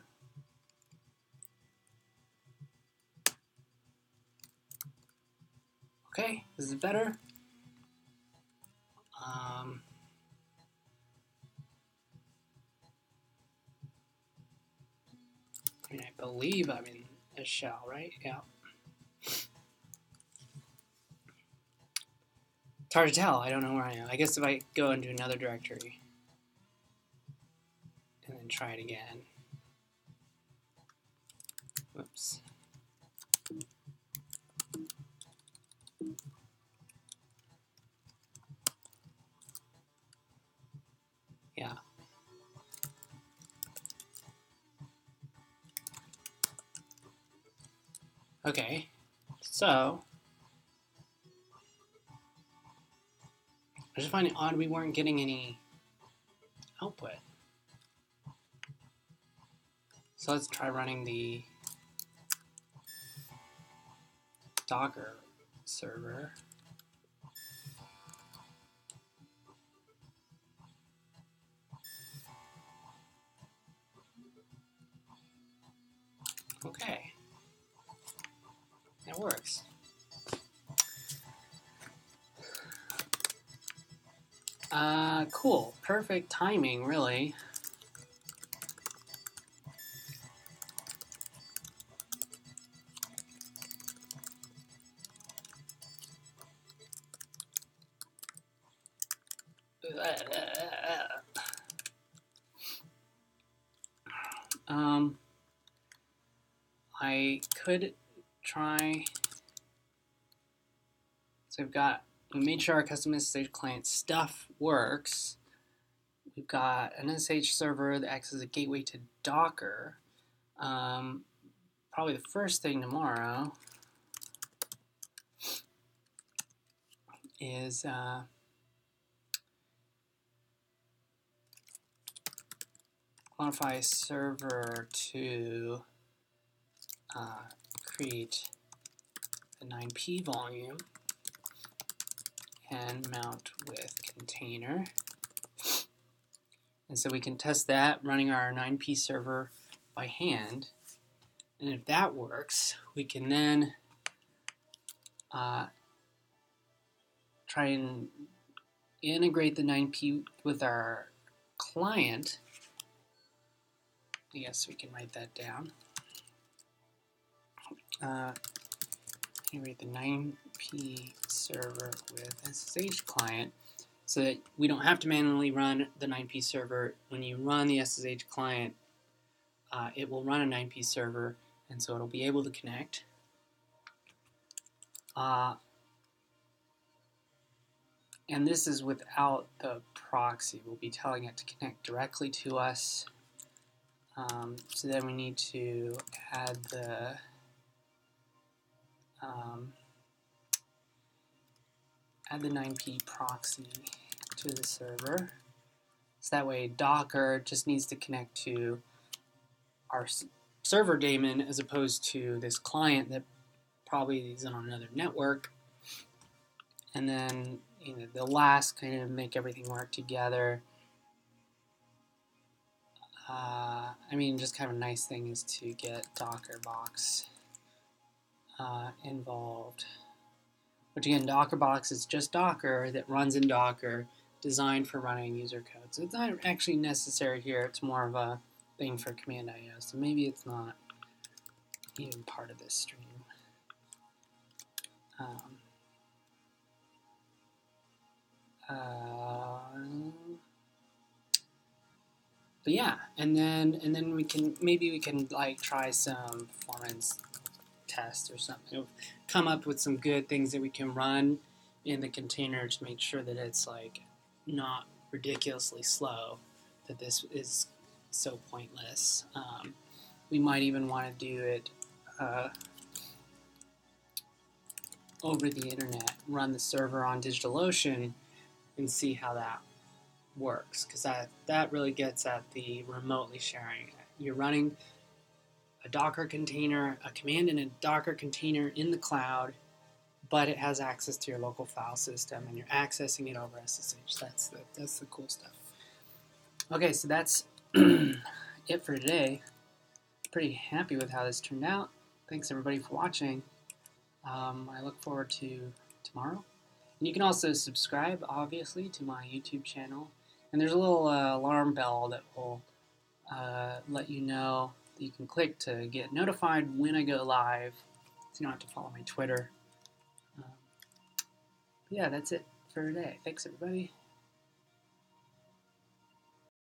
Okay, this is better. I believe I'm in a shell, right? Yeah. It's hard to tell. I don't know where I am. I guess if I go into another directory and then try it again. Whoops. Yeah. Okay. So, I just find it odd we weren't getting any output. So let's try running the Docker server. Okay. It works. Cool. Perfect timing, really. I could try. So we made sure our custom SSH client stuff works. We've got an SSH server that acts as a gateway to Docker. Probably the first thing tomorrow is modify server to create the 9p volume and mount with container. And so we can test that running our 9p server by hand. And if that works, we can then try and integrate the 9p with our client. I guess we can write that down. Integrate the 9p server with SSH client so that we don't have to manually run the 9p server. When you run the SSH client, it will run a 9p server, and so it'll be able to connect. And this is without the proxy. We'll be telling it to connect directly to us. So then we need to add the add the 9p proxy to the server. So that way Docker just needs to connect to our server daemon as opposed to this client that probably is on another network. And then the last kind of make everything work together. I mean, just kind of a nice thing is to get Docker box involved. Which again, Docker box is just Docker that runs in Docker, designed for running user code. So it's not actually necessary here. It's more of a thing for command IO. So maybe it's not even part of this stream. But yeah, and then we can like try some performance test or something. We'll come up with some good things that we can run in the container to make sure that it's like not ridiculously slow, that this is so pointless. We might even want to do it over the internet, run the server on DigitalOcean and see how that works, because that really gets at the remotely sharing. You're running a Docker container, a command in a Docker container in the cloud, but it has access to your local file system, and you're accessing it over SSH. That's the cool stuff. Okay, so that's it for today. Pretty happy with how this turned out. Thanks everybody for watching. I look forward to tomorrow. And you can also subscribe, obviously, to my YouTube channel. And there's a little alarm bell that will let you know that you can click to get notified when I go live, so you don't have to follow my Twitter. Yeah, that's it for today. Thanks, everybody.